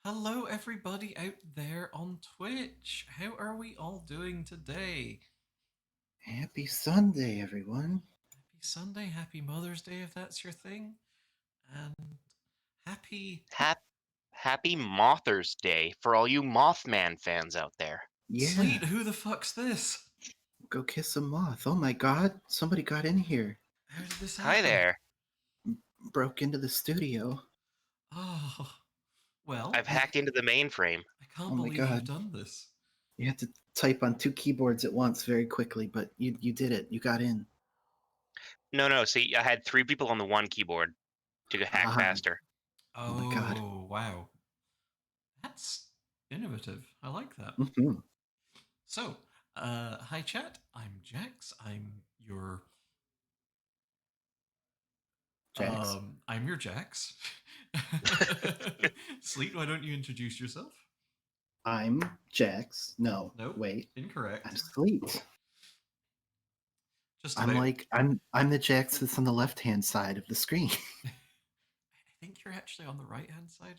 Hello, everybody out there on Twitch. How are we all doing today? Happy Sunday, everyone. Happy Sunday, happy Mother's Day if that's your thing, and happy. Hap- Happy Mothers Day for all you Mothman fans out there. Yeah, Sleet, who the fuck's this? go kiss a moth. Oh my god, somebody got in here. How did this Hi happen? there. Broke into the studio. Oh, well, I've hacked into the mainframe. I can't Oh my believe you've god. done this. You had to type on two keyboards at once very quickly, but you did it. You got in. No, see, I had three people on the one keyboard to hack Ah, faster. oh my god. Oh, wow. That's innovative. I like that. Mhm. So, hi chat. I'm Jax. Jax. I'm your Jax. Sleet, why don't you introduce yourself? I'm Jax. No, Nope, wait. I'm incorrect. Sleet. Just I'm about. like I'm the Jax that's on the left-hand side of the screen. I think you're actually on the right hand side.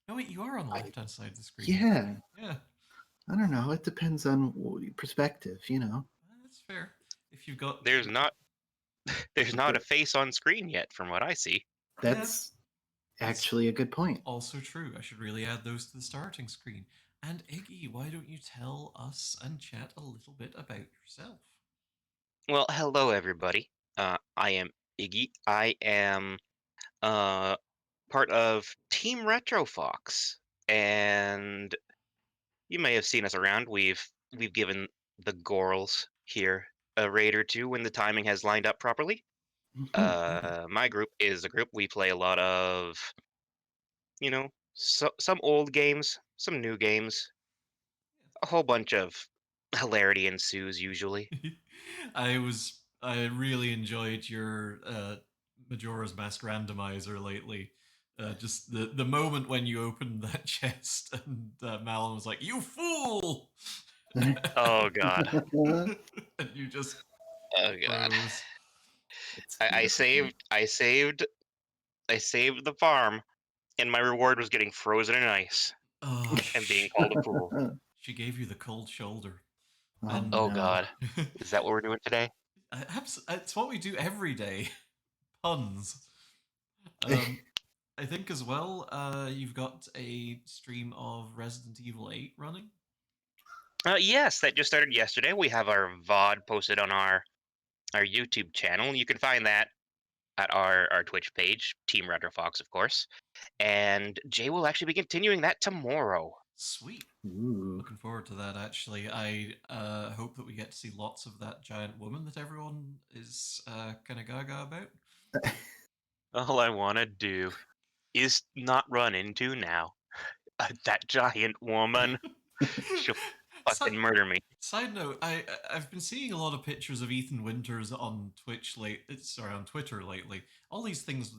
No, wait, you are on the I, left hand side of the screen. yeah. Yeah, I don't know. It depends on perspective. that's fair. If you've got. There's not there's not a face on screen yet from what I see. Yeah, That's that's actually a good point. also true. I should really add those to the starting screen. And Iggy, why don't you tell us and chat a little bit about yourself? Well, hello everybody. I am Iggy. I am uh part of TeamRetroFox. And you may have seen us around. We've given the Gorals here a raid or two when the timing has lined up properly. Mhm. My group is a group we play a lot of, some old games, some new games, a whole bunch of hilarity ensues usually. I really enjoyed your Majora's Mask randomizer lately. Just the moment when you opened that chest and Malin was like, "You fool!" Oh god. and you just Oh god. froze. It's I, I beautiful. saved I saved I saved the farm and my reward was getting frozen in ice Oh, and being called a fool. she gave you the cold shoulder, Oh and Oh no. god. Is that what we're doing today? it's what we do every day. Puns. Um, I think as well, you've got a stream of Resident Evil 8 running. Yes, that just started yesterday. We have our VOD posted on our YouTube channel. You can find that at our Twitch page, Team Retrofox, of course. And Jay will actually be continuing that tomorrow. Sweet. Ooh. Looking forward to that, actually. I hope that we get to see lots of that giant woman that everyone is kind of gaga about. All I want to do is not run into now. That giant woman. She'll Si- fucking murder me. Side note, I've been seeing a lot of pictures of Ethan Winters on Twitch sorry, on Twitter lately. All these things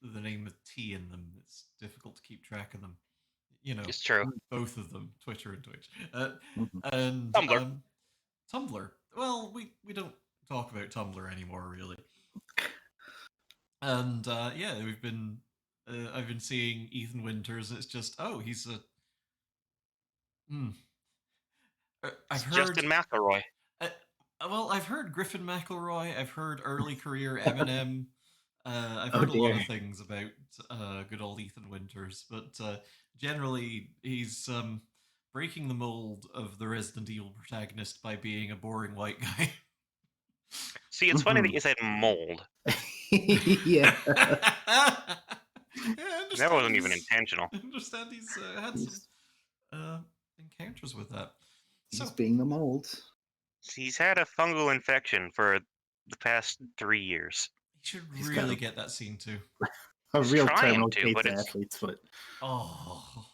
with the name with T in them. It's difficult to keep track of them. You know, It's true. both of them, Twitter and Twitch, Mhm. and Tumblr. Tumblr. Well, we don't talk about Tumblr anymore, really. And yeah, we've been I've been seeing Ethan Winters, and it's just he's a. Hmm. I've It's heard Justin McElroy. Uh, well, I've heard Griffin McElroy. I've heard early career Eminem. I've Oh heard a lot dear. of things about good old Ethan Winters, but generally he's breaking the mold of the Resident Evil protagonist by being a boring white guy. See, it's funny that Mhm. you said mold. Yeah. I That understand wasn't even intentional. he's had some He's uh, encounters with that. he's So being the mold. He's had a fungal infection for the past 3 years. he should He's got really get that scene too. a He's real trying terminal to, case but of athlete's foot. Oh,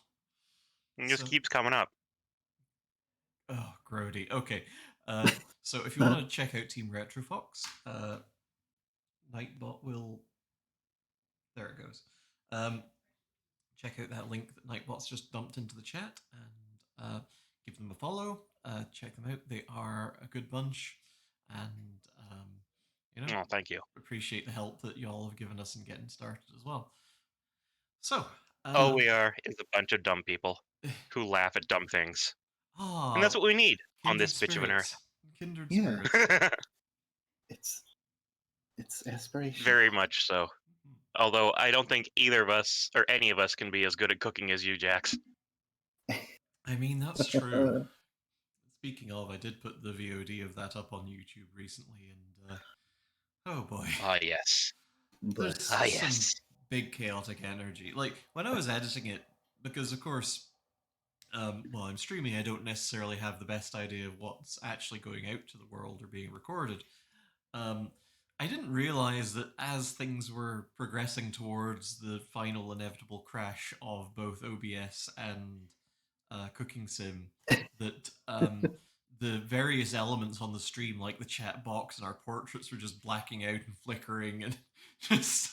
it just so keeps coming up. oh, grody. Okay. Uh, so if you want to check out Team Retrofox, Nightbot will. There it goes. Um, check out that link that Nightbot's just dumped into the chat and give them a follow. Check them out. They are a good bunch, and you know, Oh, thank you. appreciate the help that y'all have given us in getting started as well. So, All we are is a bunch of dumb people who laugh at dumb things. And that's Ah, what we need on kindred this bitch of an earth. spirits. Kindred Yeah, spirits. it's it's aspirational. Very much so. Although I don't think either of us or any of us can be as good at cooking as you, Jax. I mean, that's true. Speaking of, I did put the VOD of that up on YouTube recently, and oh boy, Ah, yes. there's Bless. Ah, some yes. big chaotic energy. Like when I was editing it, because of course, while I'm streaming, I don't necessarily have the best idea of what's actually going out to the world or being recorded. Um, I didn't realize that as things were progressing towards the final inevitable crash of both OBS and Cooking Sim, that the various elements on the stream, like the chat box and our portraits, were just blacking out and flickering, and just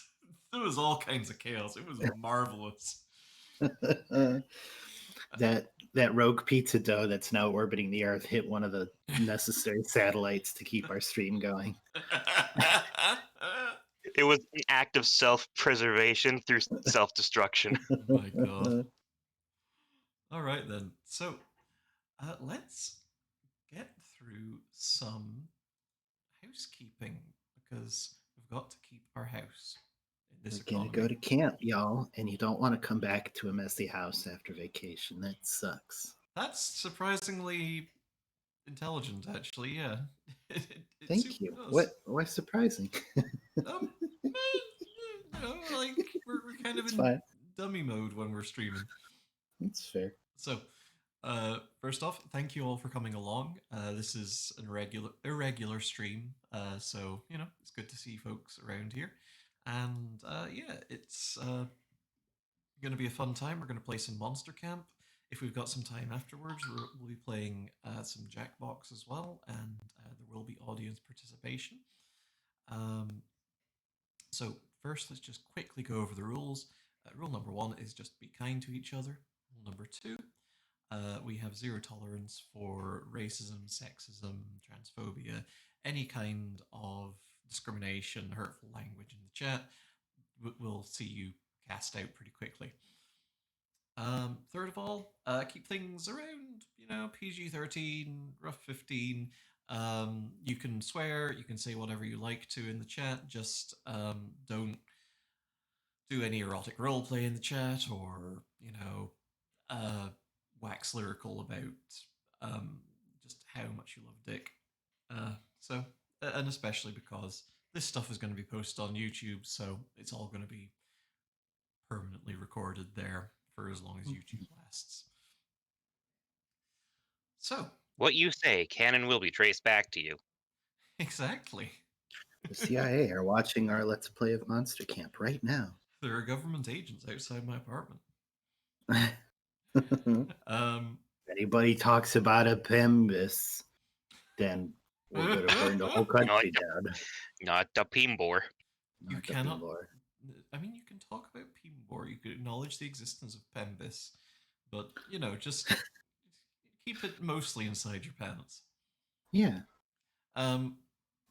there was all kinds of chaos. It was marvelous. That rogue pizza dough that's now orbiting the Earth hit one of the necessary satellites to keep our stream going. It was an act of self-preservation through self-destruction. Oh my god. All right then. So let's get through some housekeeping because we've got to keep our house in this We're gonna economy. go to camp, y'all, and you don't want to come back to a messy house after vacation. That sucks. That's surprisingly intelligent, actually. Yeah, it Thank super you. does. Why surprising? Like we're kind of It's in fine. dummy mode when we're streaming. It's fair. So, first off, thank you all for coming along. This is an irregular stream, so you know it's good to see folks around here, and yeah, it's going to be a fun time. We're going to play some Monster Camp. If we've got some time afterwards, we'll be playing some Jackbox as well, and there will be audience participation. Um, so first, let's just quickly go over the rules. Rule number one is just be kind to each other. Rule number two, we have zero tolerance for racism, sexism, transphobia, any kind of discrimination, hurtful language in the chat. We'll see you cast out pretty quickly. Third of all, keep things around, you know, PG-13, rough 15. You can swear, you can say whatever you like to in the chat, just don't do any erotic roleplay in the chat or, you know, wax lyrical about um, just how much you love dick. So, and especially because this stuff is going to be posted on YouTube, so it's all going to be permanently recorded there for as long as YouTube lasts. So, What you say can and will be traced back to you. exactly. The CIA are watching our Let's Play of Monster Camp right now. There are government agents outside my apartment. Anybody talks about a PEMBIS, then we're gonna burn the whole country down. Not the Pimbor. You Not the cannot. Pimbor. I mean, you can talk about Pimbor. You could acknowledge the existence of Pembis, but you know, just keep it mostly inside your pants. Yeah. Um.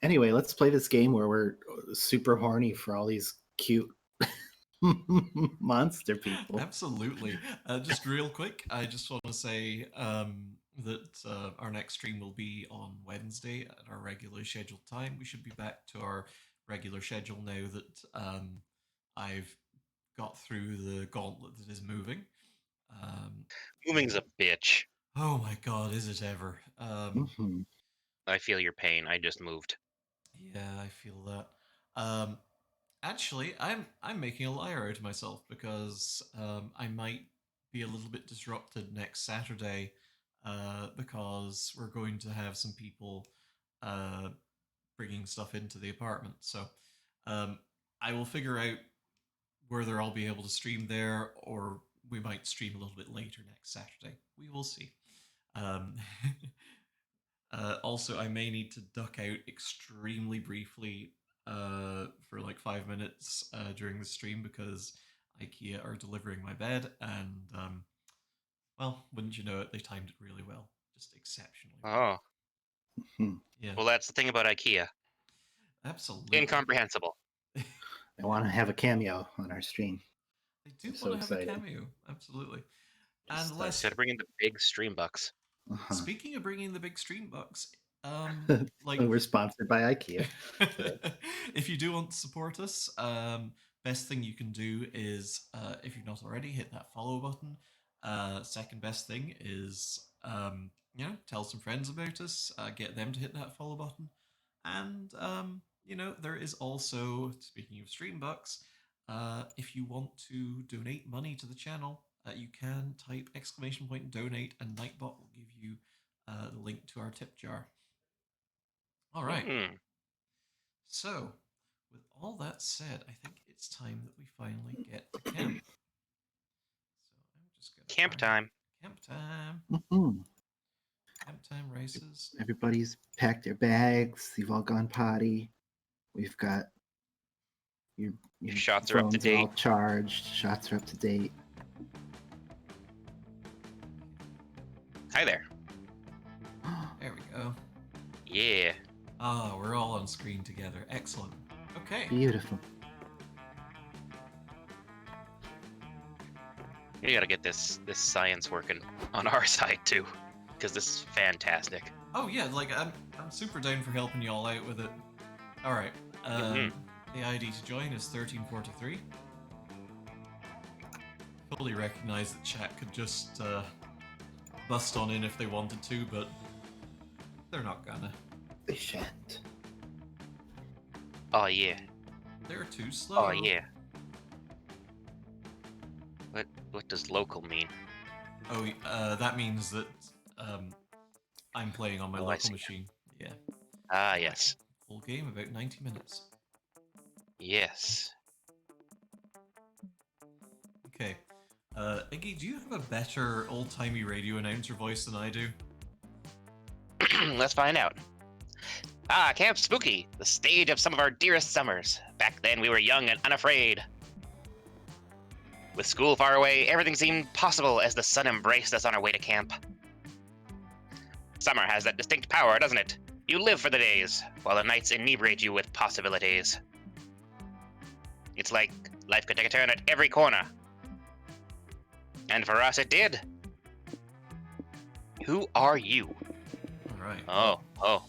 Anyway, let's play this game where we're super horny for all these cute monster people. Absolutely. Just real quick, I just want to say that our next stream will be on Wednesday at our regularly scheduled time. We should be back to our regular schedule now that I've got through the gauntlet that is moving. Moving's a bitch. Oh my god, is it ever? Mhm. I feel your pain. I just moved. Yeah, I feel that. Actually, I'm making a liar out of myself because I might be a little bit disrupted next Saturday because we're going to have some people uh, bringing stuff into the apartment. So um, I will figure out whether I'll be able to stream there or we might stream a little bit later next Saturday. We will see. Um, also, I may need to duck out extremely briefly for like 5 minutes during the stream because IKEA are delivering my bed, and well, wouldn't you know it, they timed it really well, just exceptionally well. Oh. Mhm. Yeah, Well, that's the thing about IKEA. absolutely. Incomprehensible. I want to have a cameo on our stream. They do I'm so want to have a excited. cameo, absolutely. Just, And Just gotta bring in the big stream bucks. uh-huh. speaking of bringing the big stream bucks, like We're sponsored by IKEA. if you do want to support us, best thing you can do is, if you've not already, hit that follow button. Second best thing is, tell some friends about us, get them to hit that follow button. And, there is also, speaking of stream bucks, if you want to donate money to the channel, you can type !donate and Nightbot will give you the link to our tip jar. All right. Mm. So, with all that said, I think it's time that we finally get to camp. So I'm just gonna Camp time. Camp time. Mhm. Camp time races. Everybody's packed their bags. You've all gone potty. We've got your Shots are up to phones are all date. charged. Shots are up to date. Hi there. There we go. Yeah. Ah, we're all on screen together. Excellent. Okay. Beautiful. We gotta get this science working on our side too, because this is fantastic. Oh yeah, like I'm super down for helping you all out with it. All right. The ID to join is 1343. Fully recognize that chat could just bust on in if they wanted to, but they're not gonna. They shan't. Oh yeah. They're too slow. Oh yeah. What does local mean? Oh, that means that I'm playing on my Oh, I local see. machine. Yeah. Ah yes. Full game, about 90 minutes. Yes. Okay. Iggy, do you have a better old-timey radio announcer voice than I do? Let's find out. Ah, Camp Spooky, the stage of some of our dearest summers. Back then we were young and unafraid. With school far away, everything seemed possible as the sun embraced us on our way to camp. Summer has that distinct power, doesn't it? You live for the days, while the nights inebriate you with possibilities. It's like life could take a turn at every corner. And for us, it did. Who are you? All right. Oh.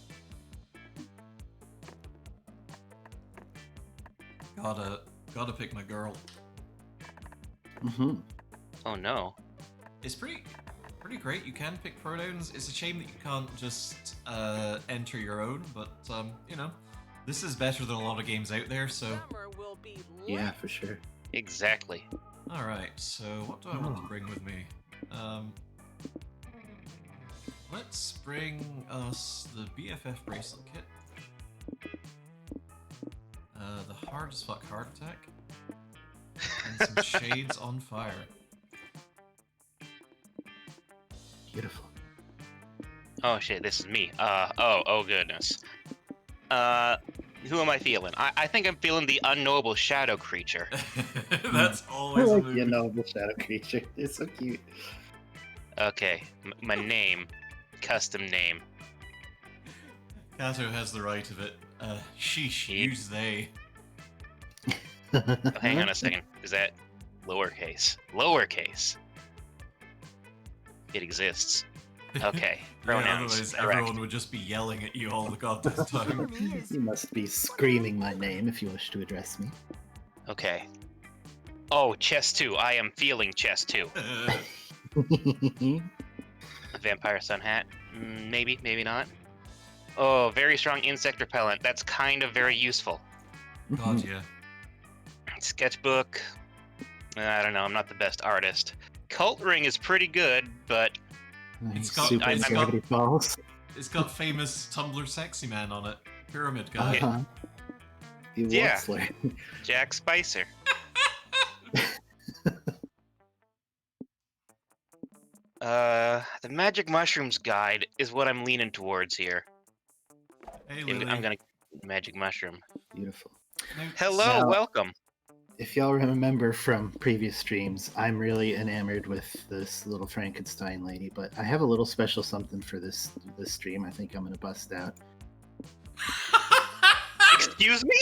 Gotta pick my girl. Mm-hmm. Oh no. It's pretty great. You can pick pronouns. It's a shame that you can't just enter your own, but this is better than a lot of games out there. So Summer will be Yeah, for sure. Exactly. all right. So what do I want to bring with me? Let's bring us the BFF bracelet kit, the hard as fuck heart attack, and some shades on fire. Beautiful. Oh shit, this is me. Oh goodness. Who am I feeling? I think I'm feeling the unknowable shadow creature. That's I always a like movie. the noble shadow creature. It's so cute. Okay, my name. Custom name. Kato has the right of it. Sheesh, Yeah. use they. Oh, hang on a second. Is that lowercase? Lowercase. It exists. Okay. Yeah, Pronouns. otherwise Correct. everyone would just be yelling at you all the goddamn time. You must be screaming my name if you wish to address me. Okay. Oh, chest 2. I am feeling chest 2. A vampire sun hat? Maybe, maybe not. Oh, very strong insect repellent. That's kind of very useful. God, yeah. Sketchbook. I don't know. I'm not the best artist. Cult ring is pretty good, but It's got- Super it's got- Gravity Falls. It's got famous Tumblr sexy man on it. Pyramid guy. Uh-huh. You Yeah. Wuxler. Jack Spicer. The Magic Mushrooms guide is what I'm leaning towards here. Hey, I'm Lily. gonna Magic Mushroom. Beautiful. Now, Hello, Now- welcome. If y'all remember from previous streams, I'm really enamored with this little Frankenstein lady, but I have a little special something for this stream. I think I'm gonna bust out. Excuse me?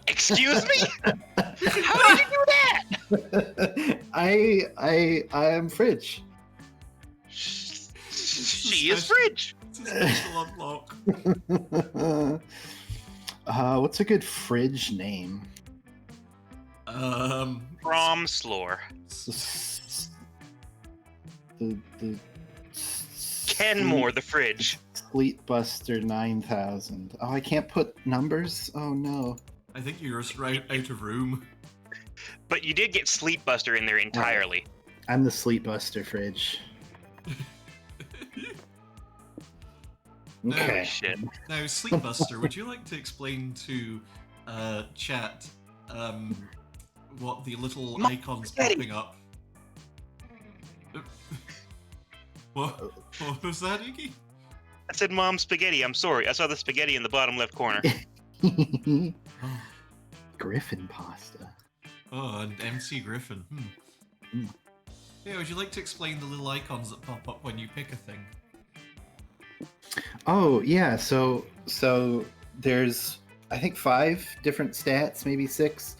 Excuse me? How did you do that? I am Fridge. She is Fridge. It's a special unlock. What's a good Fridge name? Prom Slore. The Kenmore the Fridge. Sleepbuster 9000. Oh, I can't put numbers? Oh no. I think you're just right out of room. But you did get Sleepbuster in there entirely. I'm the Sleepbuster Fridge. No, Okay. Shit. Now, Sleepbuster, would you like to explain to chat what the little Mom, icons spaghetti. popping up? What was that, Iggy? I said Mom Spaghetti. I'm sorry. I saw the spaghetti in the bottom left corner. Griffin pasta. Oh, and MC Griffin. Mm. Yeah, would you like to explain the little icons that pop up when you pick a thing? Oh yeah, so there's I think 5 different stats, maybe 6.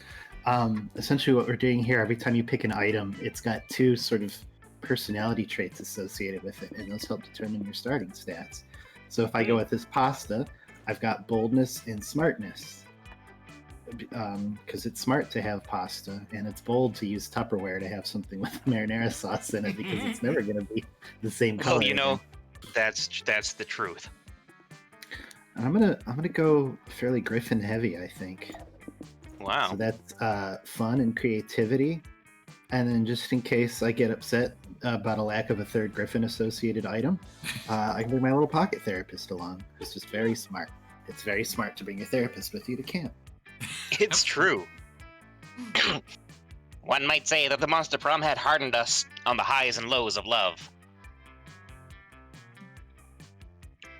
Essentially what we're doing here, every time you pick an item, it's got 2 sort of personality traits associated with it, and those help determine your starting stats. So if I go with this pasta, I've got boldness and smartness. Because it's smart to have pasta, and it's bold to use Tupperware to have something with marinara sauce in it, because it's never going to be the same color. Well, you know, that's the truth. I'm gonna go fairly Griffin heavy, I think. Wow. So that's fun and creativity, and then just in case I get upset about a lack of a third Griffin associated item, I can bring my little pocket therapist along. It's just very smart. It's very smart to bring your therapist with you to camp. It's true. One might say that the Monster Prom had hardened us on the highs and lows of love.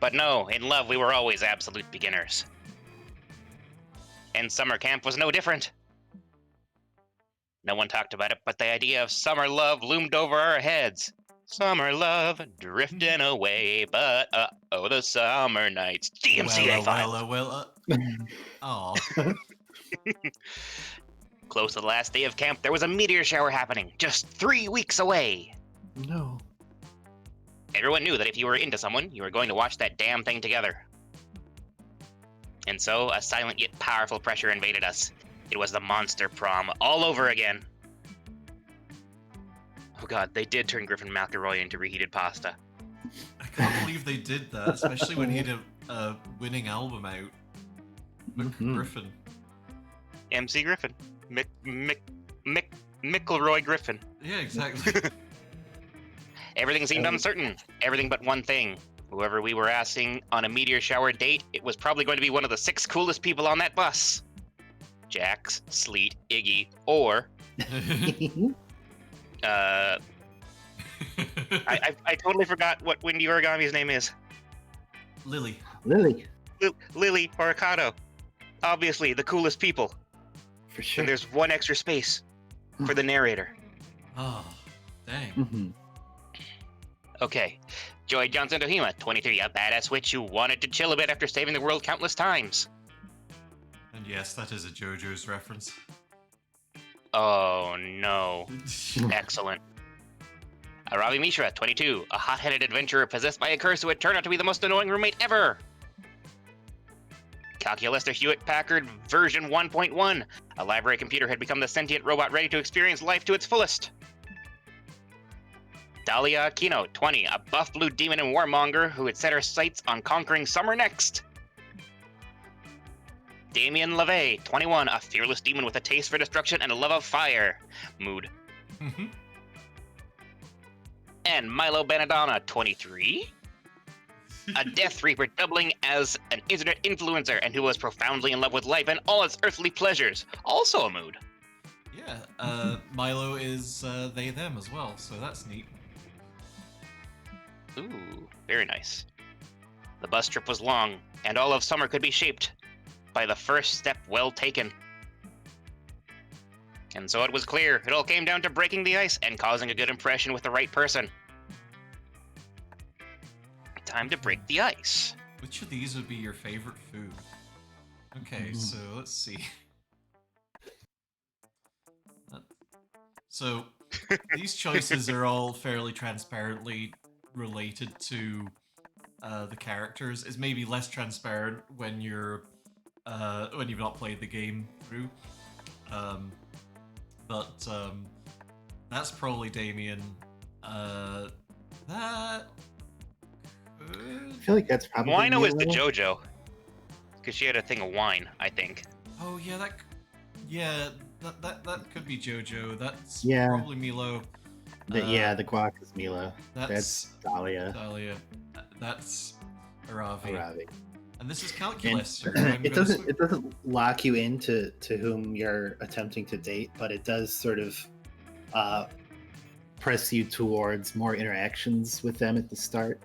But no, in love we were always absolute beginners. And summer camp was no different. No one talked about it, but the idea of summer love loomed over our heads. Summer love drifting away, but oh, the summer nights. DMCA files. Aw. Close to the last day of camp, there was a meteor shower happening, just 3 weeks away. No. Everyone knew that if you were into someone, you were going to watch that damn thing together. And so, a silent yet powerful pressure invaded us. It was the Monster Prom all over again. Oh god, they did turn Griffin McElroy into reheated pasta. I can't believe they did that, especially when he had a winning album out. Griffin. MC Griffin. McElroy Griffin. Yeah, exactly. Everything seemed uncertain. Everything but one thing. Whoever we were asking on a meteor shower date, it was probably going to be one of the 6 coolest people on that bus. Jax, Sleet, Iggy, or... I totally forgot what Windy Origami's name is. Lily. Lily Oricado. Obviously, the coolest people. For sure. And there's 1 extra space for the narrator. Oh, dang. Mm-hmm. Okay. Joy Johnson Dohima, 23, a badass witch who wanted to chill a bit after saving the world countless times. And yes, that is a JoJo's reference. Oh no. Excellent. Ravi Mishra, 22, a hot-headed adventurer possessed by a curse who would turn out to be the most annoying roommate ever. Calculester Hewitt-Packard version 1.1, a library computer had become the sentient robot ready to experience life to its fullest. Dahlia Aquino, 20, a buff blue demon and warmonger who had set her sights on conquering summer next. Damien LaVey, 21, a fearless demon with a taste for destruction and a love of fire. Mood. And Milo Benadonna, 23, a Death Reaper doubling as an internet influencer and who was profoundly in love with life and all its earthly pleasures. Also a mood. Yeah, Milo is they, them as well, so that's neat. Ooh, very nice. The bus trip was long, and all of summer could be shaped by the first step well taken. And so it was clear, it all came down to breaking the ice and causing a good impression with the right person. Time to break the ice. Which of these would be your favorite food? Okay, so let's see. So these choices are all fairly transparently related to the characters. It's maybe less transparent when you've not played the game through. Um, but that's probably Damien. Uh, that I could. feel like that's probably Wino is the Milo. JoJo, because she had a thing of wine, I think. Oh yeah, yeah, that could be JoJo. That's Yeah. probably Milo. The guac is Milo. That's That's Dahlia. Dahlia. That's Aravi. Aravi. And this is And Calculus. it doesn't lock you into whom you're attempting to date, but it does sort of press you towards more interactions with them at the start.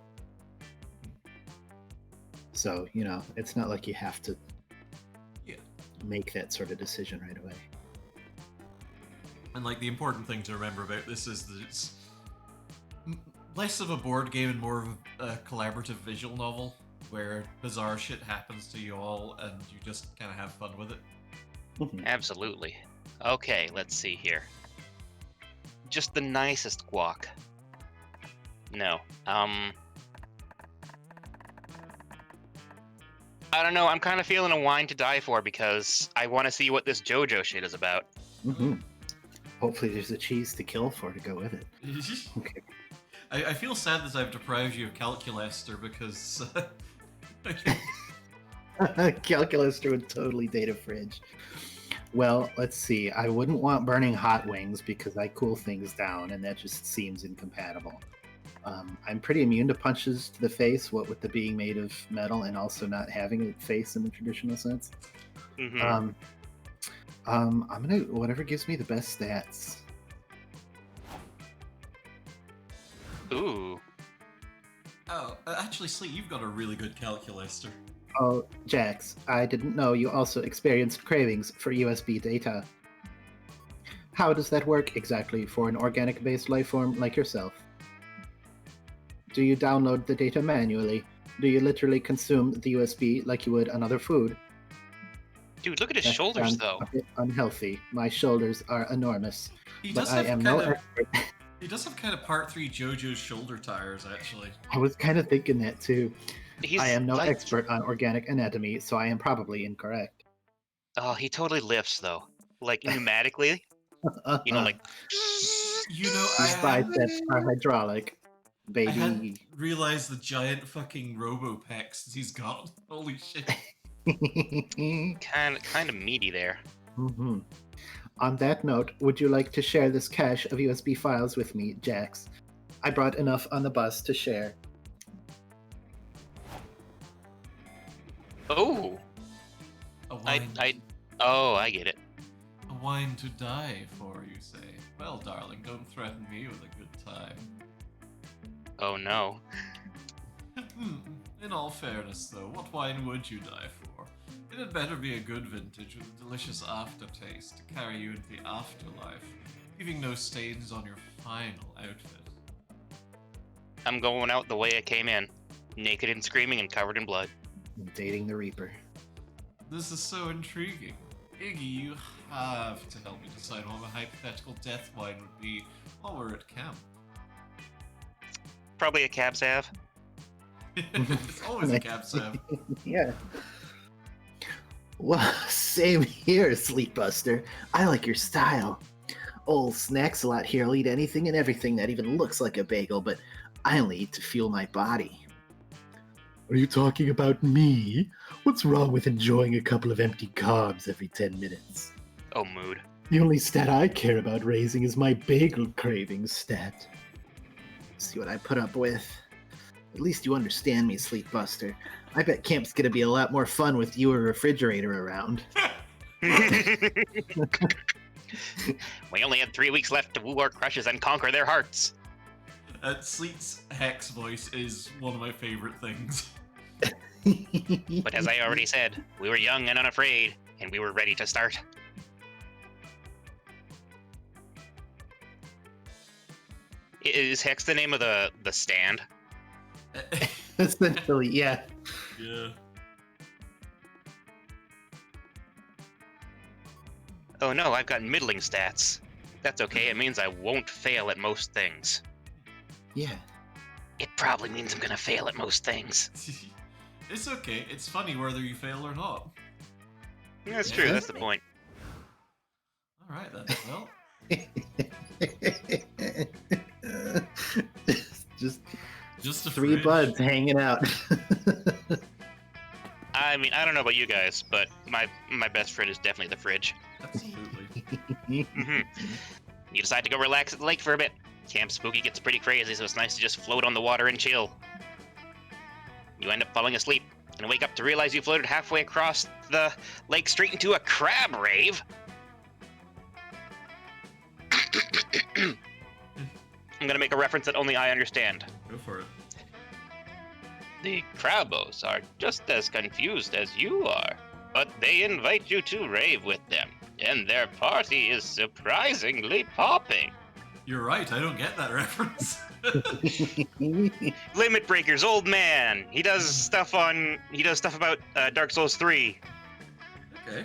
So, it's not like you have to make that sort of decision right away. And like the important thing to remember about this is that it's less of a board game and more of a collaborative visual novel where bizarre shit happens to you all and you just kind of have fun with it. Absolutely. Okay, let's see here. Just the nicest guac. No. I don't know, I'm kind of feeling a wine to die for because I want to see what this JoJo shit is about. Hopefully there's a cheese to kill for to go with it. Okay. I feel sad that I've deprived you of Calculester because Calculester would totally date a fridge. Well, let's see. I wouldn't want burning hot wings because I cool things down, and that just seems incompatible. I'm pretty immune to punches to the face, what with the being made of metal and also not having a face in the traditional sense. I'm gonna whatever gives me the best stats. Ooh. Oh, actually, Sleet, you've got a really good Calculester. Oh, Jax, I didn't know you also experienced cravings for USB data. How does that work exactly for an organic-based life form like yourself? Do you download the data manually? Do you literally consume the USB like you would another food? Dude, look at his That shoulders, sounds though. a bit unhealthy. My shoulders are enormous, He but does I have am kind no of. expert. He does have kind of part 3 JoJo's shoulder tires, actually. I was kind of thinking that too. He's I am no like, expert on organic anatomy, so I am probably incorrect. oh, he totally lifts, though. Like, pneumatically. You know, like... You know, These biceps are hydraulic, I baby. hadn't realized the giant fucking robo pecs he's got. Holy shit. kind of meaty there. On that note, would you like to share this cache of USB files with me, Jax? I brought enough on the bus to share. Oh! A wine, I get it. a wine to die for, you say? Well, darling, don't threaten me with a good time. Oh, no. In all fairness, though, what wine would you die for? It had better be a good vintage with a delicious aftertaste to carry you into the afterlife, leaving no stains on your final outfit. I'm going out the way I came in. Naked and screaming and covered in blood. Dating the Reaper. This is so intriguing. Iggy, you have to help me decide what my hypothetical death wine would be while we're at camp. Probably a cab salve. It's always a cab sav. Yeah. Well, same here, Sleepbuster. I like your style. Old Snacksalot here will eat anything and everything that even looks like a bagel, but I only eat to fuel my body. Are you talking about me? What's wrong with enjoying a couple of empty carbs every 10 minutes? Oh, mood. The only stat I care about raising is my bagel craving stat. See what I put up with? At least you understand me, Sleepbuster. I bet camp's gonna be a lot more fun with you or a refrigerator around. We only had 3 weeks left to woo our crushes and conquer their hearts. Sleet's Hex voice is one of my favorite things. But as I already said, we were young and unafraid, and we were ready to start. Is Hex the name of the stand? Essentially, yeah. Yeah. Oh no, I've got middling stats. That's okay. It means I won't fail at most things. Yeah. It probably means I'm gonna fail at most things. It's okay. It's funny whether you fail or not. That's Yeah. true. That's the point. All right then. Well, just a three fridge. buds hanging out. I mean, I don't know about you guys, but my best friend is definitely the fridge. Absolutely. You decide to go relax at the lake for a bit. Camp Spooky gets pretty crazy, so it's nice to just float on the water and chill. You end up falling asleep and wake up to realize you floated halfway across the lake straight into a crab rave. I'm gonna make a reference that only I understand. Go for it. The Crabos are just as confused as you are, but they invite you to rave with them, and their party is surprisingly popping. You're right. I don't get that reference. Limit Breaker's old man. He does stuff about Dark Souls 3. Okay.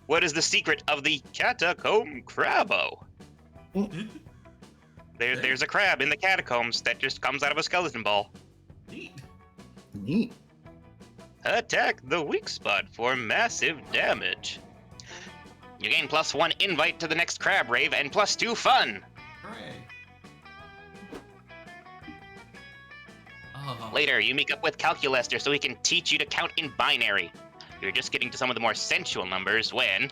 What is the secret of the Catacomb Crabo? There's a crab in the catacombs that just comes out of a skeleton ball. Neat. Neat. Attack the weak spot for massive damage. You gain +1 invite to the next crab rave and +2 fun. Hooray. Oh. Later, you meet up with Calculester so he can teach you to count in binary. You're just getting to some of the more sensual numbers when...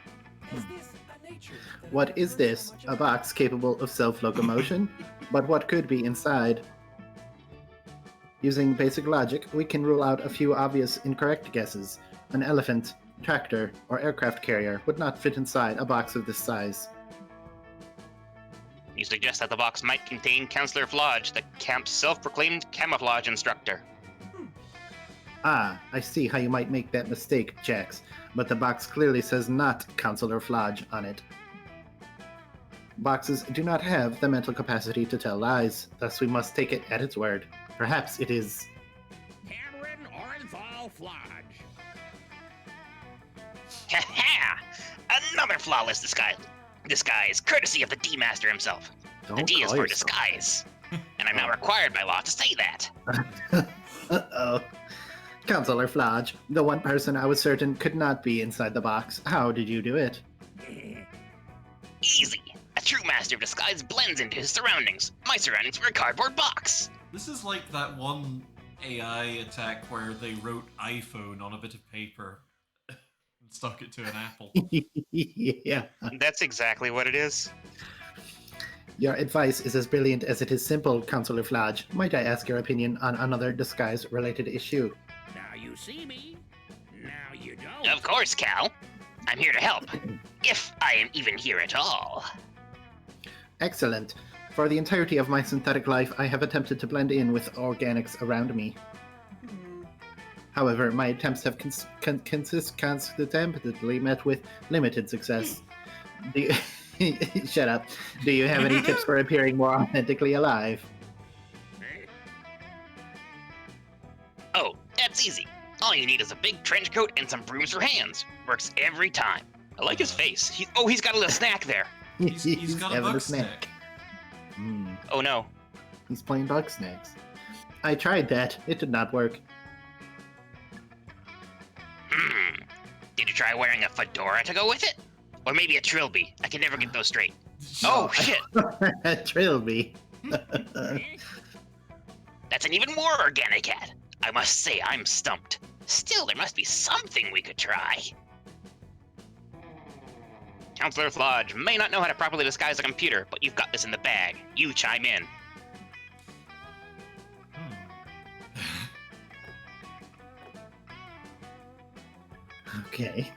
What is this? A box capable of self-locomotion? But what could be inside? Using basic logic, we can rule out a few obvious incorrect guesses. An elephant, tractor, or aircraft carrier would not fit inside a box of this size. You suggest that the box might contain Counselor Flodge, the camp's self-proclaimed camouflage instructor. Ah, I see how you might make that mistake, Jax, but the box clearly says not Counselor Flodge on it. Boxes do not have the mental capacity to tell lies, thus we must take it at its word. Perhaps it is... Cameron Orenthal Flodge. Ha ha! Another flawless disguise, courtesy of the D-Master himself. The D is for disguise. And I'm not required by law to say that. Uh-oh. Counselor Flodge, the one person I was certain could not be inside the box. How did you do it? Easy. A true master of disguise blends into his surroundings. My surroundings were a cardboard box. This is like that one AI attack where they wrote iPhone on a bit of paper and stuck it to an apple. Yeah. That's exactly what it is. Your advice is as brilliant as it is simple, Counselor Flodge. Might I ask your opinion on another disguise-related issue? Now you see me. Now you don't. Of course, Cal. I'm here to help. If I am even here at all. Excellent. For the entirety of my synthetic life, I have attempted to blend in with organics around me. However, my attempts have consistently met with limited success. Shut up. Do you have any tips for appearing more authentically alive? Oh, that's easy. All you need is a big trench coat and some brooms for hands. Works every time. I like his face. He's got a little snack there. He's got a having bug snack. Oh no. He's playing bug snacks. I tried that. It did not work. Did you try wearing a fedora to go with it? Or maybe a trilby? I can never get those straight. Oh, shit! Trilby. That's an even more organic hat. I must say I'm stumped. Still, there must be something we could try. Counselor Flodge may not know how to properly disguise a computer, but you've got this in the bag. You chime in. Okay.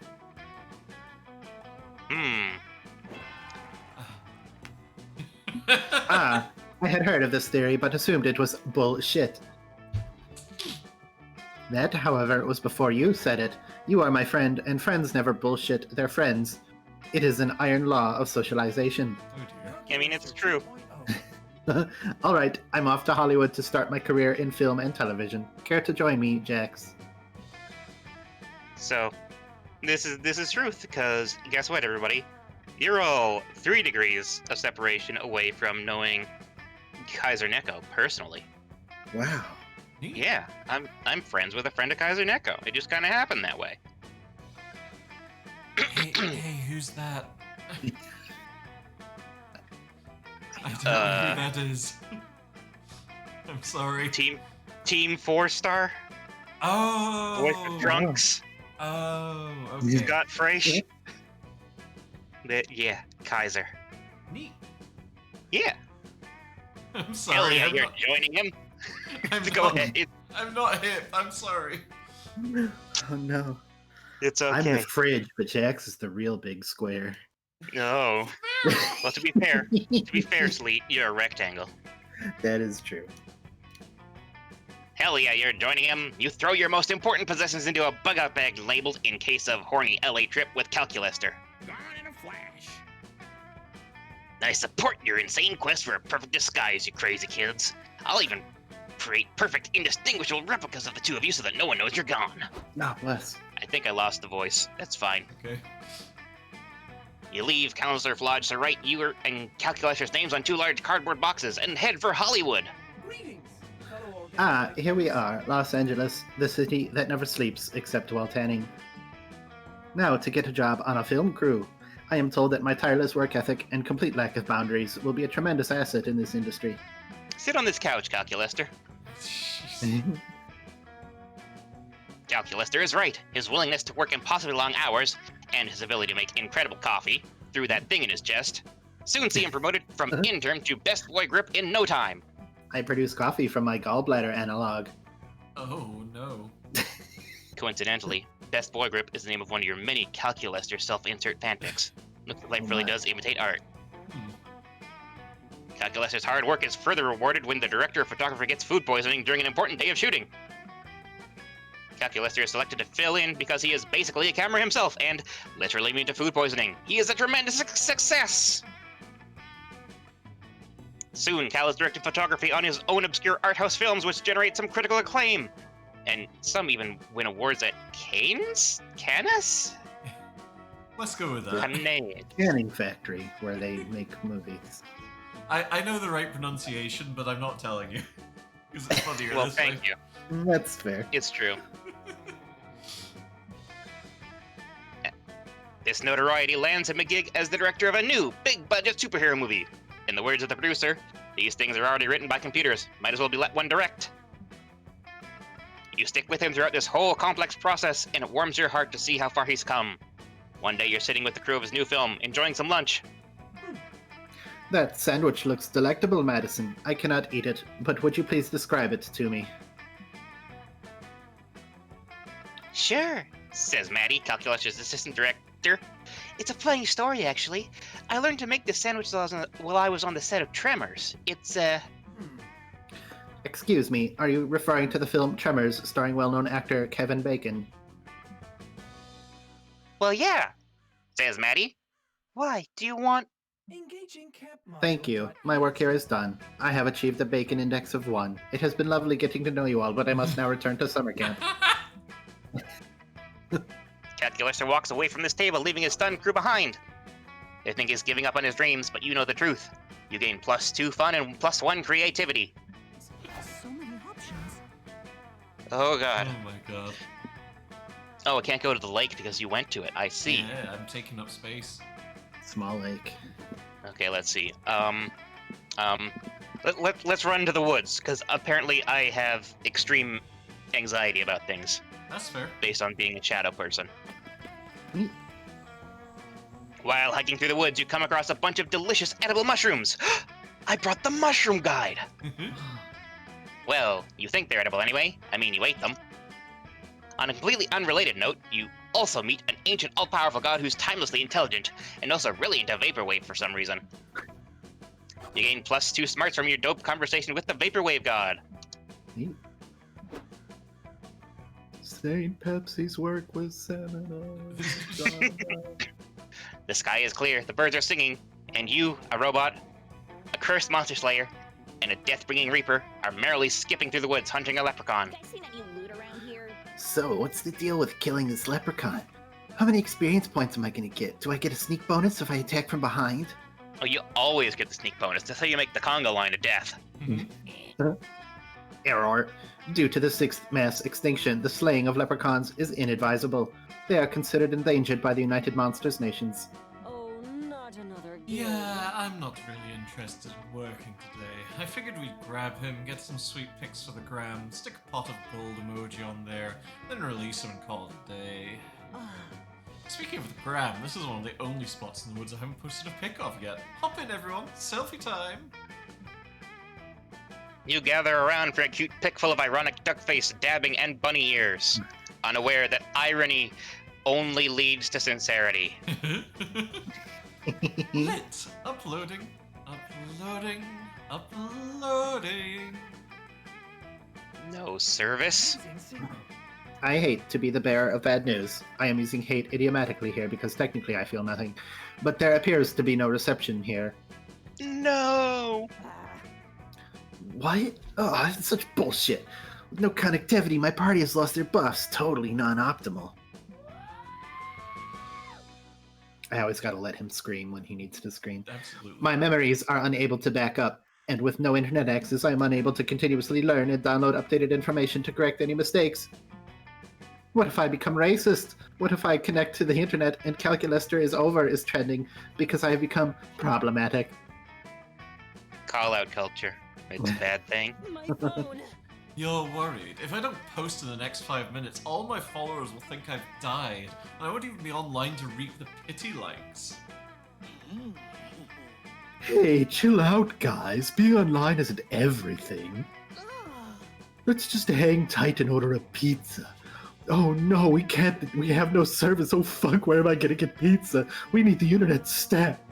I had heard of this theory, but assumed it was bullshit. That, however, was before you said it. You are my friend, and friends never bullshit their friends. It is an iron law of socialization. Oh dear. I mean, it's true. All right, I'm off to Hollywood to start my career in film and television. Care to join me, Jax? So, This is truth, because guess what, everybody? You're all 3 degrees of separation away from knowing Kaiser Neko personally. Wow. Neat. Yeah, I'm friends with a friend of Kaiser Neko. It just kind of happened that way. Hey, who's that? I don't know who that is. I'm sorry. Team 4-star. Voice of Oh. Trunks. Oh. Okay. Scott Fraish. Yeah, Kaiser. Neat. Yeah. I'm Hell sorry. yeah, I'm you're not, joining him. I'm Go not, ahead. I'm not hip. I'm sorry. Oh no. It's I'm the okay. fridge, but Jax is the real big square. No. Well, to be fair, Sleet, you're a rectangle. That is true. Hell yeah, you're joining him. You throw your most important possessions into a bug-out bag labeled in case of horny LA trip with Calculaster. Gone in a flash. I support your insane quest for a perfect disguise, you crazy kids. I'll even create perfect, indistinguishable replicas of the two of you so that no one knows you're gone. Ah, bless. I think I lost the voice. That's fine. Okay. You leave Counselor Flodge to write you and Calculator's names on 2 large cardboard boxes and head for Hollywood. Greetings, fellow Ah, here we are, Los Angeles, the city that never sleeps except while tanning. Now to get a job on a film crew. I am told that my tireless work ethic and complete lack of boundaries will be a tremendous asset in this industry. Sit on this couch, Calculator. Jeez. Calculator is right. His willingness to work impossibly long hours, and his ability to make incredible coffee through that thing in his chest, soon see him promoted from intern to best boy grip in no time. I produce coffee from my gallbladder analog. Oh no. Coincidentally, Best Boy Grip is the name of one of your many Calculator self-insert fanfics. Looks like life really does imitate art. Calculator's hard work is further rewarded when the director of photography gets food poisoning during an important day of shooting. Calculator is selected to fill in because he is basically a camera himself and literally immune to food poisoning. He is a tremendous success! Soon, Cal is directing photography on his own obscure art house films, which generate some critical acclaim. And some even win awards at Cannes? Cannes? Let's go with that. Cannes. Canning factory where they make movies. I know the right pronunciation, but I'm not telling you. Because it's funnier Well, this thank way. you. That's fair. It's true. This notoriety lands him a gig as the director of a new, big-budget superhero movie. In the words of the producer, these things are already written by computers. Might as well be let one direct. You stick with him throughout this whole complex process, and it warms your heart to see how far he's come. One day you're sitting with the crew of his new film, enjoying some lunch. That sandwich looks delectable, Madison. I cannot eat it, but would you please describe it to me? Sure, says Maddie, Calculator's assistant director. It's a funny story, actually. I learned to make this sandwich while I was on the set of Tremors. It's, Excuse me, are you referring to the film Tremors starring well-known actor Kevin Bacon? Well, yeah, says Maddie. Why, do you want... Engaging camp Thank you. My work here is done. I have achieved the Bacon Index of 1. It has been lovely getting to know you all, but I must now return to summer camp. Calculator walks away from this table, leaving his stunned crew behind. They think he's giving up on his dreams, but you know the truth. You gain +2 fun and +1 creativity. So many options. Oh god. Oh my god. Oh, I can't go to the lake because you went to it. I see. Yeah, I'm taking up space. Small lake. Okay, let's see. Let's run to the woods, because apparently I have extreme anxiety about things, That's fair. based on being a shadow person. Neat. While hiking through the woods, you come across a bunch of delicious edible mushrooms. I brought the mushroom guide. Well, you think they're edible anyway. I mean, you ate them. On a completely unrelated note, you also meet an ancient all-powerful god who's timelessly intelligent, and also really into vaporwave for some reason. You gain +2 smarts from your dope conversation with the vaporwave god. Neat. St. Pepsi's work was seminal. The sky is clear, the birds are singing, and you, a robot, a cursed monster slayer, and a death-bringing reaper are merrily skipping through the woods hunting a leprechaun. Guys seen any loot around here? So, what's the deal with killing this leprechaun? How many experience points am I gonna get? Do I get a sneak bonus if I attack from behind? Oh, you always get the sneak bonus. That's how you make the conga line to death. Error. Due to the sixth mass extinction, the slaying of leprechauns is inadvisable. They are considered endangered by the United Monsters Nations. Oh, not another game. Yeah, I'm not really interested in working today. I figured we'd grab him, get some sweet pics for the gram, stick a pot of gold emoji on there, then release him and call it a day. Speaking of the gram, this is one of the only spots in the woods I haven't posted a pic of yet. Hop in, everyone. Selfie time. You gather around for a cute pic full of ironic duck face, dabbing, and bunny ears, unaware that irony only leads to sincerity. Lit. Uploading. Uploading. Uploading. No service? I hate to be the bearer of bad news. I am using hate idiomatically here because technically I feel nothing. But there appears to be no reception here. No! What? Oh, that's such bullshit. With no connectivity, my party has lost their buffs. Totally non-optimal. I always gotta let him scream when he needs to scream. Absolutely. My memories are unable to back up, and with no internet access, I am unable to continuously learn and download updated information to correct any mistakes. What if I become racist? What if I connect to the internet and Calculester is over is trending because I have become problematic? Call-out culture. It's a bad thing. My phone. You're worried. If I don't post in the next 5 minutes, all my followers will think I've died, and I won't even be online to reap the pity likes. Hey, chill out, guys. Being online isn't everything. Let's just hang tight and order a pizza. Oh no, we can't. We have no service. Oh fuck, where am I gonna get pizza? We need the internet stat.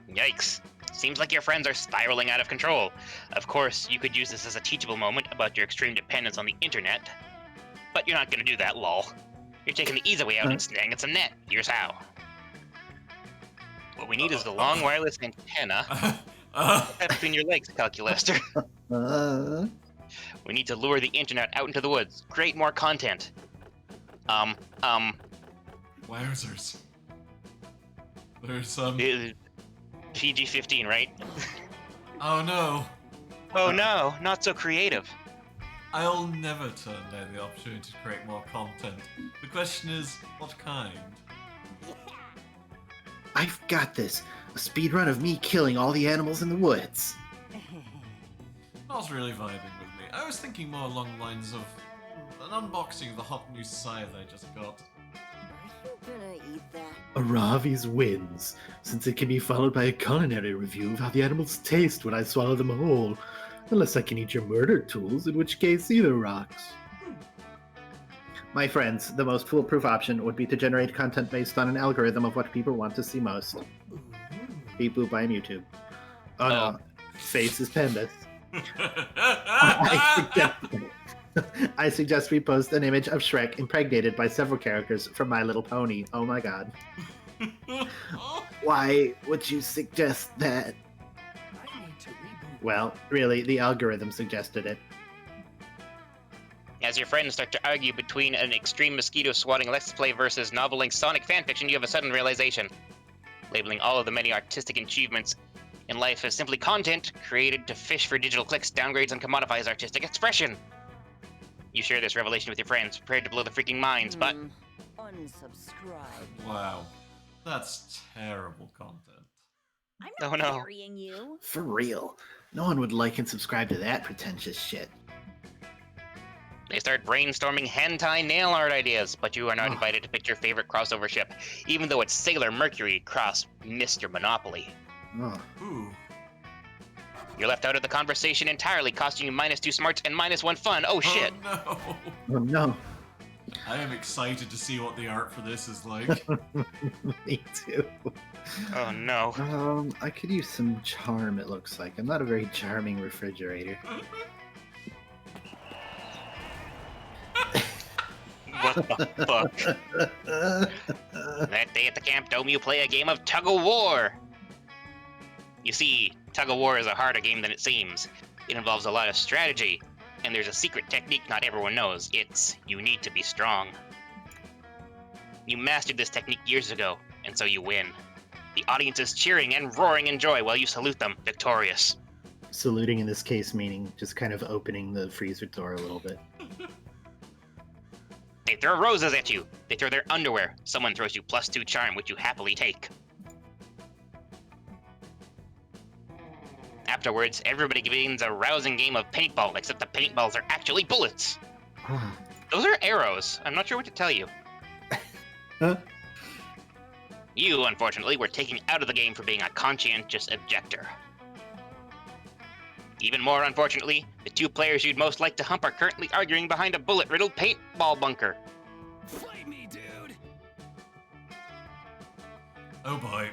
Yikes. Seems like your friends are spiraling out of control. Of course, you could use this as a teachable moment about your extreme dependence on the internet. But you're not gonna do that, lol. You're taking the easy way out and snagging at some net. Here's how. What we need is the long wireless antenna between your legs, Calculester. We need to lure the internet out into the woods. Create more content. Wowzers. There's PG-15, right? Oh no. Oh no, not so creative. I'll never turn down the opportunity to create more content. The question is, what kind? I've got this. A speedrun of me killing all the animals in the woods. Not really vibing with me. I was thinking more along the lines of an unboxing of the hot new scythe I just got. Are you gonna eat that? Aravi's wins, since it can be followed by a culinary review of how the animals taste when I swallow them whole. Unless I can eat your murder tools, in which case either rocks. My friends, the most foolproof option would be to generate content based on an algorithm of what people want to see most. Beep boop, I am YouTube. Oh no, face is pandas. I suggest we post an image of Shrek impregnated by several characters from My Little Pony. Oh my god. Why would you suggest that? Well, really, the algorithm suggested it. As your friends start to argue between an extreme mosquito swatting Let's Play versus noveling Sonic fanfiction, you have a sudden realization. Labeling all of the many artistic achievements in life as simply content created to fish for digital clicks, downgrades, and commodifies artistic expression. You share this revelation with your friends, prepared to blow the freaking minds, but... Unsubscribe. Wow. That's terrible content. I'm Oh, not no. carrying you. For real. No one would like and subscribe to that pretentious shit. They start brainstorming hentai nail art ideas, but you are not Oh. invited to pick your favorite crossover ship, even though it's Sailor Mercury cross Mr. Monopoly. Oh. Ooh. You're left out of the conversation entirely, costing you -2 smarts and -1 fun. Oh shit. Oh no. Oh no. I am excited to see what the art for this is like. Me too. Oh no. I could use some charm, it looks like. I'm not a very charming refrigerator. What the fuck? That day at the camp dome, you play a game of tug of war. You see, tug of war is a harder game than it seems. It involves a lot of strategy, and there's a secret technique not everyone knows. It's you need to be strong. You mastered this technique years ago, and so you win. The audience is cheering and roaring in joy while you salute them, victorious. Saluting in this case meaning just kind of opening the freezer door a little bit. They throw roses at you. They throw their underwear. Someone throws you +2 charm, which you happily take. Afterwards, everybody begins a rousing game of paintball, except the paintballs are actually bullets. Those are arrows. I'm not sure what to tell you. Huh? You, unfortunately, were taken out of the game for being a conscientious objector. Even more unfortunately, the 2 players you'd most like to hump are currently arguing behind a bullet-riddled paintball bunker. Fight me, dude. Oh boy.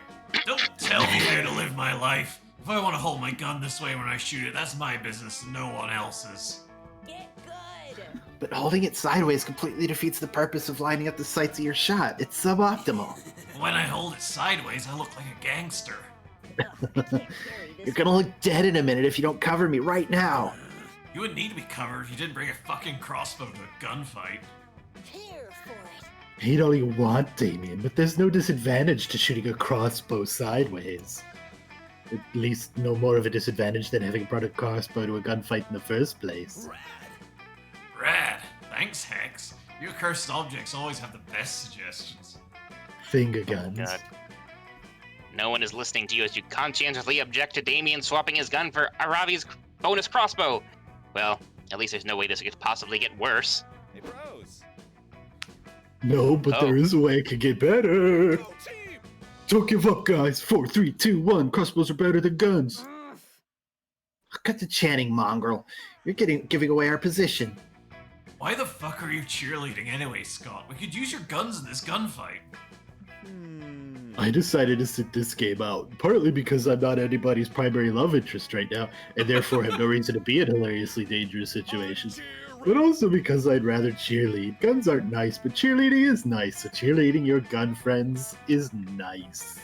Don't tell me how to live my life. If I want to hold my gun this way when I shoot it, that's my business and no one else's. Get good. But holding it sideways completely defeats the purpose of lining up the sights of your shot. It's suboptimal. When I hold it sideways, I look like a gangster. Ugh, I can't carry this You're gonna look dead in a minute if you don't cover me right now. You wouldn't need to be covered if you didn't bring a fucking crossbow to a gunfight. Here for it. Hate all you want, Damien, but there's no disadvantage to shooting a crossbow sideways. At least no more of a disadvantage than having brought a crossbow to a gunfight in the first place. Rad. Thanks, Hex. You cursed objects always have the best suggestions. Finger guns. God. No one is listening to you as you conscientiously object to Damien swapping his gun for Aravi's bonus crossbow. Well, at least there's no way this could possibly get worse. Hey, bros. No, but there is a way it could get better. Go team. Don't give up, guys. 4, 3, 2, 1. Crossbows are better than guns. Cut the chanting, mongrel. You're giving away our position. Why the fuck are you cheerleading anyway, Scott? We could use your guns in this gunfight. I decided to sit this game out, partly because I'm not anybody's primary love interest right now, and therefore have no reason to be in hilariously dangerous situations. But also because I'd rather cheerlead. Guns aren't nice, but cheerleading is nice, so cheerleading your gun friends is nice.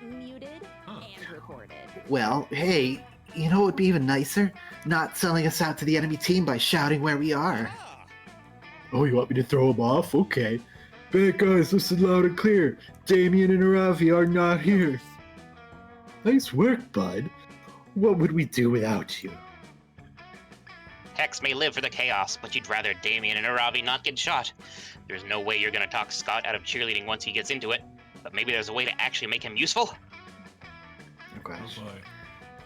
Muted Huh. and recorded. Well, hey, you know what would be even nicer? Not selling us out to the enemy team by shouting where we are. Ah. Oh, you want me to throw them off? Okay. Bad guys, listen loud and clear. Damien and Aravi are not here. Nice work, bud. What would we do without you? Hex may live for the chaos, but you'd rather Damien and Aravi not get shot. There's no way you're gonna talk Scott out of cheerleading once he gets into it, but maybe there's a way to actually make him useful? Oh gosh. boy.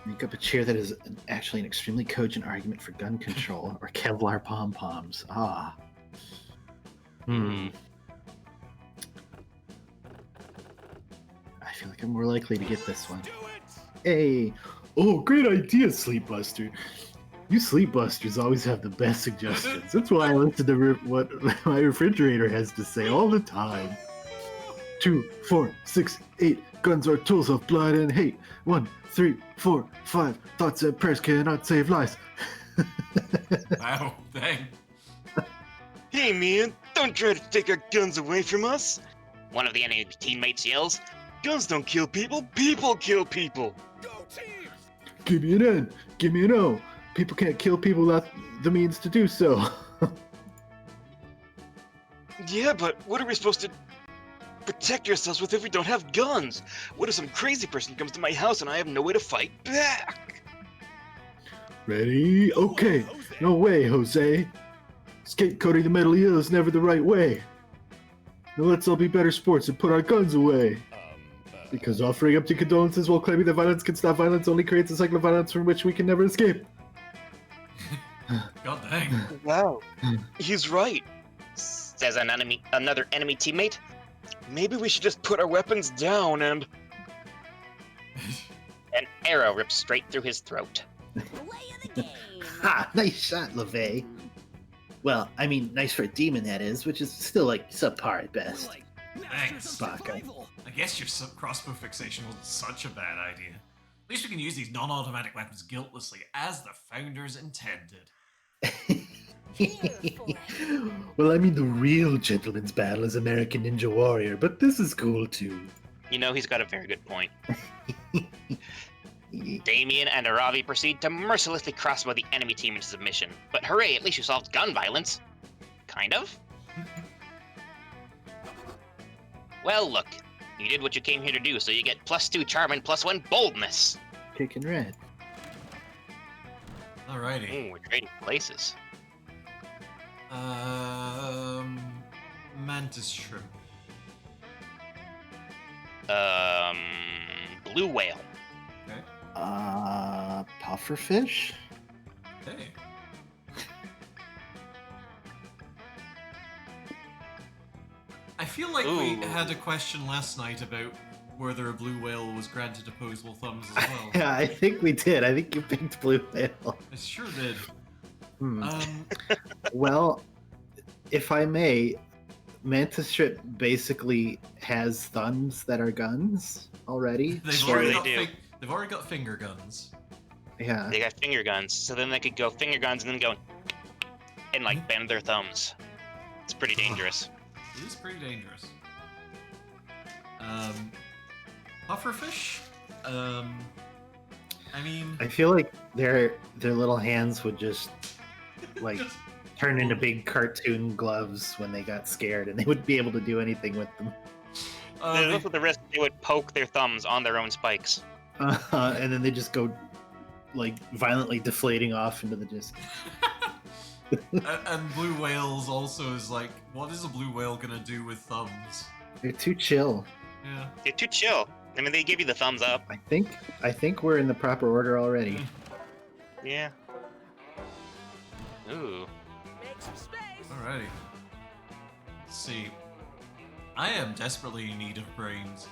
Make up a cheer that is actually an extremely cogent argument for gun control, or Kevlar pom-poms. Ah. I feel like I'm more likely to get this one. Do it. Hey! Oh, great idea, Sleepbuster. You Sleepbusters always have the best suggestions. That's why I listen to what my refrigerator has to say all the time. 2, 4, 6, 8. Guns are tools of blood and hate. 1, 3, 4, 5. Thoughts and prayers cannot save lives. Wow, dang. Hey man, don't try to take our guns away from us! One of the enemy teammates yells, "Guns don't kill people, people kill people!" Go team. Give me an N. Give me an O. People can't kill people without the means to do so. Yeah, but what are we supposed to protect ourselves with if we don't have guns? What if some crazy person comes to my house and I have no way to fight back? Ready? Okay. No way, Jose. Scapegoating the mentally ill is never the right way. Now let's all be better sports and put our guns away. Because offering empty condolences while claiming that violence can stop violence only creates a cycle of violence from which we can never escape. God dang. Wow, he's right, says another enemy teammate. Maybe we should just put our weapons down and... An arrow rips straight through his throat. Play of the game. Ha! Nice shot, LeVay. Well, I mean, nice for a demon, that is, which is still, like, subpar at best. Thanks. Baka. I guess your crossbow fixation wasn't such a bad idea. At least we can use these non-automatic weapons guiltlessly, as the founders intended. Well, I mean, the real gentleman's battle is American Ninja Warrior, but this is cool, too. You know, he's got a very good point. Damien and Aravi proceed to mercilessly crossbow the enemy team into submission. But hooray, at least you solved gun violence. Kind of? Well, look, you did what you came here to do, so you get +2 charm and +1 boldness. Kicking red. Alrighty. Ooh, we're trading places. Mantis shrimp. Blue whale. Okay. Pufferfish? Okay. I feel like we Ooh. had a question last night about whether a blue whale was granted opposable thumbs as well. Yeah, I think we did. I think you picked blue whale. I sure did. Hmm. Um, Well, if I may, mantis shrimp basically has thumbs that are guns already. they've Sure already they got do. they've already got finger guns. Yeah. They got finger guns, so then they could go finger guns and then go and like bend their thumbs. It's pretty dangerous. It is pretty dangerous. Pufferfish. I mean, I feel like their little hands would just like just- turn into big cartoon gloves when they got scared, and they wouldn't be able to do anything with them. Look at the risk. They would poke their thumbs on their own spikes. And then they just go like violently deflating off into the distance. and blue whales also is like, what is a blue whale gonna do with thumbs? They're too chill. Yeah. They're too chill. I mean, they give you the thumbs up. I think we're in the proper order already. Yeah. Ooh. Make some space. Alrighty. Let's see. I am desperately in need of brains.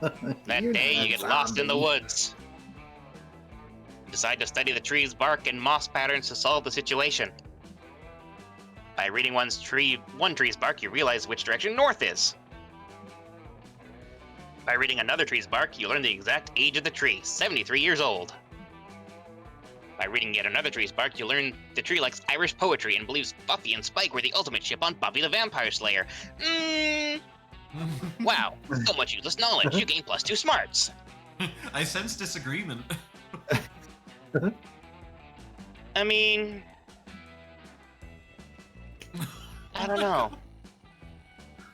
That You're day, not you a get lost in the zombie. woods. You decide to study the tree's bark and moss patterns to solve the situation. By reading one tree's bark, you realize which direction north is. By reading another tree's bark, you learn the exact age of the tree, 73 years old. By reading yet another tree's bark, you learn the tree likes Irish poetry and believes Buffy and Spike were the ultimate ship on Buffy the Vampire Slayer. Wow, so much useless knowledge. You gain +2 smarts. I sense disagreement. I mean, I don't know.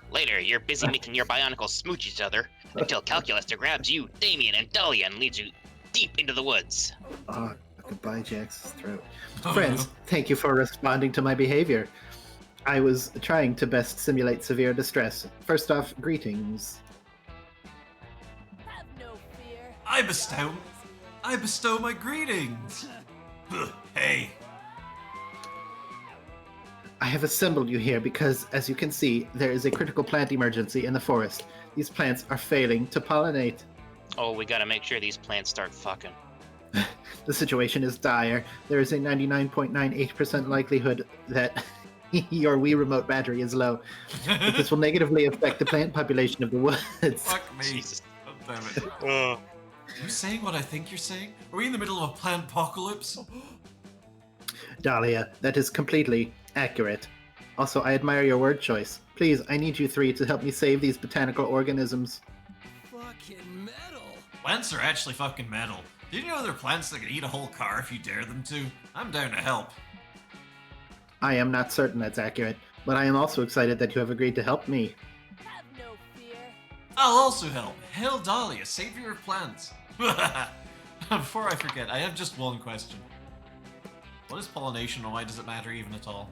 Later, you're busy making your bionicles smooch each other until Calculaster grabs you, Damien, and Dahlia and leads you deep into the woods. Oh, goodbye, Jax's throat. Friends, thank you for responding to my behavior. I was trying to best simulate severe distress. First off, greetings. Have no fear. I bestow my greetings. Hey. I have assembled you here because, as you can see, there is a critical plant emergency in the forest. These plants are failing to pollinate. Oh, we gotta make sure these plants start fucking. The situation is dire. There is a 99.98% likelihood that your Wii remote battery is low. But this will negatively affect the plant population of the woods. Fuck me. Jesus. God damn it. Oh. Are you saying what I think you're saying? Are we in the middle of a plant apocalypse? Dahlia, that is completely accurate. Also, I admire your word choice. Please, I need you three to help me save these botanical organisms. Fucking metal. Plants are actually fucking metal. Did you know there are plants that can eat a whole car if you dare them to? I'm down to help. I am not certain that's accurate, but I am also excited that you have agreed to help me. Have no fear. I'll also help. Hail Dahlia, savior of plants. Before I forget, I have just one question. What is pollination and why does it matter even at all?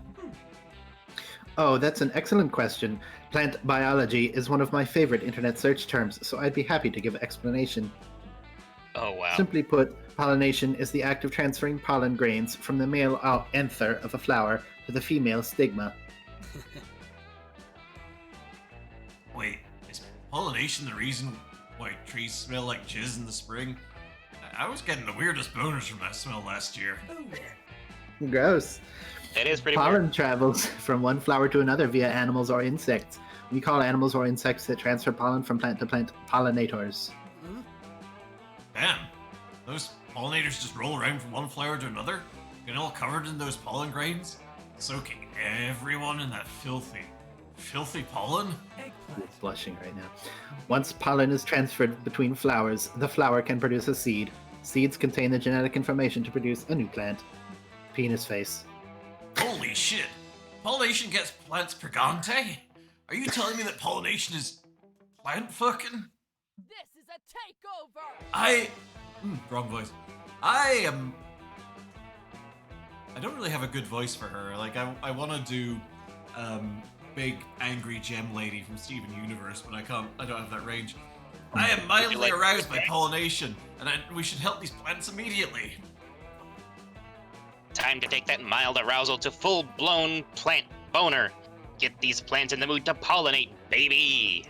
Oh, that's an excellent question. Plant biology is one of my favorite internet search terms, so I'd be happy to give explanation. Oh, wow. Simply put, pollination is the act of transferring pollen grains from the male anther of a flower to the female stigma. Wait, is pollination the reason why trees smell like jizz in the spring? I was getting the weirdest boners from that smell last year. Gross. It is pretty Pollen weird. travels from one flower to another via animals or insects. We call animals or insects that transfer pollen from plant to plant pollinators. Damn. Those pollinators just roll around from one flower to another, getting all covered in those pollen grains, soaking everyone in that filthy pollen. I'm blushing right now. Once pollen is transferred between flowers, the flower can produce a seed. Seeds contain the genetic information to produce a new plant. Penis face. Holy shit! Pollination gets plants pregante? Are you telling me that pollination is plant fucking? This is a takeover! Wrong voice. I don't really have a good voice for her. Like, I want to do, big, angry gem lady from Steven Universe, but I don't have that range. I am mildly aroused by pollination, and we should help these plants immediately. Time to take that mild arousal to full-blown plant boner. Get these plants in the mood to pollinate, baby!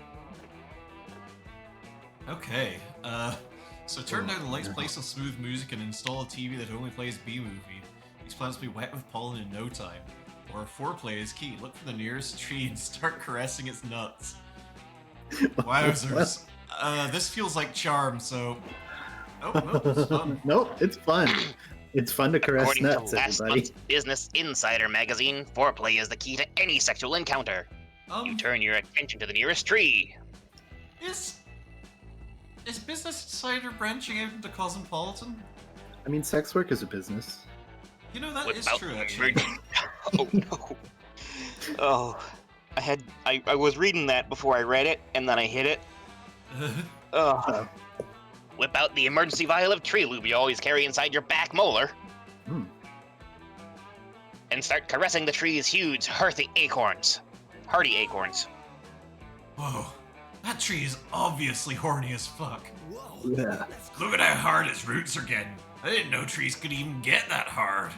Okay, so turn down the lights, play some smooth music, and install a TV that only plays B-movie. These plants will be wet with pollen in no time. Or foreplay is key. Look for the nearest tree and start caressing its nuts. Wowzers. This feels like charm, so... Oh, no, it's fun. Nope, it's fun. It's fun to caress According nuts, to last everybody. month's Business Insider magazine, foreplay is the key to any sexual encounter. You turn your attention to the nearest tree. Is Business Insider branching out into Cosmopolitan? I mean, sex work is a business. You know, that is Without true, actually. Oh no. Oh. I was reading that before I read it, and then I hit it. Oh. Whip out the emergency vial of tree lube you always carry inside your back molar. And start caressing the tree's huge, hearty acorns. Hardy acorns. Whoa, that tree is obviously horny as fuck. Yeah. Look at how hard its roots are getting. I didn't know trees could even get that hard.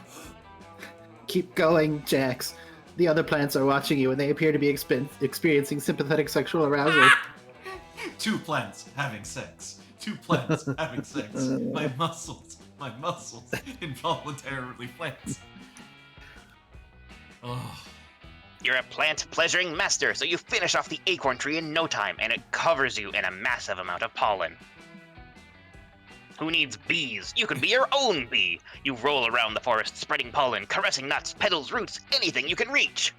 Keep going, Jax. The other plants are watching you, and they appear to be experiencing sympathetic sexual arousal. Two plants having sex. Two plants having sex. My muscles involuntarily flex. Oh. You're a plant pleasuring master, so you finish off the acorn tree in no time, and it covers you in a massive amount of pollen. Who needs bees? You can be your own bee. You roll around the forest, spreading pollen, caressing nuts, petals, roots, anything you can reach.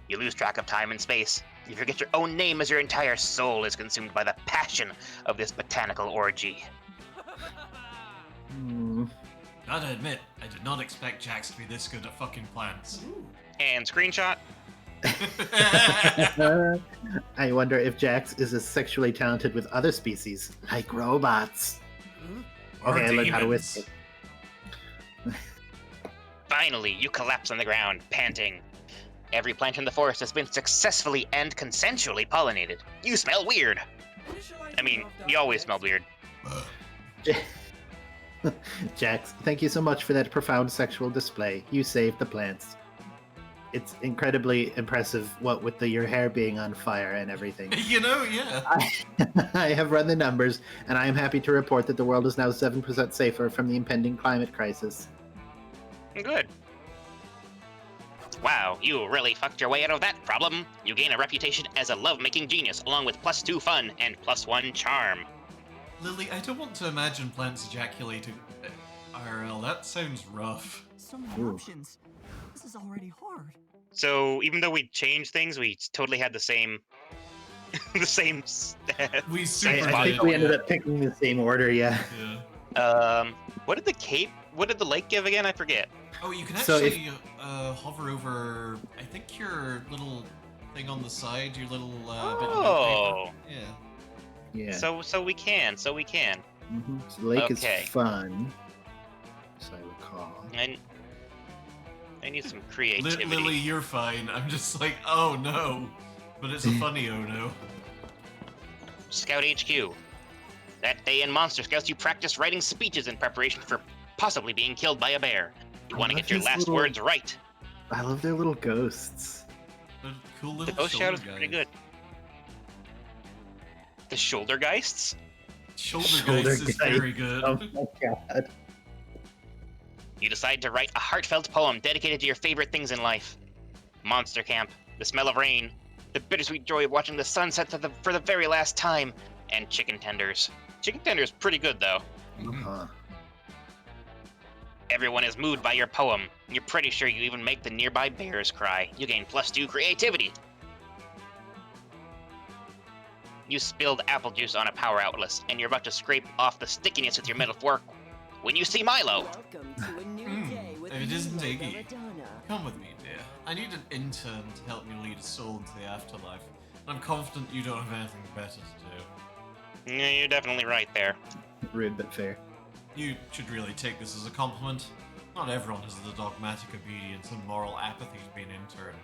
You lose track of time and space. You forget your own name as your entire soul is consumed by the passion of this botanical orgy. Gotta admit, I did not expect Jax to be this good at fucking plants. And screenshot. I wonder if Jax is as sexually talented with other species, like robots. Or Okay, I learned how to demons. whistle. Finally, you collapse on the ground, panting. Every plant in the forest has been successfully and consensually pollinated. You smell weird. I mean, you always smell weird. Jax, thank you so much for that profound sexual display. You saved the plants. It's incredibly impressive, what with your hair being on fire and everything. You know, yeah. I have run the numbers, and I am happy to report that the world is now 7% safer from the impending climate crisis. Good. Wow, you really fucked your way out of that problem. You gain a reputation as a love-making genius, along with +2 fun and +1 charm. Lily, I don't want to imagine plants ejaculating IRL. That sounds rough. So many options. This is already hard. So even though we changed things, we totally had the same, the same. We super I think did, we ended yeah. up picking the same order, yeah. Yeah. What did the lake give again? I forget. Oh, you can So if- actually hover over, I think, your little thing on the side, your little bit of Oh. notepaper. Yeah. Yeah. So we can. So the lake Okay. is fun, as I recall. And I need some creativity. Lily, you're fine. I'm just like, oh no. But it's a funny oh no. Scout HQ. That day in Monster Scouts, you practiced writing speeches in preparation for possibly being killed by a bear. You I want to love get your his last little- words right. I love their little ghosts. They're cool The little ghost shoulder shout is guys. pretty good. The shoulder geists? Shoulder Shoulder guys is guys. very good. Oh my god. You decide to write a heartfelt poem dedicated to your favorite things in life. Monster camp, the smell of rain, the bittersweet joy of watching the sun set for the very last time, and chicken tenders. Chicken tenders pretty good though. Uh-huh. Everyone is moved by your poem. You're pretty sure you even make the nearby bears cry. You gain +2 creativity. You spilled apple juice on a power outlet, and you're about to scrape off the stickiness with your metal fork when you see Milo. Welcome to a new day with it isn't Milo Iggy. Belladonna. Come with me, dear. I need an intern to help me lead a soul into the afterlife. And I'm confident you don't have anything better to do. Yeah, you're definitely right there. Rude but fair. You should really take this as a compliment. Not everyone has the dogmatic obedience and moral apathy to be an intern.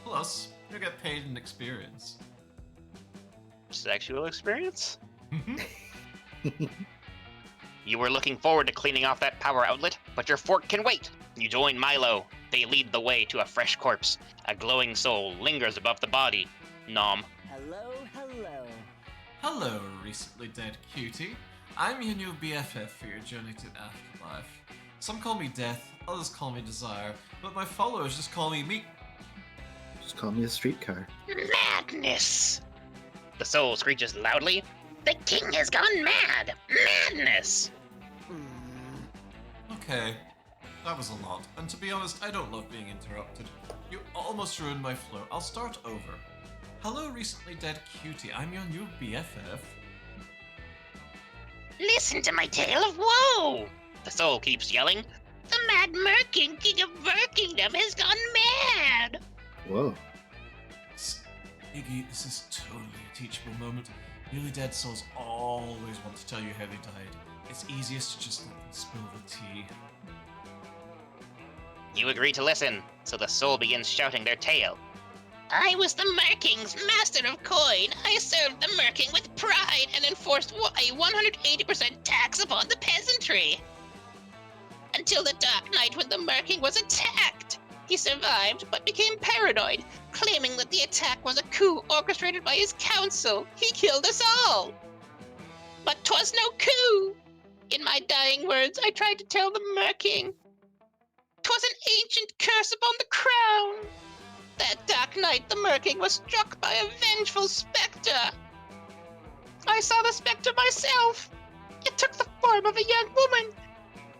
Plus, you'll get paid in experience. Sexual experience? You were looking forward to cleaning off that power outlet, but your fork can wait. You join Milo. They lead the way to a fresh corpse. A glowing soul lingers above the body. Nom. Hello, hello. Hello, recently dead cutie. I'm your new BFF for your journey to the afterlife. Some call me Death, others call me Desire, but my followers just call me Meek. Just call me a streetcar. Madness! The soul screeches loudly. The king has gone mad! Madness! Okay, that was a lot, and to be honest, I don't love being interrupted. You almost ruined my flow. I'll start over. Hello, recently dead cutie. I'm your new BFF. Listen to my tale of woe! The soul keeps yelling. The mad Merkin, king of Merkingdom, has gone mad! Whoa. Iggy, this is totally a teachable moment. Newly dead souls always want to tell you how they died. It's easiest to just let them spill the tea. You agree to listen, so the soul begins shouting their tale. I was the Merking's master of coin. I served the Merking with pride and enforced a 180% tax upon the peasantry. Until the dark night when the Merking was attacked. He survived, but became paranoid, claiming that the attack was a coup orchestrated by his council. He killed us all. But 'twas no coup. In my dying words, I tried to tell the Merking. 'Twas an ancient curse upon the crown. That dark night, the Merking was struck by a vengeful spectre. I saw the spectre myself. It took the form of a young woman.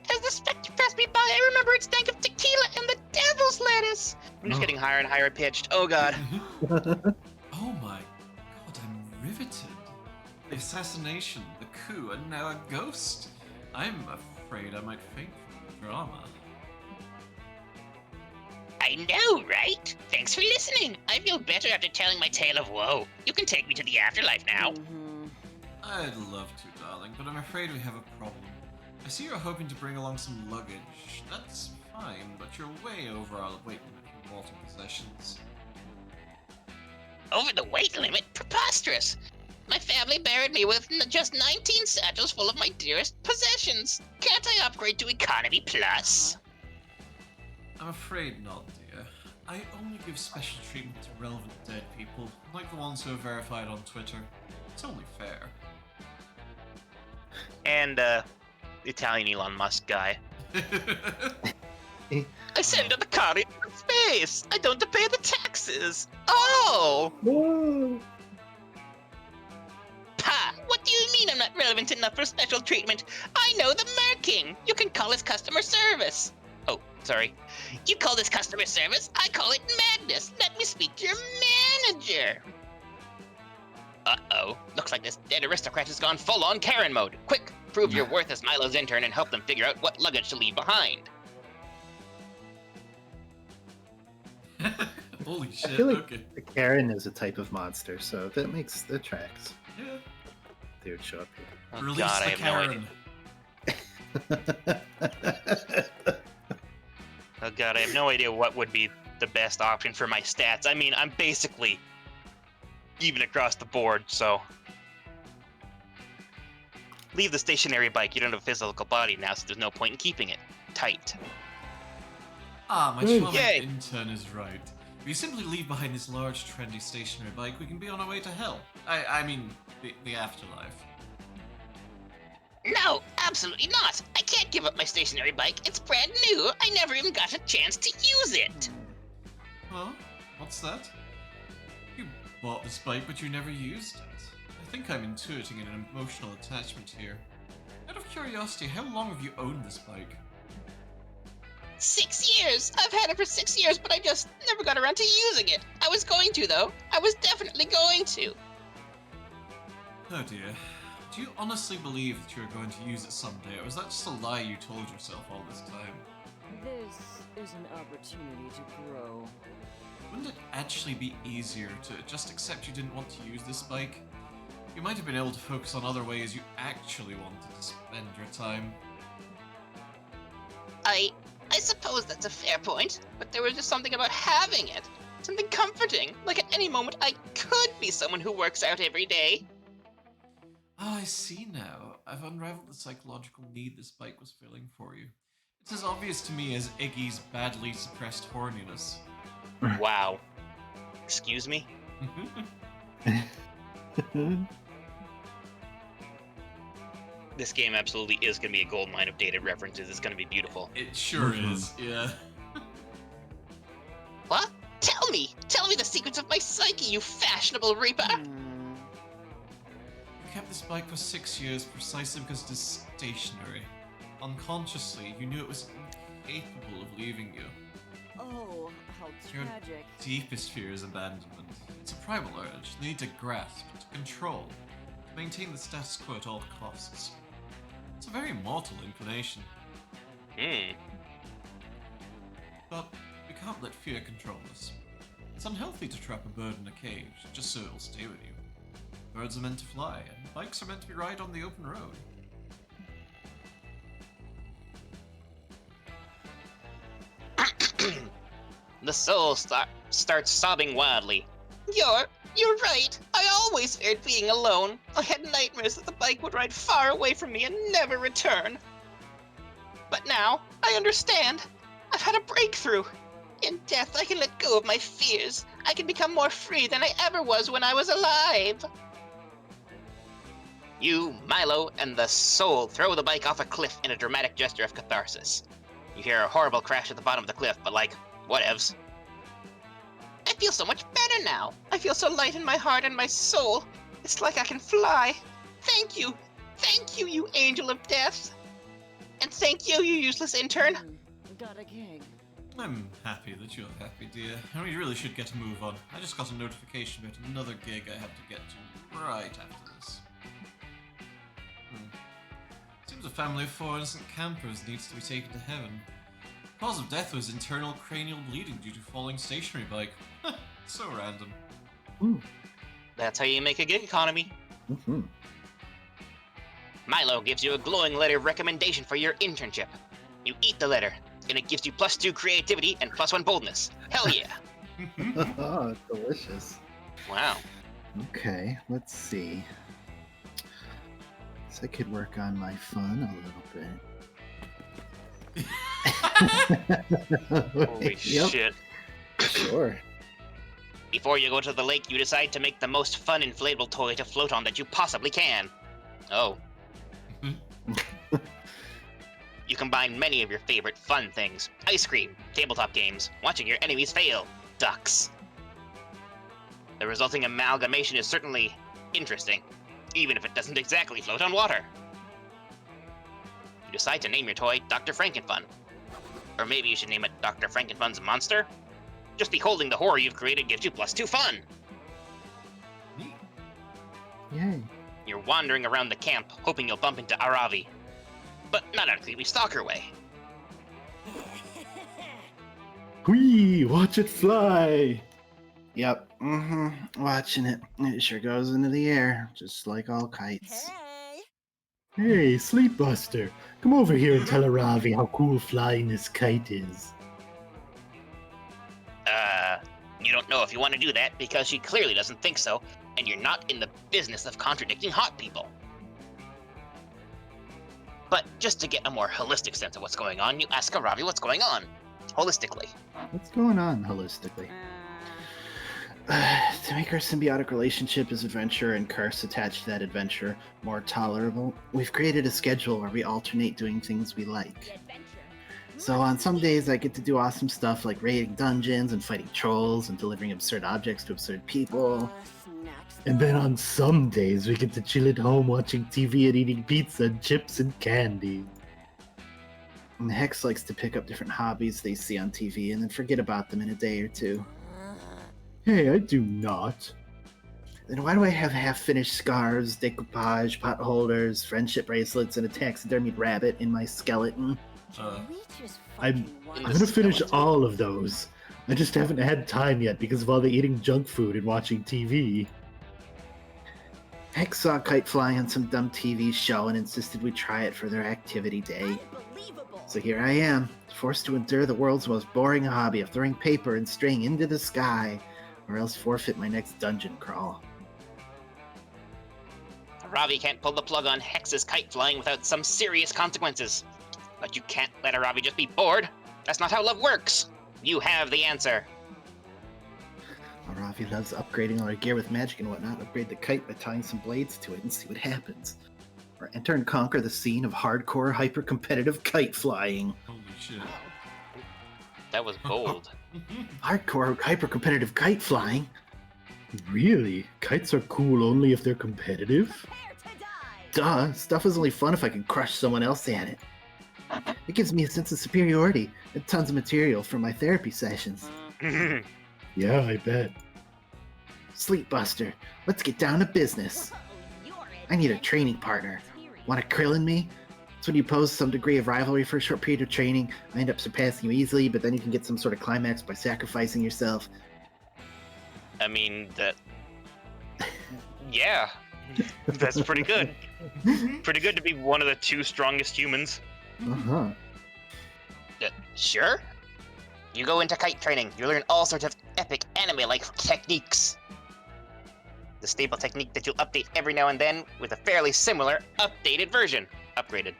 As the spectre passed me by, I remember it stank of tequila and the devil's lettuce. I'm just getting higher and higher pitched. Oh god. Oh my god, I'm riveted. The assassination, the coup, and now a ghost. I'm afraid I might faint from the drama. I know, right? Thanks for listening. I feel better after telling my tale of woe. You can take me to the afterlife now. I'd love to, darling, but I'm afraid we have a problem. I see you're hoping to bring along some luggage. That's fine, but you're way over our weight limit for mortal possessions. Over the weight limit? Preposterous! My family buried me with just 19 satchels full of my dearest possessions. Can't I upgrade to Economy Plus? I'm afraid not, dear. I only give special treatment to relevant dead people, like the ones who are verified on Twitter. It's only fair. And, Italian Elon Musk guy. I send the car into space! I don't have to pay the taxes! Oh! Whoa. Pa! What do you mean I'm not relevant enough for special treatment? I know the Merking! You can call us customer service. Oh, sorry. You call this customer service, I call it madness. Let me speak to your manager. Uh-oh. Looks like this dead aristocrat has gone full-on Karen mode. Quick, prove your worth as Milo's intern and help them figure out what luggage to leave behind. Holy I shit, feel like okay. a Karen is a type of monster, so that tracks. Yeah. They would show up here. Oh, Release God, the I have no idea. Karen. Oh god, I have no idea what would be the best option for my stats. I mean, I'm basically even across the board, so... Leave the stationary bike. You don't have a physical body now, so there's no point in keeping it tight. Ah, my Yay. charming intern is right. If you simply leave behind this large, trendy stationary bike, we can be on our way to hell. I mean, the afterlife. No, absolutely not. I can't give up my stationary bike. It's brand new. I never even got a chance to use it. Huh? What's that? You bought this bike, but you never used it. I think I'm intuiting an emotional attachment here. Out of curiosity, how long have you owned this bike? 6 years. I've had it for 6 years, but I just never got around to using it. I was going to, though. I was definitely going to. Oh dear. Do you honestly believe that you're going to use it someday, or is that just a lie you told yourself all this time? This is an opportunity to grow. Wouldn't it actually be easier to just accept you didn't want to use this bike? You might have been able to focus on other ways you actually wanted to spend your time. I suppose that's a fair point, but there was just something about having it. Something comforting, like at any moment I could be someone who works out every day. Ah, I see now. I've unraveled the psychological need this bike was filling for you. It's as obvious to me as Iggy's badly suppressed horniness. Wow. Excuse me? This game absolutely is going to be a goldmine of dated references. It's going to be beautiful. It sure is, yeah. What? Tell me the secrets of my psyche, you fashionable reaper! You kept this bike for 6 years precisely because it is stationary. Unconsciously, you knew it was incapable of leaving you. Oh, how Your tragic. deepest fear is abandonment. It's a primal urge, the need to grasp, to control, to maintain the status quo at all costs. It's a very mortal inclination. But we can't let fear control us. It's unhealthy to trap a bird in a cage, just so it'll stay with you. Birds are meant to fly, and bikes are meant to be ride on the open road. The soul starts sobbing wildly. You're right. I always feared being alone. I had nightmares that the bike would ride far away from me and never return. But now, I understand. I've had a breakthrough. In death, I can let go of my fears. I can become more free than I ever was when I was alive. You, Milo, and the soul throw the bike off a cliff in a dramatic gesture of catharsis. You hear a horrible crash at the bottom of the cliff, but like, whatevs. I feel so much better now. I feel so light in my heart and my soul. It's like I can fly. Thank you, you angel of death. And thank you, you useless intern. Got a gig. I'm happy that you're happy, dear. And we really should get a move on. I just got a notification about another gig I have to get to right after this. Seems a family of 4 innocent campers needs to be taken to heaven. The cause of death was internal cranial bleeding due to falling stationary bike. So random. That's how you make a gig economy. Mm-hmm. Milo gives you a glowing letter of recommendation for your internship. You eat the letter, and it gives you +2 creativity and +1 boldness. Hell yeah! Oh, delicious. Wow. Okay, let's see. So I could work on my fun a little bit. Holy Yep, shit. sure. Before you go to the lake, you decide to make the most fun inflatable toy to float on that you possibly can. Oh. You combine many of your favorite fun things. Ice cream, tabletop games, watching your enemies fail, ducks. The resulting amalgamation is certainly interesting, even if it doesn't exactly float on water. You decide to name your toy Dr. Frankenfun. Or maybe you should name it Dr. Frankenfun's Monster? Just beholding the horror you've created gives you +2 fun! Yay. You're wandering around the camp, hoping you'll bump into Aravi. But not in a creepy stalker way. Whee! Watch it fly! Yep, watching it. It sure goes into the air, just like all kites. Hey! Hey, Sleepbuster, come over here and tell Aravi how cool flying this kite is. You don't know if you want to do that because she clearly doesn't think so, and you're not in the business of contradicting hot people. But just to get a more holistic sense of what's going on, you ask Aravi what's going on, holistically. What's going on holistically? To make our symbiotic relationship as adventurer and curse attached to that adventure more tolerable, we've created a schedule where we alternate doing things we like. So on some days I get to do awesome stuff like raiding dungeons and fighting trolls and delivering absurd objects to absurd people. Snacks. And then on some days we get to chill at home watching TV and eating pizza and chips and candy. And Hex likes to pick up different hobbies they see on TV and then forget about them in a day or two. Hey, I do not. Then why do I have half-finished scarves, decoupage, pot holders, friendship bracelets, and a taxidermied rabbit in my skeleton? Can we just I'm fucking watch gonna finish skeleton. all of those. I just haven't had time yet because of all the eating junk food and watching TV. Hex saw Kite flying on some dumb TV show and insisted we try it for their activity day. Unbelievable. So here I am, forced to endure the world's most boring hobby of throwing paper and straying into the sky, or else forfeit my next dungeon crawl. Aravi can't pull the plug on Hex's kite flying without some serious consequences. But you can't let Aravi just be bored. That's not how love works. You have the answer. Aravi loves upgrading all our gear with magic and whatnot. Upgrade the kite by tying some blades to it and see what happens. Or enter and conquer the scene of hardcore, hyper-competitive kite flying. Holy shit. That was bold. Hardcore, hyper-competitive kite flying? Really? Kites are cool only if they're competitive? Prepare to die. Duh, stuff is only fun if I can crush someone else at it. It gives me a sense of superiority and tons of material for my therapy sessions. Yeah, I bet. Sleepbuster, let's get down to business. I need a training partner. Want a krill in me? It's when you pose some degree of rivalry for a short period of training. I end up surpassing you easily, but then you can get some sort of climax by sacrificing yourself. I mean, that... Yeah. That's pretty good. Pretty good to be one of the two strongest humans. Uh-huh. Sure. You go into kite training, you learn all sorts of epic anime-like techniques. The stable technique that you'll update every now and then with a fairly similar updated version. Upgraded.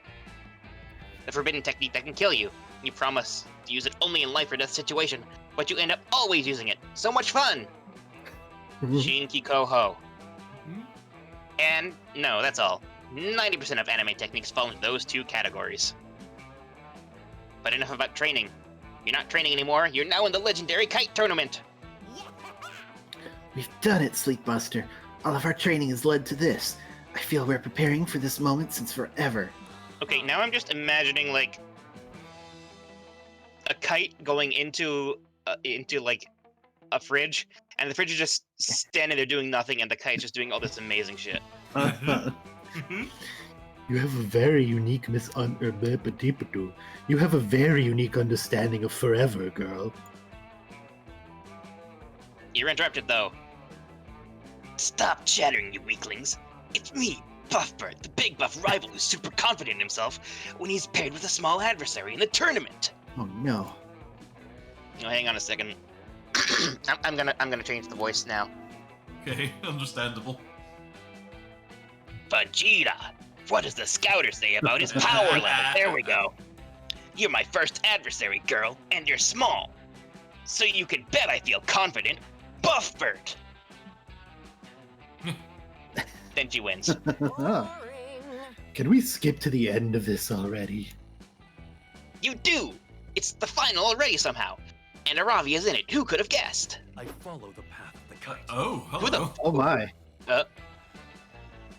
The forbidden technique that can kill you. You promise to use it only in life or death situation, but you end up always using it. So much fun! Shinki Koho. And no, that's all. 90% of anime techniques fall into those two categories. But enough about training. You're not training anymore, you're now in the legendary kite tournament! We've done it, Sleepbuster. All of our training has led to this. I feel we're preparing for this moment since forever. Okay, now I'm just imagining, like, a kite going into like, a fridge, and the fridge is just standing there doing nothing, and the kite's just doing all this amazing shit. You have a very unique You have a very unique understanding of forever, girl. You're interrupted, though. Stop chattering, you weaklings. It's me, Buffbird, the big buff rival who's super confident in himself when he's paired with a small adversary in the tournament. Oh no. Oh, hang on a second. I'm gonna change the voice now. Okay, understandable. Vegeta, what does the scouter say about his power level? There we go. You're my first adversary, girl, and you're small. So you can bet I feel confident. Buffbird! Then she wins. Boring. Can we skip to the end of this already? You do! It's the final already somehow. And Aravi is in it. Who could have guessed? I follow the path of the kite. Oh, hello. Who the Oh my.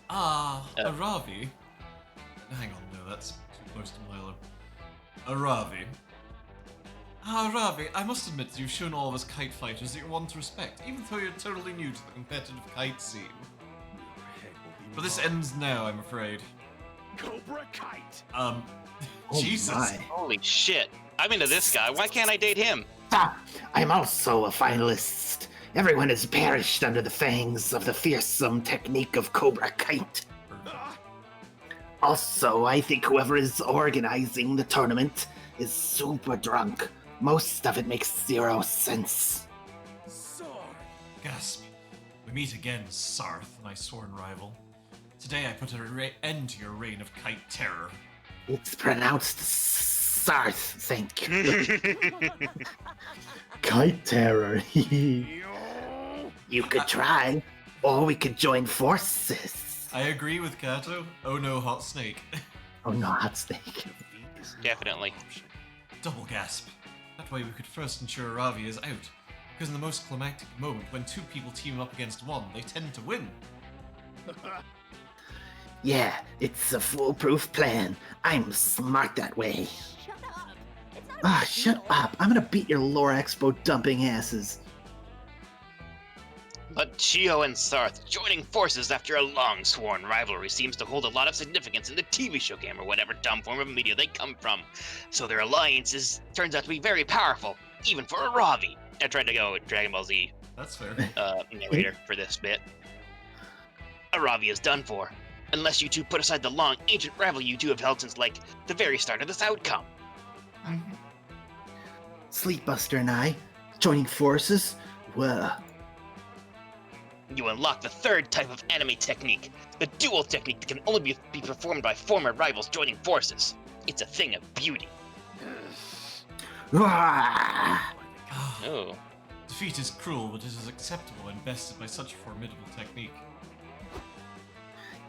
Aravi. Hang on, no, that's too close to Milo. Aravi. Aravi, I must admit that you've shown all of us kite fighters that you're one to respect, even though you're totally new to the competitive kite scene. Your head will be But this marred. ends now, I'm afraid. Cobra Kite. Oh Jesus. my. Holy shit. I'm into this guy. Why can't I date him? Stop! I'm also a finalist. Everyone has perished under the fangs of the fearsome technique of Cobra Kite. Also, I think whoever is organizing the tournament is super drunk. Most of it makes zero sense. Sword. Gasp. We meet again, Sarth, my sworn rival. Today I put an end to your reign of kite terror. It's pronounced Sarth, thank you. Kite terror. You could try, or we could join forces. I agree with Kato. Oh no, hot snake. Oh no, hot snake. Defeat is not Definitely. an option. Double gasp. That way we could first ensure Ravi is out. Because in the most climactic moment, when two people team up against one, they tend to win. Yeah, it's a foolproof plan. I'm smart that way. Shut up. It's not Ah, a shut deal. up. I'm gonna beat your lore expo dumping asses. But Chio and Sarth joining forces after a long-sworn rivalry seems to hold a lot of significance in the TV show game or whatever dumb form of media they come from. So their alliance turns out to be very powerful, even for a Ravi. I tried to go Dragon Ball Z That's fair. narrator for this bit. A Ravi is done for, unless you two put aside the long, ancient rivalry you two have held since, like, the very start of this outcome. Sleepbuster and I joining forces? Well, You unlock the third type of anime technique, the dual technique that can only be performed by former rivals joining forces. It's a thing of beauty. ah, Ah, Oh. defeat is cruel, but it is acceptable when bested by such a formidable technique.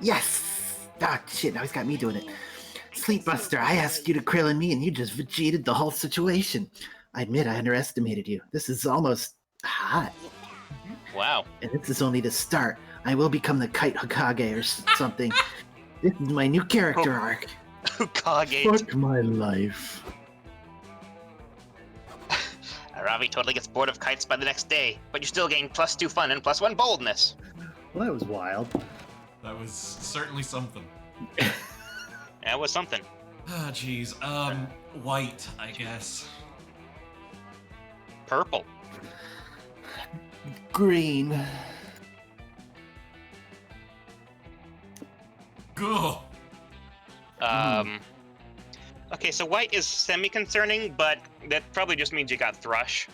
yes! Ah, shit, now he's got me doing it. Sleepbuster, I asked you to Krillin me and you just vegetated the whole situation. I admit I underestimated you. This is almost hot. Wow. And this is only the start. I will become the Kite Hokage or something. This is my new character arc. Hokage. Fuck my life. Ravi totally gets bored of kites by the next day, but you still gain +2 fun and +1 boldness. Well, that was wild. That was certainly something. That was something. Ah, jeez. White, I guess. Purple. Green. Go. Okay, so white is semi-concerning, but that probably just means you got thrush.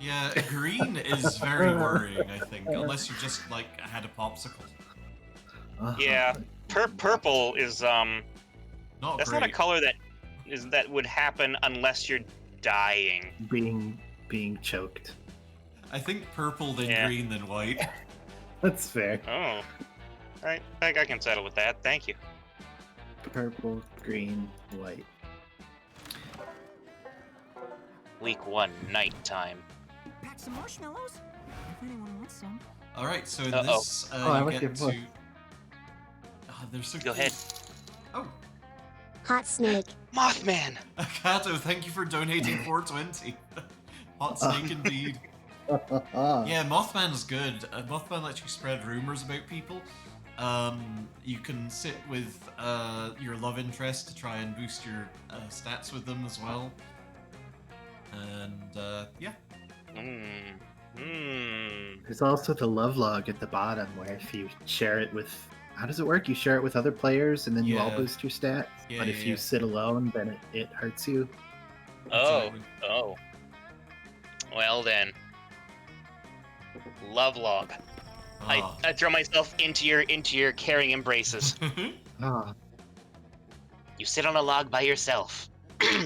Yeah, green is very worrying, I think, unless you just, like, had a popsicle. Yeah. Purple is, Not that's great. not a color that would happen unless you're dying. Being choked. I think purple, then Yeah. green, then white. That's fair. Oh. Alright, I can settle with that, thank you. Purple, green, white. Week 1, nighttime. Pack some marshmallows? If anyone wants some. Alright, so in Uh-oh. this, Oh, I you like get your to... book. They're so Go cute. ahead. Oh, Hot snake. Mothman! Kato, thank you for donating 420. Hot snake indeed. Yeah, Mothman's good. Mothman lets you spread rumors about people. You can sit with your love interest to try and boost your stats with them as well. And yeah. There's also the love log at the bottom where if you share it with... How does it work? You share it with other players and then you all Yeah. boost your stats? Yeah, but if yeah. you sit alone, then it hurts you? Oh, Absolutely. oh. Well then. Love log. Ah. I throw myself into your caring embraces. Ah, You sit on a log by yourself.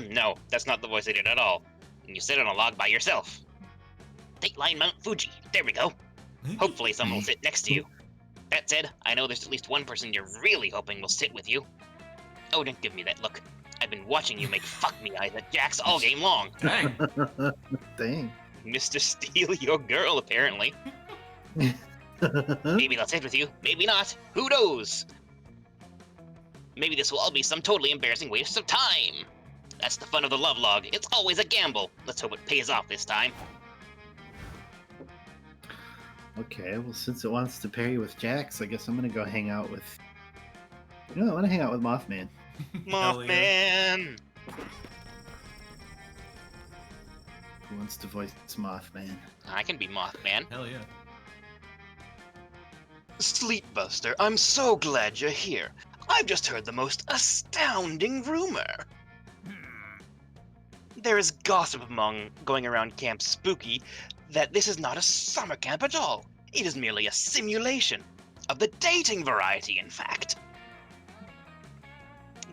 No, that's not the voice I did at all. You sit on a log by yourself. Dateline Mount Fuji. There we go. Hopefully someone will sit next to you. That said, I know there's at least one person you're really hoping will sit with you. Oh, don't give me that look. I've been watching you make fuck me eyes at Jax all game long. Dang. dang. Mr. Steal your girl, apparently. Maybe they'll sit with you, maybe not. Who knows? Maybe this will all be some totally embarrassing waste of time. That's the fun of the love log. It's always a gamble. Let's hope it pays off this time. Okay, well, since it wants to pair you with Jax, I guess I'm gonna go hang out with... You know, I want to hang out with Mothman. Hell yeah. Mothman! Who wants to voice Mothman? I can be Mothman. Hell yeah. Sleepbuster, I'm so glad you're here. I've just heard the most astounding rumor. There is gossip going around Camp Spooky that this is not a summer camp at all. It is merely a simulation. Of the dating variety, in fact.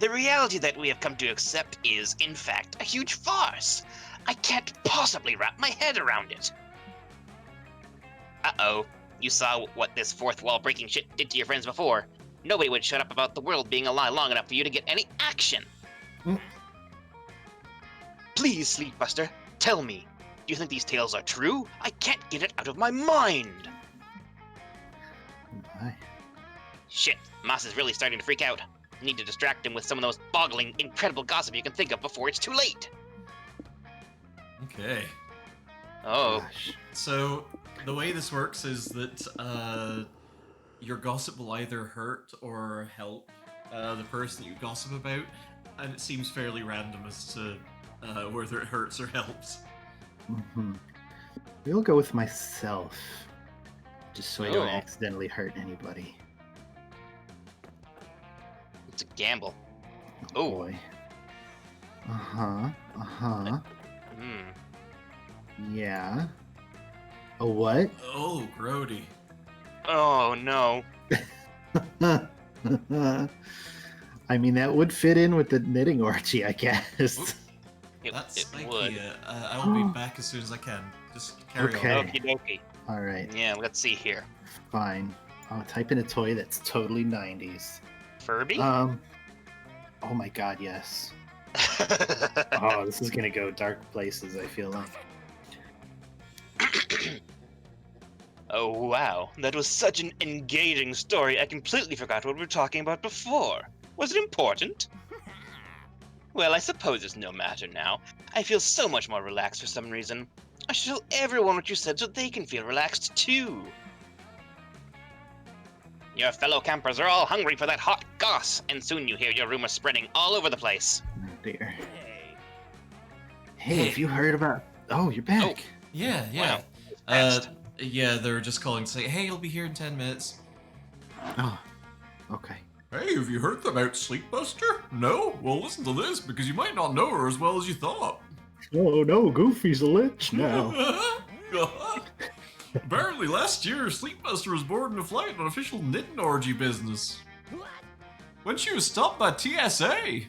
The reality that we have come to accept is, in fact, a huge farce. I can't possibly wrap my head around it. Uh-oh. You saw what this fourth wall breaking shit did to your friends before. Nobody would shut up about the world being a lie long enough for you to get any action. Please, Sleepbuster, tell me. Do you think these tales are true? I can't get it out of my mind. Hi. Shit, Moss is really starting to freak out. Need to distract him with some of the most boggling, incredible gossip you can think of before it's too late. Okay. Oh. Gosh. So, the way this works is that your gossip will either hurt or help the person you gossip about, and it seems fairly random as to whether it hurts or helps. Mm-hmm. We'll go with myself, just so I don't Oh. accidentally hurt anybody. It's a gamble. Oh Oh. boy. Uh-huh. Uh-huh. Yeah. A what? Oh, grody. Oh no. I mean, that would fit in with the knitting orgy, I guess. Oop, It, that's it would. IKEA. I will be back as soon as I can. Just carry Okay. on. Okie dokie. All right, Yeah, let's see here. fine. I'll type in a toy that's totally 90s. Furby? Oh my god, yes. Oh, this is gonna go dark places, I feel like. Oh wow, that was such an engaging story. I completely forgot what we were talking about before. Was it important? Well, I suppose it's no matter now. I feel so much more relaxed for some reason. I should tell everyone what you said so they can feel relaxed too. Your fellow campers are all hungry for that hot goss, and soon you hear your rumors spreading all over the place. Oh dear. Hey. Hey, have you heard about... Oh, you're back. Yeah. Wow. Yeah, they're just calling to say, hey, you'll be here in 10 minutes. Oh, okay. Hey, have you heard about Sleepbuster? No? Well, listen to this, because you might not know her as well as you thought. Oh no, Goofy's a lich now. Apparently, last year, Sleepbuster was boarding a flight on official knitting orgy business. What? When she was stopped by TSA.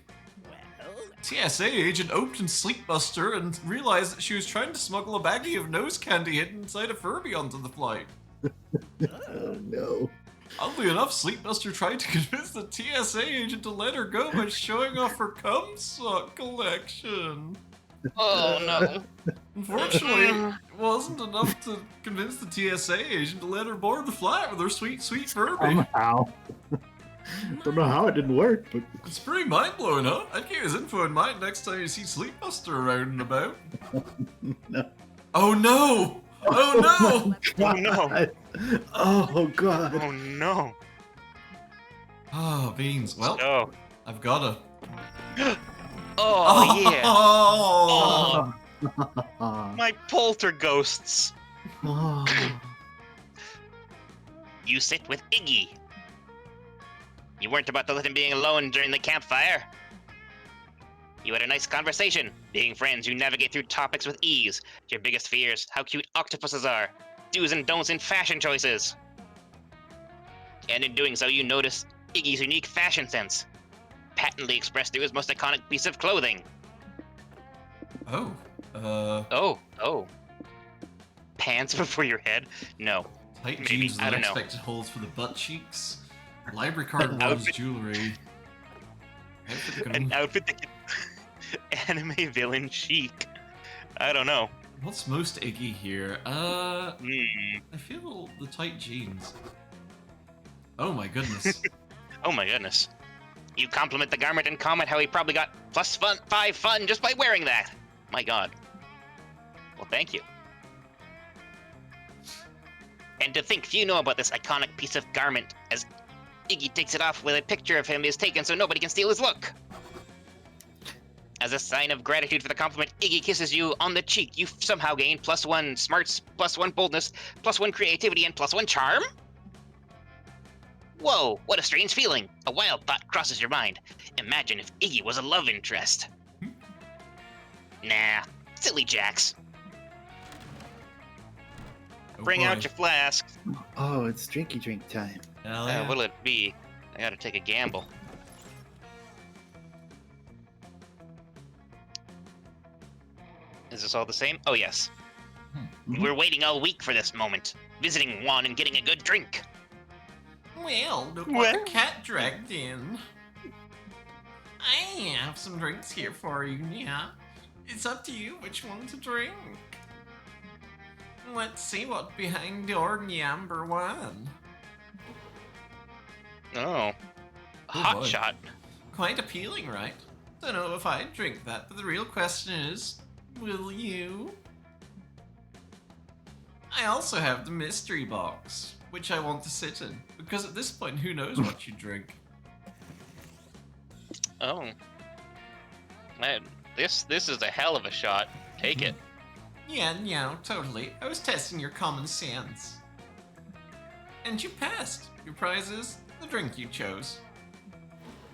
Well, TSA agent opened Sleepbuster and realized that she was trying to smuggle a baggie of nose candy hidden inside a Furby onto the flight. Oh no. Oddly enough, Sleepbuster tried to convince the TSA agent to let her go by showing off her cum sock collection. Oh no. Unfortunately, it wasn't enough to convince the TSA agent to let her board the flight with her sweet, sweet Furby. Somehow. Don't know how it didn't work, but... It's pretty mind-blowing, huh? I'd keep his info in mind next time you see Sleepbuster around and about. No. Oh no! Oh no! Oh no. Oh god. Oh no. Oh, beans. Well, Oh. I've gotta. Oh yeah. Oh! My polterghosts. Oh. You sit with Iggy. You weren't about to let him be alone during the campfire. You had a nice conversation. Being friends, you navigate through topics with ease. Your biggest fears, how cute octopuses are. Do's and don'ts in fashion choices. And in doing so, you notice Iggy's unique fashion sense. Patently expressed through his most iconic piece of clothing. Oh. Oh. Pants before your head? No. Tight Maybe, jeans with I don't know. unexpected holes for the butt cheeks. Library card bronze Outfit- jewelry. Outfit that An can... outfit that can... Anime villain chic. I don't know. What's most Iggy here? I feel the tight jeans. Oh my goodness. Oh my goodness. You compliment the garment and comment how he probably got +5 fun just by wearing that. My god. Well, thank you. And to think few know about this iconic piece of garment, as Iggy takes it off with a picture of him is taken so nobody can steal his look. As a sign of gratitude for the compliment, Iggy kisses you on the cheek. You somehow gain +1 smarts, +1 boldness, +1 creativity, and +1 charm? Whoa, what a strange feeling. A wild thought crosses your mind. Imagine if Iggy was a love interest. Nah, silly jacks. Oh Bring boy. out your flask. Oh, it's drinky drink time. Hell yeah. What'll it be? I gotta take a gamble. Is this all the same? Oh, yes. Mhm. We're waiting all week for this moment. Visiting Juan and getting a good drink. Well, look Well. what the cat dragged in. I have some drinks here for you, yeah. It's up to you which one to drink. Let's see what's behind door number one. Oh. Oh, Hot boy. shot. Quite appealing, right? Don't know if I'd drink that, but the real question is, will you? I also have the mystery box, which I want to sit in, because at this point, who knows what you drink? Oh. Man, this is a hell of a shot. Take it. Yeah, totally. I was testing your common sense. And you passed. Your prize is the drink you chose.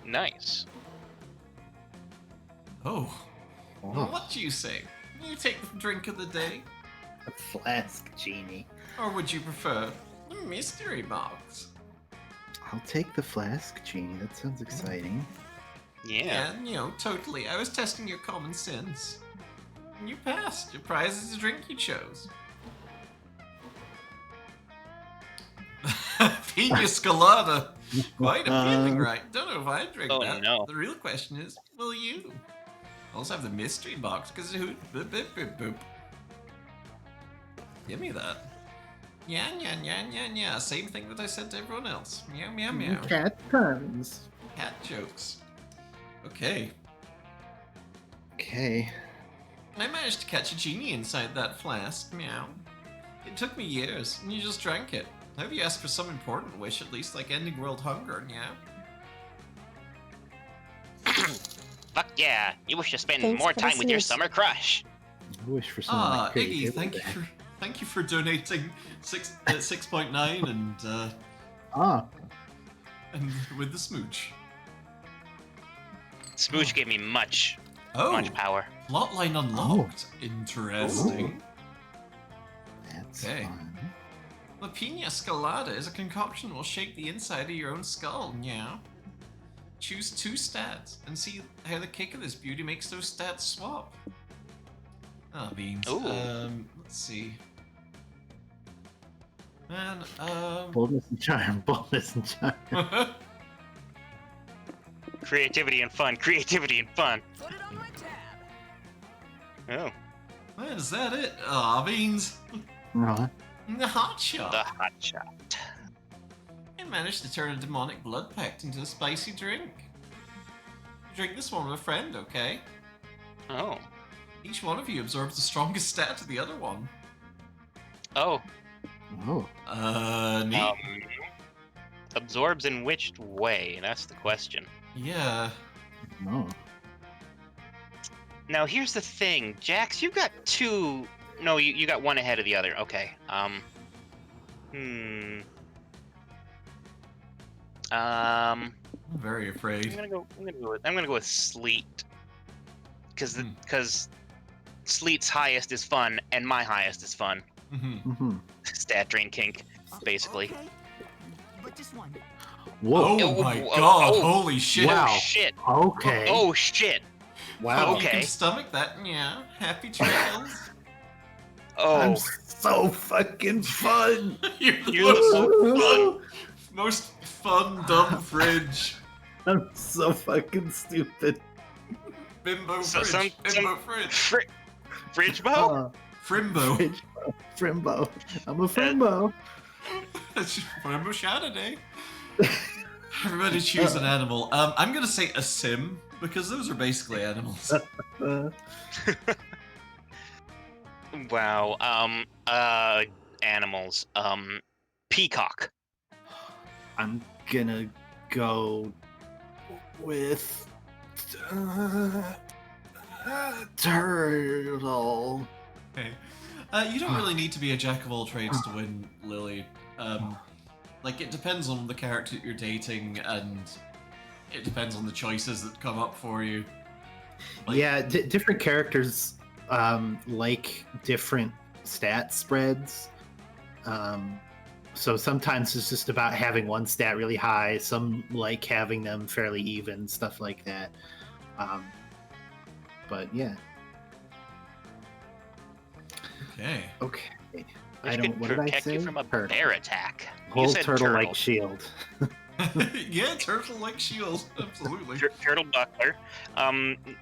Nice. Oh. Oh, Well, what do you say? You take the drink of the day? a flask genie. Or would you prefer the mystery box? I'll take the flask genie. That sounds exciting. Yeah. Totally. I was testing your common sense. And you passed. Your prize is the drink you chose. Pina Colada. Quite appealing, right? Don't know if I drink Oh, that. no. The real question is, will you? Also have the mystery box, because who? Boop, boop, boop, boop. Give me that. Yeah. Same thing that I said to everyone else. Meow. Cat puns. Cat jokes. Okay. Okay. I managed to catch a genie inside that flask. Meow. It took me years, and you just drank it. I hope you asked for some important wish, at least like ending world hunger. Yeah. Fuck yeah. You wish to spend Thanks more for the time with your smooch. summer crush. I wish for some like, Iggy, creativity. thank you for donating 6.9 and with the smooch. Smooch gave me much power. Plotline unlocked. Interesting. That's Okay. fun. The Pina Colada is a concoction that will shape the inside of your own skull. Yeah. Choose 2 stats and see how the kick of this beauty makes those stats swap. Ah, beans. Ooh. Let's see. Man, Boldness and charm. Boldness and charm. Creativity and fun. Creativity and fun. Put it on my tab. Oh. Man, is that it? Ah, beans. Uh-huh. The hot shot. The hot shot. I managed to turn a demonic blood pact into a spicy drink. Drink this one with a friend, okay? Oh. Each one of you absorbs the strongest stat to the other one. Oh. Oh. Neat. Absorbs in which way? That's the question. Yeah. Oh. Now here's the thing, Jax. You got 2. No, you got 1 ahead of the other. Okay. I'm very afraid. I'm gonna go with Sleet. Because Sleet's highest is fun, and my highest is fun. Mm-hmm. Stat drain kink, basically. Okay. But just one. Whoa. Oh my oh, god, oh. holy shit. Wow. Oh shit. Okay. Oh shit. Wow. You can Okay. stomach that, yeah. Happy trails. Oh. I'm so fucking fun. You're You're the most fun dumb fridge. I'm so fucking stupid. Bimbo So fridge. Bimbo fridge. Fridgebo? Frimbo. Frimbo. I'm a Frimbo. Frimbo Saturday. Everybody choose an animal. I'm gonna say a sim, because those are basically animals. Wow. Animals. Peacock. I'm gonna go with turtle. Okay. You don't really need to be a jack of all trades to win, Lily. Like, it depends on the character that you're dating, and it depends on the choices that come up for you. Like, Yeah, different characters like different stat spreads. So sometimes it's just about having one stat really high. Some like having them fairly even, stuff like that. But yeah. Okay. Okay. Which I don't. could What did I protect say? you from a Turtle. bear attack. You Whole said turtle-like shield. Yeah, turtle-like shield. Absolutely. Turtle buckler.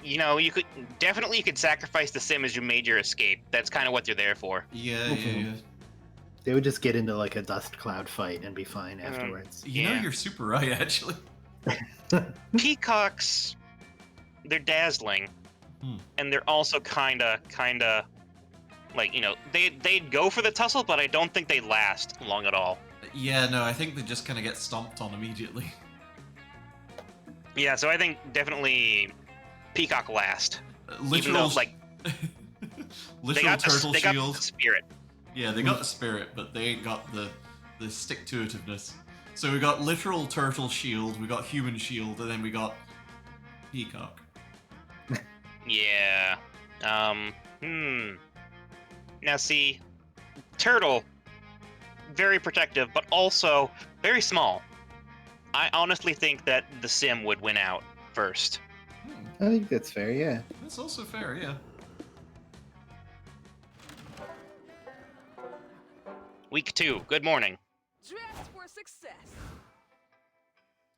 You could sacrifice the sim as you made your escape. That's kind of what you're there for. Yeah. They would just get into like a dust cloud fight and be fine afterwards. You know, Yeah. you're super right, actually. Peacocks, they're dazzling, and they're also kinda Like, they'd go for the tussle, but I don't think they last long at all. Yeah, no, I think they just kind of get stomped on immediately. Yeah, so I think definitely Peacock last. Literal, Even though, literal turtle they got shield. the spirit. Yeah, they got the spirit, but they ain't got the stick-to-itiveness. So we got literal turtle shield, we got human shield, and then we got peacock. Yeah. Now see, turtle, very protective, but also very small. I honestly think that the sim would win out first. I think that's fair, yeah. That's also fair, yeah. Week 2, good morning. Dressed for success.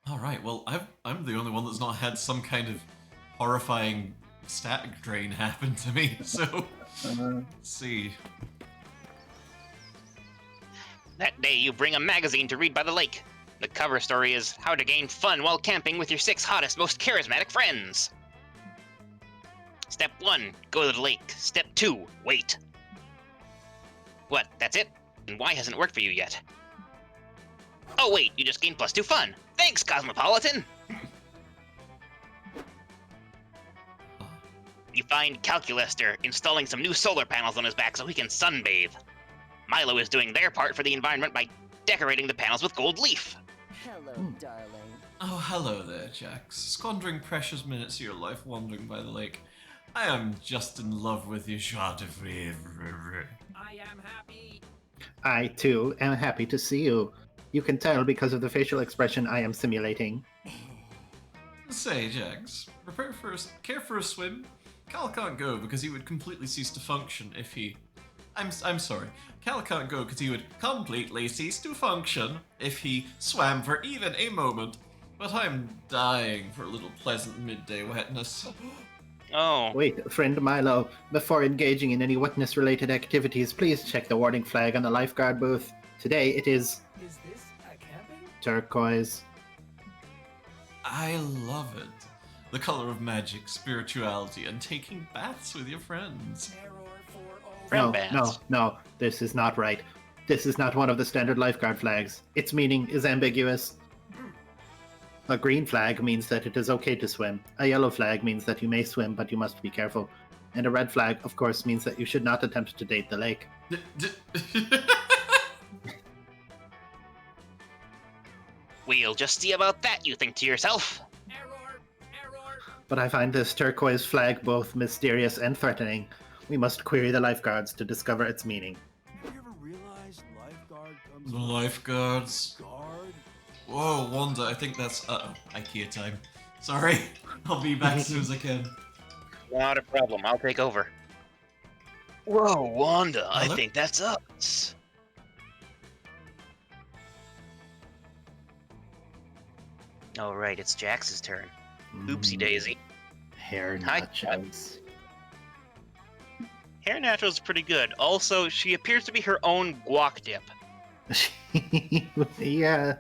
All right, well, I'm the only one that's not had some kind of horrifying stat drain happen to me, so let's see. That day you bring a magazine to read by the lake. The cover story is How to Gain Fun While Camping with Your 6 Hottest, Most Charismatic Friends. Step 1, go to the lake. Step 2, wait. What, that's it? And why hasn't it worked for you yet? Oh wait, you just gained +2 fun. Thanks, Cosmopolitan! You find Calculester installing some new solar panels on his back so he can sunbathe. Milo is doing their part for the environment by decorating the panels with gold leaf. Hello, darling. Oh, hello there, Jax. Squandering precious minutes of your life wandering by the lake. I am just in love with your joie de vivre. I am happy. I, too, am happy to see you. You can tell because of the facial expression I am simulating. Say, Jax, care for a swim? Cal can't go because he would completely cease to function if he... I'm sorry. Cal can't go because he would completely cease to function if he swam for even a moment. But I'm dying for a little pleasant midday wetness. Oh. Wait, friend Milo, before engaging in any wetness-related activities, please check the warning flag on the lifeguard booth. Today it is... Is this a camping? turquoise. I love it. The color of magic, spirituality, and taking baths with your friends. Error 404. Friend No, bands. no, this is not right. This is not one of the standard lifeguard flags. Its meaning is ambiguous. A green flag means that it is okay to swim. A yellow flag means that you may swim, but you must be careful. And a red flag, of course, means that you should not attempt to date the lake. We'll just see about that, you think to yourself. Error. But I find this turquoise flag both mysterious and threatening. We must query the lifeguards to discover its meaning. Have you ever realized lifeguard comes The from lifeguards. guard? Whoa, Wanda, I think that's... IKEA time. Sorry, I'll be back as soon as I can. Not a problem, I'll take over. Whoa, Wanda, I Hello? think that's us. Alright, it's Jax's turn. Oopsie daisy. Hair Hi. nachos. Hair Natural's pretty good. Also, she appears to be her own guac dip. Yeah,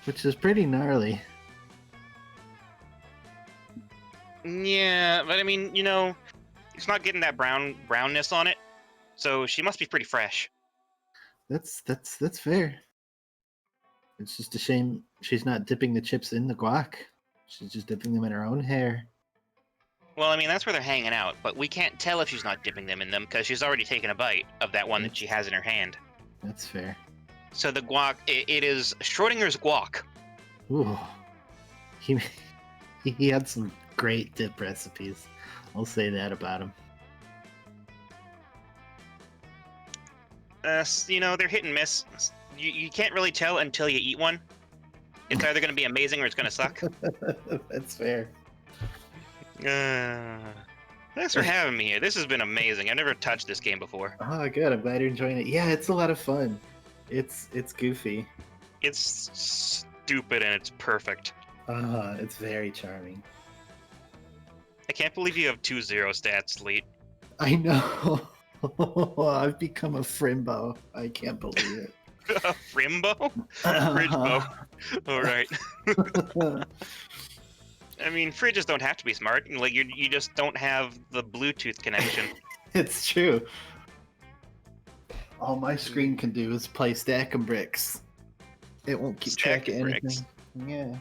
which is pretty gnarly. Yeah, but I mean, it's not getting that brownness on it, so she must be pretty fresh. That's fair. It's just a shame she's not dipping the chips in the guac. She's just dipping them in her own hair. Well, I mean, that's where they're hanging out, but we can't tell if she's not dipping them in them because she's already taken a bite of that one that she has in her hand. That's fair. So the guac, it is Schrodinger's guac. Ooh, he had some great dip recipes. I'll say that about him. They're hit and miss. You can't really tell until you eat one. It's either going to be amazing or it's going to suck. That's fair. Thanks for having me here. This has been amazing. I've never touched this game before. Oh, good. I'm glad you're enjoying it. Yeah, it's a lot of fun. It's goofy. It's stupid and it's perfect. It's very charming. I can't believe you have 2-0 stats, Sleet. I know. I've become a Frimbo. I can't believe it. Frimbo? Fridgebo. Alright. I mean, fridges don't have to be smart. Like, you just don't have the Bluetooth connection. It's true. All my screen can do is play stacking bricks. It won't keep track of Stacking anything. bricks. Yeah.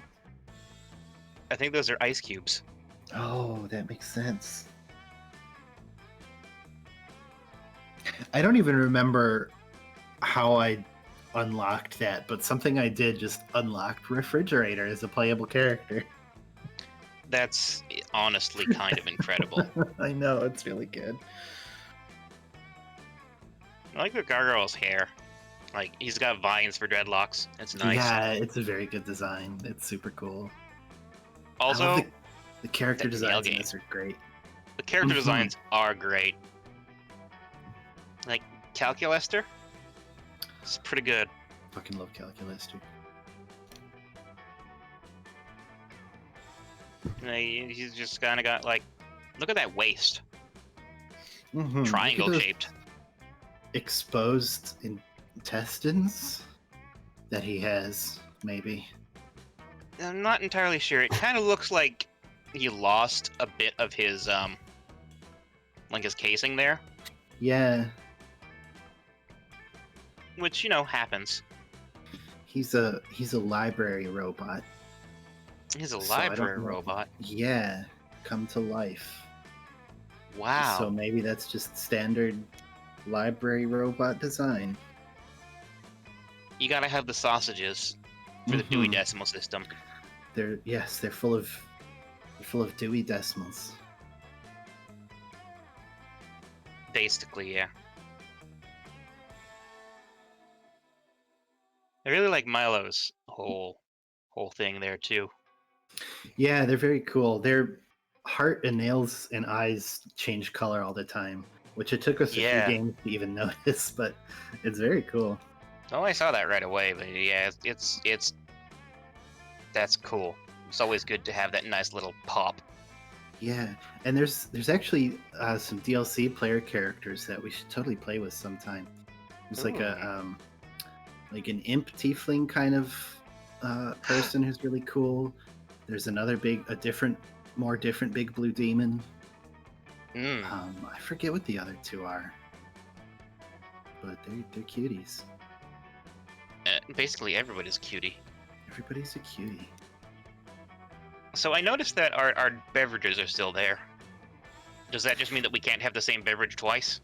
I think those are ice cubes. Oh, that makes sense. I don't even remember how I unlocked that, but something I did just unlocked Refrigerator as a playable character. That's honestly kind of incredible. I know, it's really good. I like the gargoyle's hair. Like, he's got vines for dreadlocks. It's nice. Yeah, it's a very good design. It's super cool. I Also, love the character it's a nail designs in game. this are great. the character Mhm. designs are great. Like, Calculester? It's pretty good. Fucking love Calculester. He's just kind of got, like, look at that waist. Mhm. Triangle Look at those shaped. exposed intestines that he has, maybe. I'm not entirely sure. It kind of looks like he lost a bit of his, like his casing there, Yeah, which, you know, happens. he's a library robot. He's a So I don't library know. robot. Yeah, come to life. Wow. So maybe that's just standard library robot design. You gotta have the sausages for the Dewey Mhm. Decimal System. They're full of Dewey Decimals. Basically, yeah. I really like Milo's whole thing there too. Yeah, they're very cool. Their heart and nails and eyes change color all the time, which it took us a few Yeah. games to even notice, but it's very cool. Oh, I saw that right away, but yeah, it's that's cool. It's always good to have that nice little pop. Yeah, and there's actually some DLC player characters that we should totally play with sometime. There's like like an imp tiefling kind of person who's really cool. There's another more different big blue demon. Mm. I forget what the other two are, but they're cuties. Basically, everybody's cutie. Everybody's a cutie. So I noticed that our beverages are still there. Does that just mean that we can't have the same beverage twice?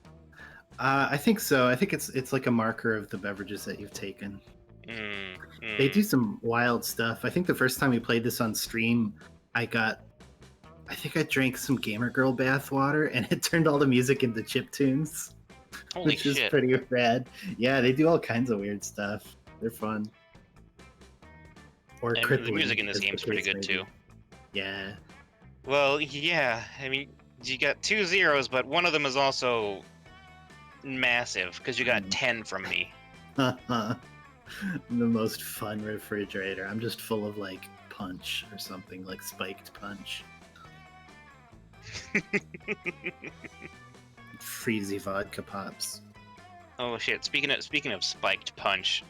I think so. I think it's like a marker of the beverages that you've taken. They do some wild stuff. I think the first time we played this on stream, I think I drank some Gamer Girl bathwater and it turned all the music into chip tunes. Holy Which is shit. pretty rad. Yeah, they do all kinds of weird stuff. They're fun. Or I mean, the crippling, music in this as the game is pretty case good may be. too. Yeah. Well, yeah. I mean, you got 2 zeros, but one of them is also massive because you got 10 from me. The most fun refrigerator. I'm just full of like punch or something, like spiked punch. Freezy vodka pops. Oh shit! Speaking of spiked punch,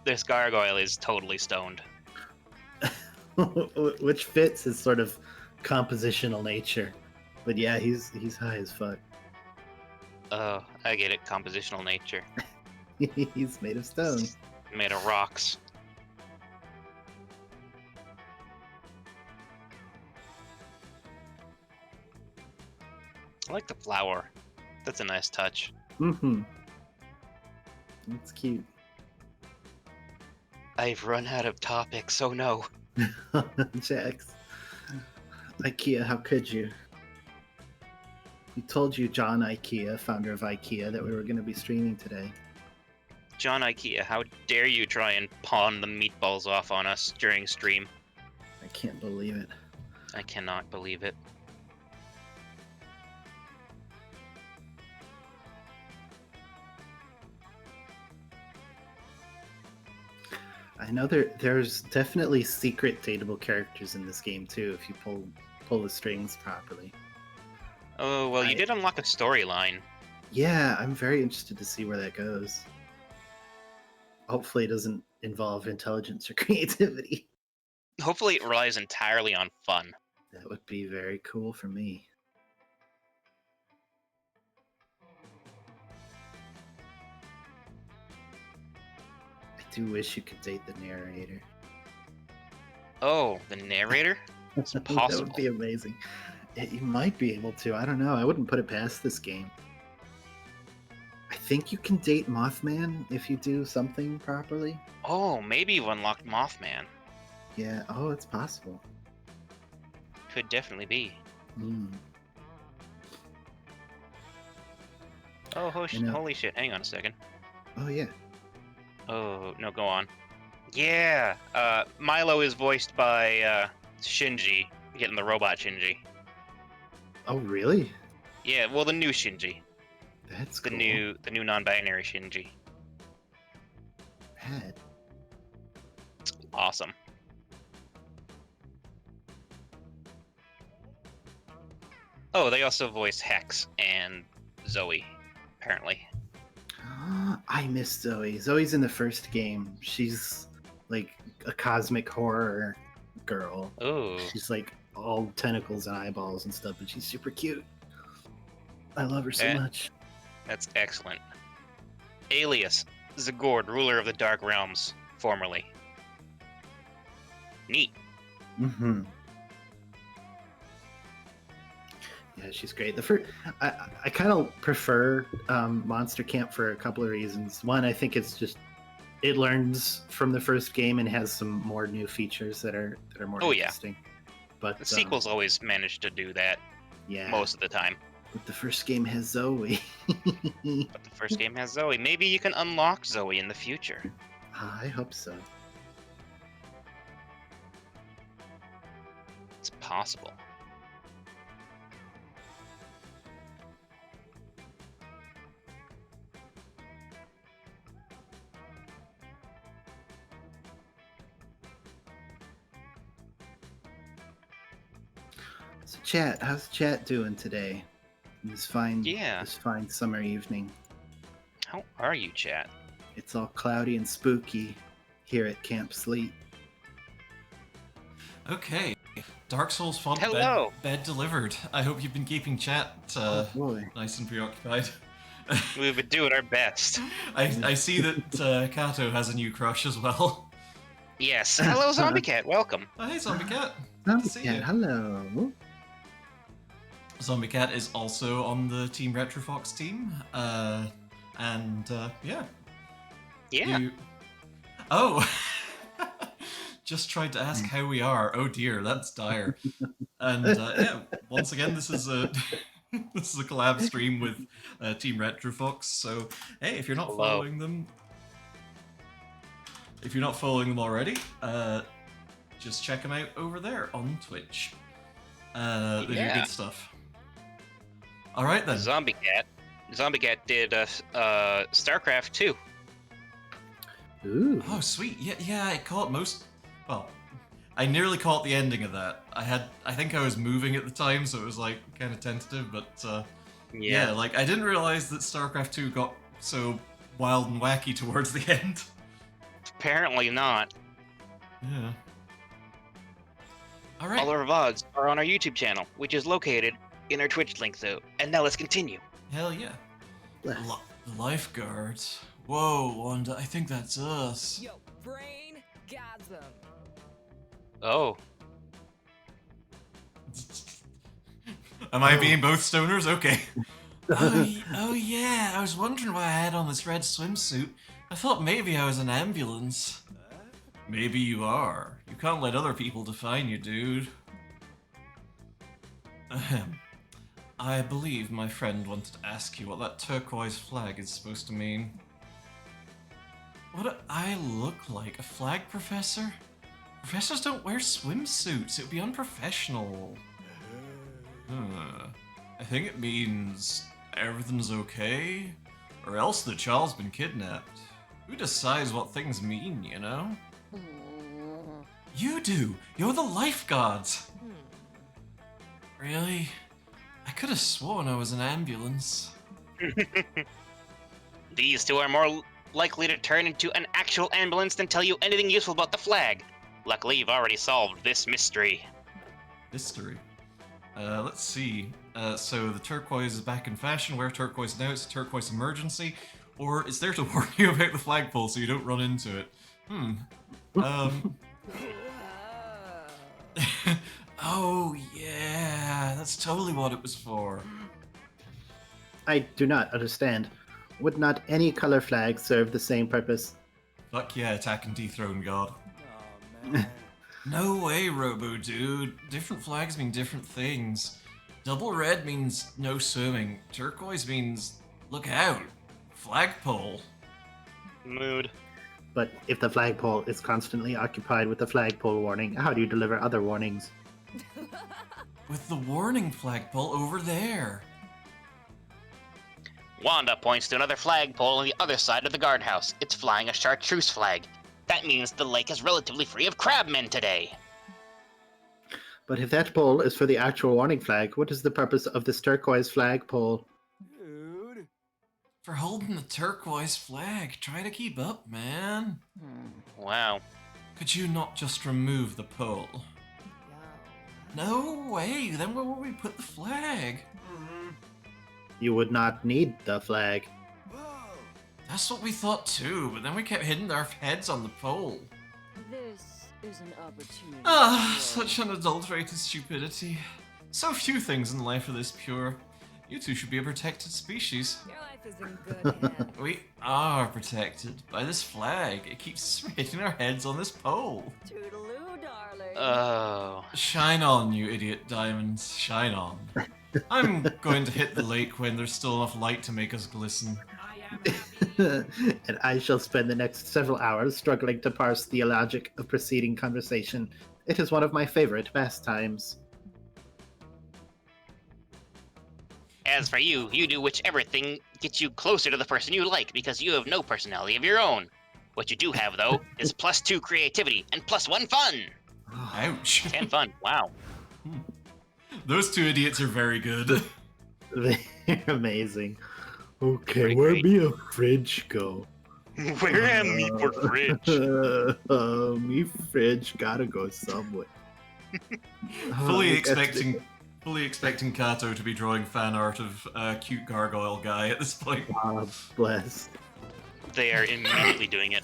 this gargoyle is totally stoned. Which fits his sort of compositional nature. But yeah, he's high as fuck. Oh, I get it. Compositional nature. He's made of stone. Made of rocks. I like the flower. That's a nice touch. Mm-hmm. It's cute. I've run out of topics. Oh no. Jax. IKEA, how could you? We told you, John IKEA, founder of IKEA, that we were going to be streaming today. John IKEA, how dare you try and pawn the meatballs off on us during stream? I can't believe it. I cannot believe it. I know there's definitely secret dateable characters in this game too, if you pull the strings properly. Oh, well, you did unlock a storyline. Yeah, I'm very interested to see where that goes. Hopefully it doesn't involve intelligence or creativity. Hopefully it relies entirely on fun. That would be very cool for me. do wish you could date the narrator. Oh, the narrator? It's That possible. would be amazing. You might be able to. I don't know. I wouldn't put it past this game. I think you can date Mothman if you do something properly. Oh, maybe you've unlocked Mothman. Yeah. Oh, it's possible. Could definitely be. Hmm. Oh, I know. holy shit. Hang on a second. Oh yeah. Oh, no, go on. Yeah, Milo is voiced by Shinji, getting the robot Shinji. Oh really? Yeah, well, the new Shinji. That's The cool. new non-binary Shinji. Rad. Awesome. Oh, they also voice Hex and Zoe, apparently. I miss Zoe. Zoe's in the first game. She's like a cosmic horror girl. Ooh. She's like all tentacles and eyeballs and stuff, and she's super cute. I love her so Eh. much. That's excellent. Alias, Zagord, ruler of the Dark Realms, formerly. Neat. Mm-hmm. Yeah, she's great. The first, I kind of prefer Monster Camp for a couple of reasons. One, I think it's just it learns from the first game and has some more new features that are more Oh, yeah. interesting. But The sequels always manage to do that yeah, most of the time. But the first game has Zoe. But the first game has Zoe. Maybe you can unlock Zoe in the future. I hope so. It's possible. So, chat, how's chat doing today? This fine, Yeah. this fine summer evening. How are you, chat? It's all cloudy and spooky here at Camp Sleep. Okay. Dark Souls font Hello. bed delivered. I hope you've been keeping chat Oh boy. nice and preoccupied. We've been doing our best. I see that Kato has a new crush as well. Yes. Hello, Zombie Cat. Welcome. Oh, hey, Zombie Cat. Zombie see Cat, you. hello. Zombie Cat is also on the TeamRetroFox team. Yeah. Yeah. You... Oh! Just tried to ask how we are. Oh dear, that's dire. And yeah, once again, this is a this is a collab stream with TeamRetroFox. So hey, if you're not Hello. following them, already, just check them out over there on Twitch. They do Yeah. good stuff. All right then. Zombie Cat. Zombie Cat did StarCraft 2. Ooh. Oh sweet, yeah. I caught most. Well, I nearly caught the ending of that. I think I was moving at the time, so it was like kind of tentative. But yeah, like I didn't realize that StarCraft 2 got so wild and wacky towards the end. Apparently not. Yeah. All right. All our VODs are on our YouTube channel, which is located in our Twitch link, though. And now let's continue. Hell yeah. Bless. The lifeguards. Whoa, Wanda, I think that's us. Yo, brain gasm. Oh. Am I being both stoners? Okay. Oh yeah, I was wondering why I had on this red swimsuit. I thought maybe I was an ambulance. Maybe you are. You can't let other people define you, dude. Ahem. I believe my friend wanted to ask you what that turquoise flag is supposed to mean. What do I look like? A flag professor? Professors don't wear swimsuits. It would be unprofessional. I think it means everything's okay, or else the child's been kidnapped. Who decides what things mean, you know? You do! You're the lifeguards! Really? I could have sworn I was an ambulance. These two are more likely to turn into an actual ambulance than tell you anything useful about the flag. Luckily, you've already solved this mystery. Mystery. Let's see. So the turquoise is back in fashion. Wear turquoise now. It's a turquoise emergency. Or it's there to warn you about the flagpole so you don't run into it. Um. Oh, yeah. That's totally what it was for. I do not understand. Would not any color flag serve the same purpose? Fuck yeah, attack and dethrone God. Oh, man. No way, Robo Dude. Different flags mean different things. Double red means no swimming. Turquoise means look out. Flagpole. Mood. But if the flagpole is constantly occupied with the flagpole warning, how do you deliver other warnings? With the warning flagpole over there. Wanda points to another flagpole on the other side of the guardhouse. It's flying a chartreuse flag. That means the lake is relatively free of crabmen today. But if that pole is for the actual warning flag, what is the purpose of this turquoise flagpole? Dude. For holding the turquoise flag. Try to keep up, man. Wow. Could you not just remove the pole? No way. Then where would we put the flag? You would not need the flag. Whoa. That's what we thought too, but then we kept hitting our heads on the pole. This is an opportunity. Ah, such unadulterated stupidity. So few things in life are this pure. You two should be a protected species. Your life is in good hands. We are protected by this flag. It keeps us from hitting our heads on this pole. Toodaloo, darling. Oh. Shine on, you idiot diamonds. Shine on. I'm going to hit the lake when there's still enough light to make us glisten. And I shall spend the next several hours struggling to parse the logic of preceding conversation. It is one of my favorite pastimes. As for you, you do whichever thing gets you closer to the person you like because you have no personality of your own. What you do have, though, is +2 creativity and +1 fun. Ouch. 10 fun. Wow. Those two idiots are very good. They're amazing. Okay, Pretty where great. me a fridge go? Where am me for fridge? Me fridge gotta go somewhere. fully I guess expecting Kato to be drawing fan art of a cute gargoyle guy at this point. God bless. They are immediately doing it.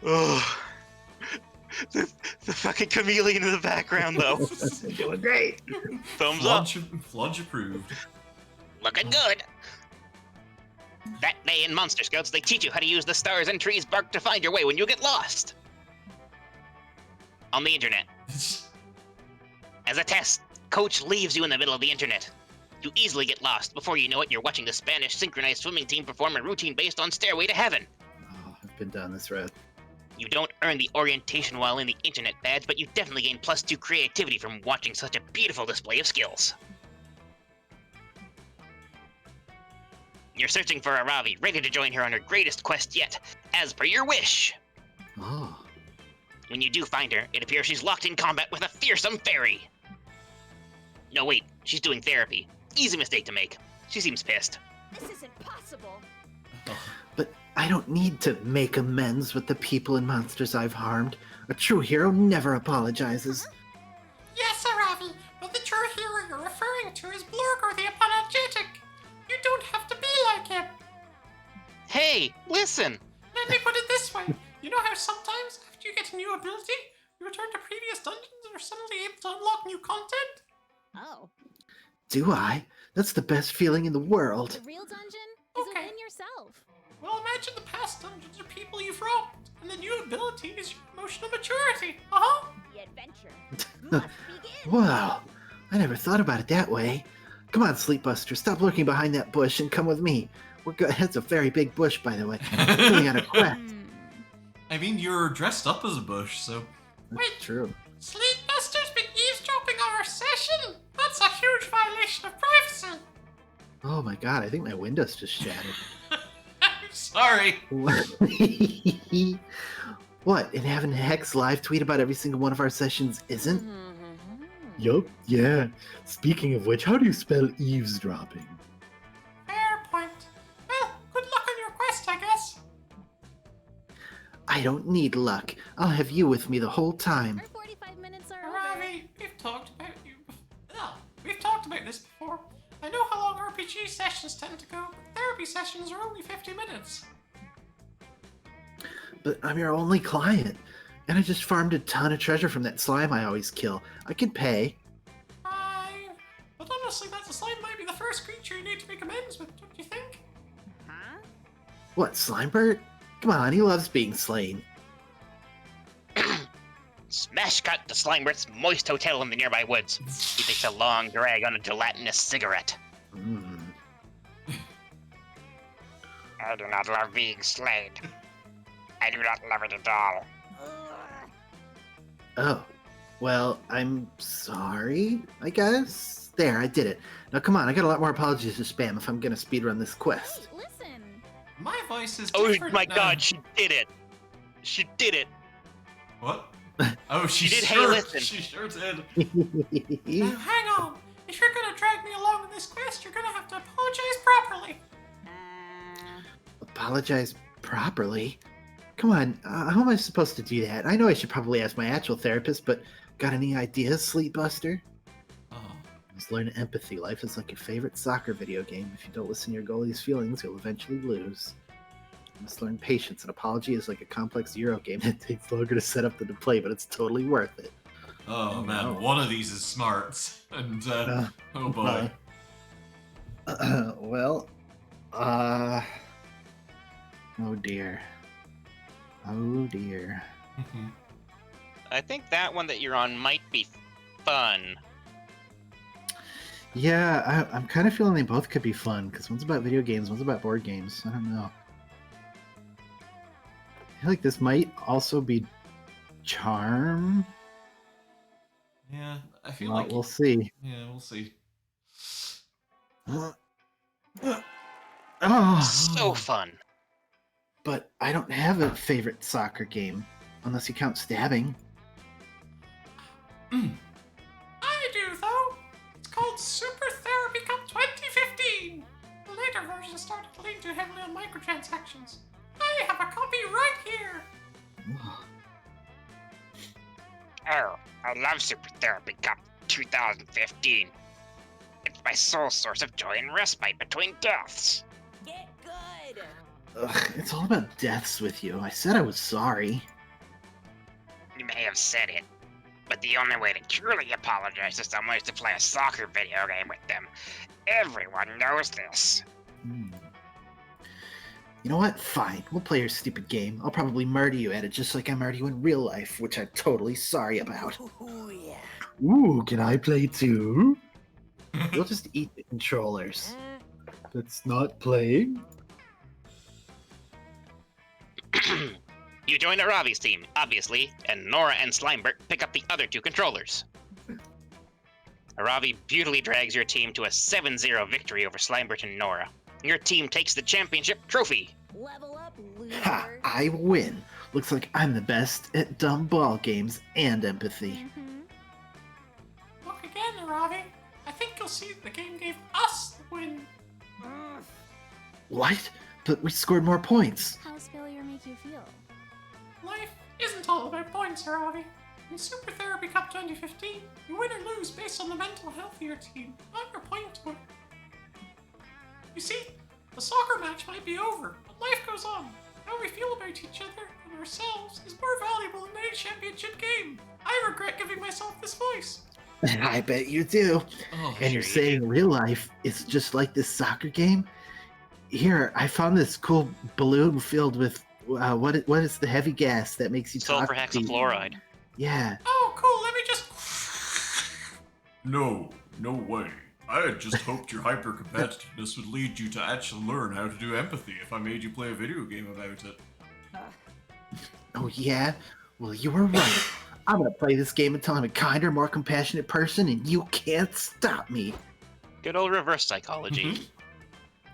Oh. The fucking chameleon in the background, though. Doing great. Thumbs up. Fludge approved. Looking good. That day in Monster Scouts, they teach you how to use the stars and trees bark to find your way when you get lost. On the internet. As a test, Coach leaves you in the middle of the internet. You easily get lost. Before you know it, you're watching the Spanish synchronized swimming team perform a routine based on Stairway to Heaven. Oh, I've been down this road. You don't earn the orientation while in the internet badge, but you definitely gain +2 creativity from watching such a beautiful display of skills. You're searching for Aravi, ready to join her on her greatest quest yet, as per your wish. Oh. When you do find her, it appears she's locked in combat with a fearsome fairy. No, wait, she's doing therapy. Easy mistake to make. She seems pissed. This isn't possible. But I don't need to make amends with the people and monsters I've harmed. A true hero never apologizes. Yes, Aravi, but the true hero you're referring to is Blurger the Apologetic. You don't have to be like him. Hey, listen! Let me put it this way. You know how sometimes, after you get a new ability, you return to previous dungeons and are suddenly able to unlock new content? Oh, Do I? That's the best feeling in the world. the real dungeon is Okay. within yourself. Well, imagine the past dungeons are people you've robbed, and the new ability is your emotional maturity. Uh-huh. The adventure must begin. Wow, I never thought about it that way. Come on, Sleepbuster, stop lurking behind that bush and come with me. We're good. That's a very big bush, by the way. We're going on a quest. I mean, you're dressed up as a bush, so. That's true. Sleepbuster's been eavesdropping on our session. That's a huge violation of privacy. Oh my god, I think my window's just shattered. I'm sorry. What? And having Hex live tweet about every single one of our sessions isn't? Yup, yeah. Speaking of which, how do you spell eavesdropping? Fair point. Well, good luck on your quest, I guess. I don't need luck. I'll have you with me the whole time. Our 45 minutes are over. Ravi, we've talked about you. We've talked about this before. I know how long RPG sessions tend to go, but therapy sessions are only 50 minutes. But I'm your only client, and I just farmed a ton of treasure from that slime I always kill. I can pay. Fine. But honestly, that slime might be the first creature you need to make amends with, don't you think? Huh? What, Slimebert? Come on, he loves being slain. Smash cut the Slimer's moist hotel in the nearby woods. He takes a long drag on a gelatinous cigarette. Mm. I do not love being slain. I do not love it at all. Oh, well, I'm sorry, I guess? There, I did it. Now come on, I got a lot more apologies to spam if I'm gonna speedrun this quest. Hey, listen. My voice is Oh different my now. god, she did it! She did it! What? Oh, she did, hey, sure, listen. she sure did. Now hang on. If you're gonna drag me along in this quest, you're gonna have to apologize properly. Apologize properly? Come on, how am I supposed to do that? I know I should probably ask my actual therapist, but got any ideas, Sleepbuster? Oh. Just learn empathy. Life is like your favorite soccer video game. If you don't listen to your goalie's feelings, you'll eventually lose. You must learn patience. An apology is like a complex Euro game that takes longer to set up than to play, but it's totally worth it. Oh man, no. one of these is smart. And, oh boy. Well, oh dear. Oh dear. I think that one that you're on might be fun. Yeah, I'm kind of feeling they both could be fun, because one's about video games, one's about board games. I don't know. I feel like this might also be Charm. Yeah, I feel Well, like... we'll see. Yeah, we'll see. Oh, So fun. but I don't have a favorite soccer game, unless you count stabbing. I do, though. It's called Super Therapy Cup 2015. The later version started to lean too heavily on microtransactions. I have a copy right here. Oh, I love Super Therapy Cup 2015. It's my sole source of joy and respite between deaths. Get good. Ugh, it's all about deaths with you. I said I was sorry. You may have said it, but the only way to truly apologize to someone is to play a soccer video game with them. Everyone knows this. Hmm. You know what? Fine. We'll play your stupid game. I'll probably murder you at it just like I murder you in real life, which I'm totally sorry about. Ooh, yeah. Ooh, can I play too? You'll just eat the controllers. That's not playing. You join Aravi's team, obviously, and Nora and Slimebert pick up the other two controllers. Aravi beautifully drags your team to a 7-0 victory over Slimebert and Nora. Your team takes the championship trophy. Level up, loser. Ha! I win. Looks like I'm the best at dumb ball games and empathy. Look again, Ravi. I think you'll see the game gave us the win. What? But we scored more points. How's failure make you feel? Life isn't all about points, Ravi. In Super Therapy Cup 2015, you win or lose based on the mental health of your team, not your point total. You see, the soccer match might be over, but life goes on. How we feel about each other and ourselves is more valuable than any championship game. I regret giving myself this voice. I bet you do. Oh, And you're sure you saying real life is just like this soccer game? Here, I found this cool balloon filled with what is the heavy gas that makes you Sulfur talk? hexafluoride. Yeah. Oh, cool, let me just... No, no way. I had just hoped your hyper-competitiveness would lead you to actually learn how to do empathy if I made you play a video game about it. Oh yeah? Well, you were right. I'm gonna play this game until I'm a kinder, more compassionate person, and you can't stop me. Good old reverse psychology.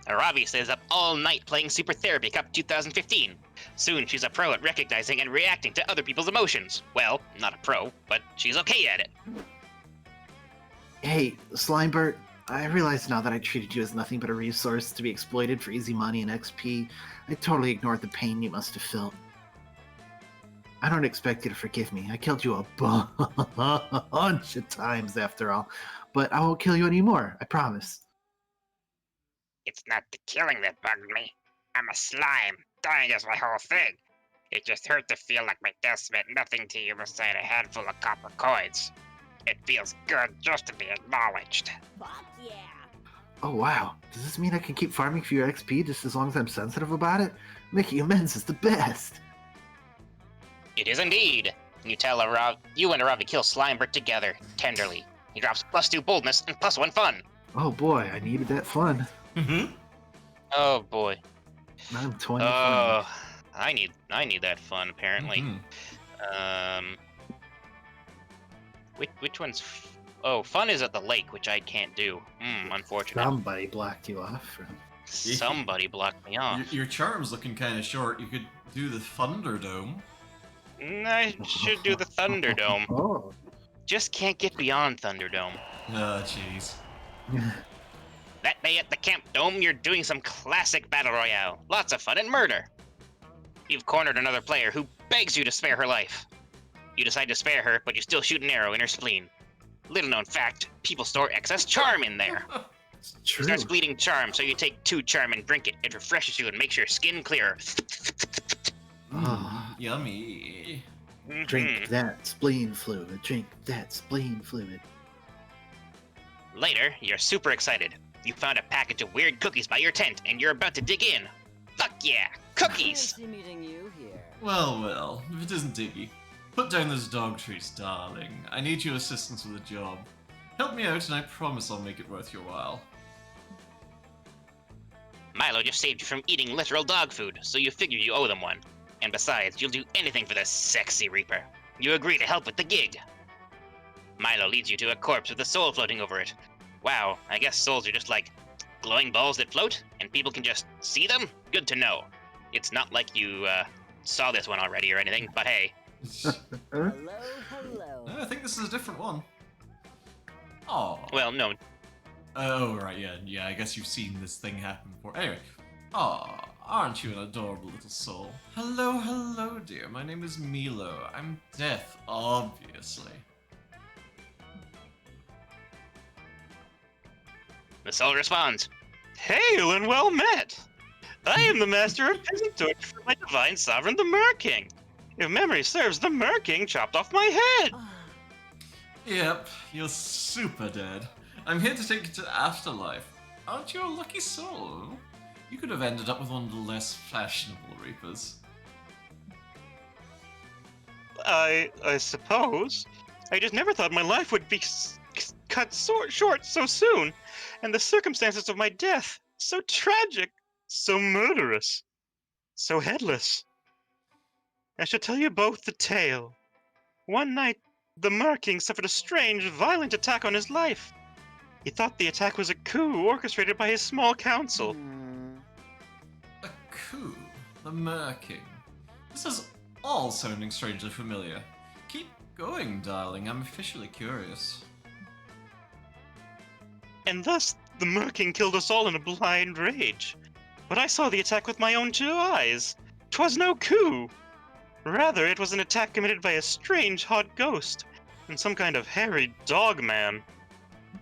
Aravi stays up all night playing Super Therapy Cup 2015. Soon she's a pro at recognizing and reacting to other people's emotions. Well, not a pro, but she's okay at it. Hey, Slimebert, I realize now that I treated you as nothing but a resource to be exploited for easy money and XP. I totally ignored the pain you must have felt. I don't expect you to forgive me. I killed you a bunch of times after all. But I won't kill you anymore, I promise. It's not the killing that bugged me. I'm a slime. Dying is my whole thing. It just hurt to feel like my death meant nothing to you beside a handful of copper coins. It feels good just to be acknowledged. Fuck yeah. Oh wow, does this mean I can keep farming for your XP just as long as I'm sensitive about it? Making amends is the best. It is indeed. You tell you and Aravi kill Slimebert together, tenderly. He drops +2 boldness and +1 fun. Oh boy, I needed that fun. Oh boy. I'm 20 Oh, fun. I need that fun apparently. Which one's? Oh, fun is at the lake, which I can't do. Unfortunate. Somebody blocked you off from. Somebody blocked me off. Your charm's looking kind of short. You could do the Thunderdome. I should do the Thunderdome. Oh. Just can't get beyond Thunderdome. Oh, jeez. That day at the Camp Dome, you're doing some classic battle royale. Lots of fun and murder. You've cornered another player who begs you to spare her life. You decide to spare her, but you still shoot an arrow in her spleen. Little known fact, people store excess charm in there. True. It starts bleeding charm, so you take 2 charm and drink it. It refreshes you and makes your skin clearer. Yummy. Drink that spleen fluid. Drink that spleen fluid. Later, you're super excited. You found a package of weird cookies by your tent, and you're about to dig in. Fuck yeah, cookies! Fancy meeting you here. Well, if it isn't Iggy. Put down those dog treats, darling. I need your assistance with a job. Help me out and I promise I'll make it worth your while. Milo just saved you from eating literal dog food, so you figure you owe them one. And besides, you'll do anything for this sexy Reaper. You agree to help with the gig. Milo leads you to a corpse with a soul floating over it. Wow, I guess souls are just like glowing balls that float, and people can just see them? Good to know. It's not like you saw this one already or anything, but hey. Hello. No, I think this is a different one. Oh. Well, no. Oh, right, yeah, I guess you've seen this thing happen before. Anyway. Oh, aren't you an adorable little soul? Hello, dear. My name is Milo. I'm deaf, obviously. The soul responds, Hail and well met! I am the master of peasant torture for my divine sovereign, the Mer-King. If memory serves, the Mer-King chopped off my head! Yep, you're super dead. I'm here to take you to the afterlife. Aren't you a lucky soul? You could have ended up with one of the less fashionable Reapers. I suppose. I just never thought my life would be cut short so soon, and the circumstances of my death so tragic, so murderous, so headless. I shall tell you both the tale. One night, the Mer-King suffered a strange, violent attack on his life. He thought the attack was a coup orchestrated by his small council. A coup? The Mer-King? This is all sounding strangely familiar. Keep going, darling. I'm officially curious. And thus, the Mer-King killed us all in a blind rage. But I saw the attack with my own 2 eyes. 'Twas no coup. Rather, it was an attack committed by a strange hot ghost, and some kind of hairy dog man.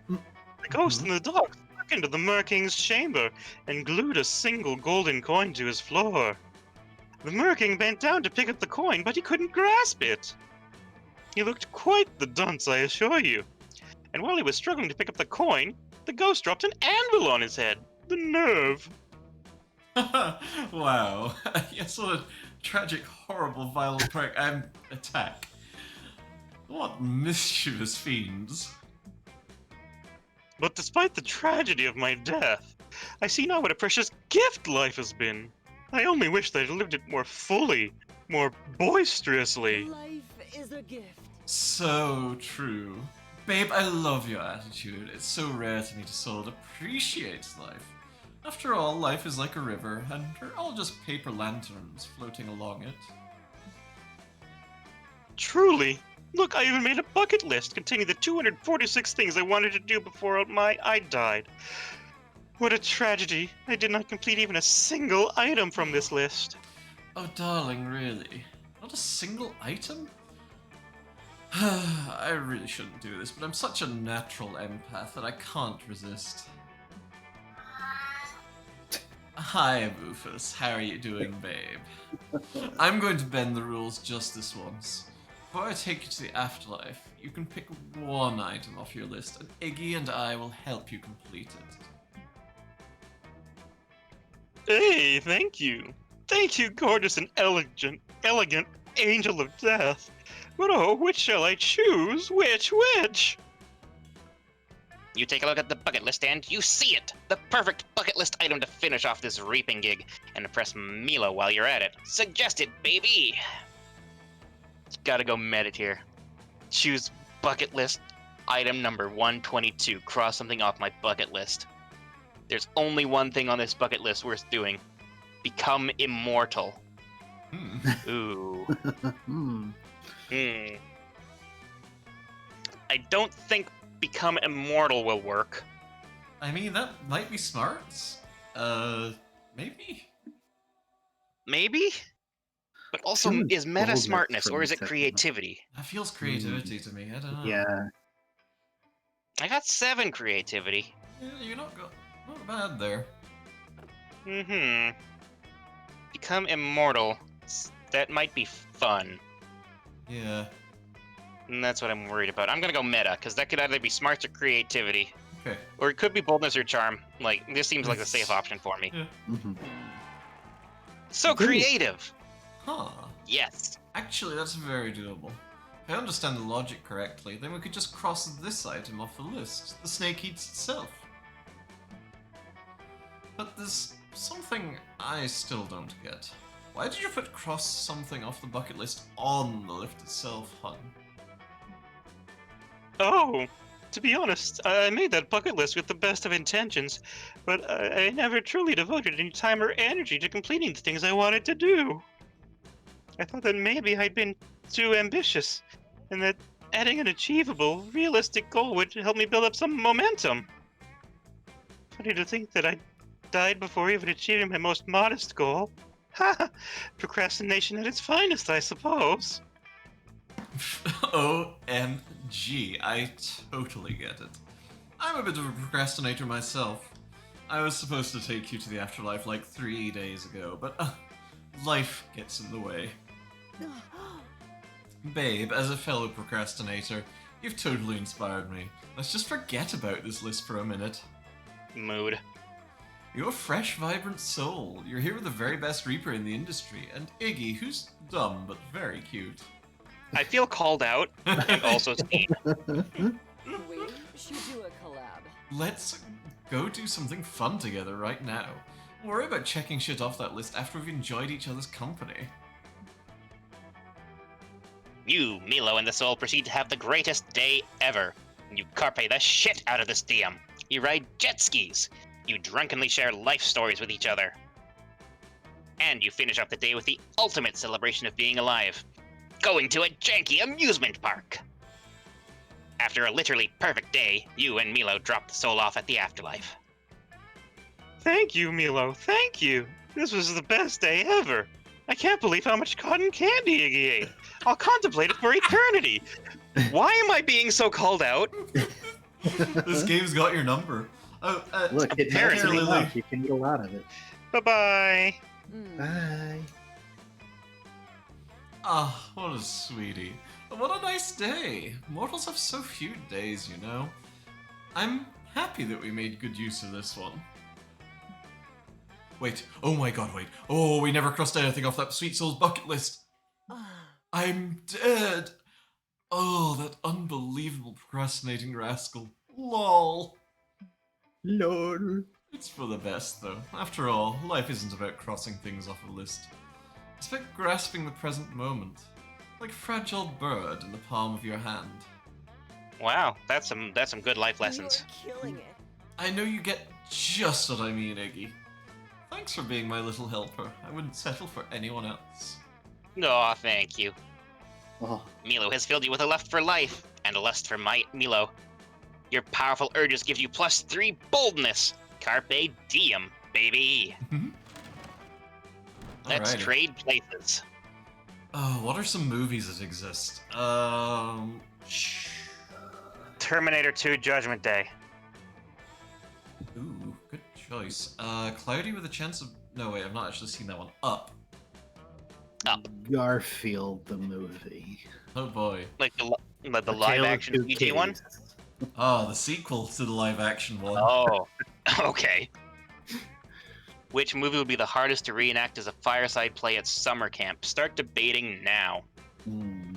The ghost and the dog snuck into the Mer-King's chamber and glued a single golden coin to his floor. The Mer-King bent down to pick up the coin, but he couldn't grasp it. He looked quite the dunce, I assure you. And while he was struggling to pick up the coin, the ghost dropped an anvil on his head. The nerve. Wow. Yes, what a tragic, horrible, violent attack. What mischievous fiends. But despite the tragedy of my death, I see now what a precious gift life has been. I only wish that I'd lived it more fully, more boisterously. Life is a gift. So true. Babe, I love your attitude. It's so rare to meet a soul that appreciates life. After all, life is like a river, and we're all just paper lanterns floating along it. Truly. Look, I even made a bucket list containing the 246 things I wanted to do before I died. What a tragedy. I did not complete even a single item from this list. Oh, darling, really? Not a single item? I really shouldn't do this, but I'm such a natural empath that I can't resist. Hi, Rufus. How are you doing, babe? I'm going to bend the rules just this once. Before I take you to the afterlife, you can pick one item off your list, and Iggy and I will help you complete it. Hey, thank you. Thank you, gorgeous and elegant angel of death. But oh, which shall I choose? Which? You take a look at the bucket list and you see it! The perfect bucket list item to finish off this reaping gig, and impress Milo while you're at it. Suggest it, baby! Gotta go medit here. Choose bucket list item number 122. Cross something off my bucket list. There's only one thing on this bucket list worth doing. Become immortal. Ooh. I don't think become immortal will work. I mean, that might be smart. Maybe? Maybe? But also, Feeling is meta boldness smartess for or a is it second. creativity? That feels creativity to me. I don't know. Yeah. I got 7 creativity. Yeah, you're not bad there. Become immortal. That might be fun. Yeah. And that's what I'm worried about. I'm gonna go meta, because that could either be smarts or creativity. Okay. Or it could be boldness or charm. Like, this seems like the safe option for me. Yeah. So creative! Huh. Yes. Actually, that's very doable. If I understand the logic correctly, then we could just cross this item off the list. The snake eats itself. But there's something I still don't get. Why did you put cross something off the bucket list on the lift itself, hun? Oh, to be honest, I made that bucket list with the best of intentions, but I never truly devoted any time or energy to completing the things I wanted to do. I thought that maybe I'd been too ambitious, and that adding an achievable, realistic goal would help me build up some momentum. Funny to think that I died before even achieving my most modest goal. Ha! Procrastination at its finest, I suppose. OMG, I totally get it. I'm a bit of a procrastinator myself. I was supposed to take you to the afterlife like 3 days ago, but life gets in the way. Babe, as a fellow procrastinator, you've totally inspired me. Let's just forget about this list for a minute. Mood. You're a fresh, vibrant soul. You're here with the very best Reaper in the industry, and Iggy, who's dumb but very cute. I feel called out, and also seen. We should do a collab. Let's go do something fun together right now. Don't worry about checking shit off that list after we've enjoyed each other's company. You, Milo, and the Soul proceed to have the greatest day ever. You carpe the shit out of this DM. You ride jet skis. You drunkenly share life stories with each other. And you finish off the day with the ultimate celebration of being alive. Going to a janky amusement park. After a literally perfect day, you and Milo drop the Soul off at the afterlife. Thank you, Milo. Thank you. This was the best day ever. I can't believe how much cotton candy Iggy ate. I'll contemplate it for eternity. Why am I being so called out? This game's got your number. Look, it has apparently- enough. You can eat a lot of it. Bye-bye. Bye. Ah, what a sweetie. What a nice day. Mortals have so few days, you know. I'm happy that we made good use of this one. Wait, oh my god, wait. Oh, we never crossed anything off that sweet soul's bucket list. I'm dead. Oh, that unbelievable procrastinating rascal. LOL. LOL. It's for the best, though. After all, life isn't about crossing things off a list. It's about grasping the present moment, like a fragile bird in the palm of your hand. Wow, that's some good life lessons. You're killing it. I know you get just what I mean, Iggy. Thanks for being my little helper. I wouldn't settle for anyone else. Aw, thank you. Oh, Milo has filled you with a lust for life, and a lust for Milo. Your powerful urges give you +3 boldness. Carpe diem, baby. Let's Alrighty. trade places. Oh, what are some movies that exist? Terminator 2 Judgment Day. Ooh, good choice. Cloudy with a Chance of No, wait, I've not actually seen that one. Up. Garfield the movie. Oh boy. Like the A Tale live of action Two CG one? Kitties. Oh, the sequel to the live action one. Oh, okay. Which movie would be the hardest to reenact as a fireside play at summer camp? Start debating now. Hmm.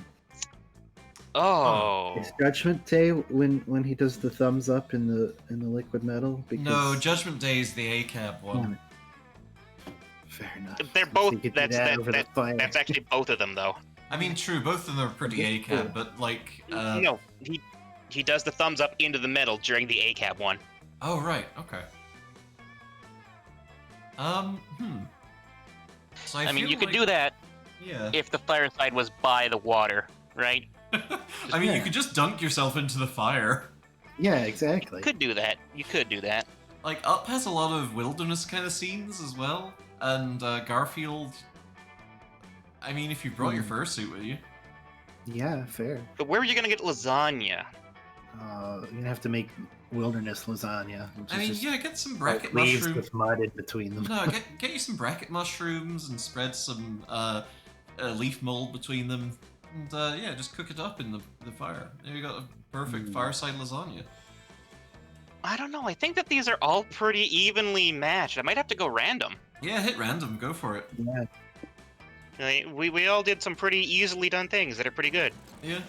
Oh. Is Judgment Day when he does the thumbs up in the liquid metal? No, Judgment Day is the ACAB one. Fair enough. They're So both. you could do That's over the fire. that's actually both of them though. I mean, true, both of them are pretty ACAB, but like, No, he does the thumbs up into the metal during the ACAB one. Oh right, okay. So I mean, feel you could like- do that Yeah. if the fireside was by the water, right? I mean, you could just dunk yourself into the fire. Yeah, exactly. Could do that. You could do that. Like, Up has a lot of wilderness kind of scenes as well, and Garfield. I mean, if you brought your fursuit with you. Yeah, fair. But where are you gonna get lasagna? You're gonna have to make wilderness lasagna. Which I is mean, just yeah, get some like bracket leaves mushrooms. with mud in between them. No, get you some bracket mushrooms and spread some leaf mold between them, and yeah, just cook it up in the fire. There you got a perfect fireside lasagna. I don't know. I think that these are all pretty evenly matched. I might have to go random. Yeah, hit random, go for it. Yeah. Like, we all did some pretty easily done things that are pretty good. Yeah.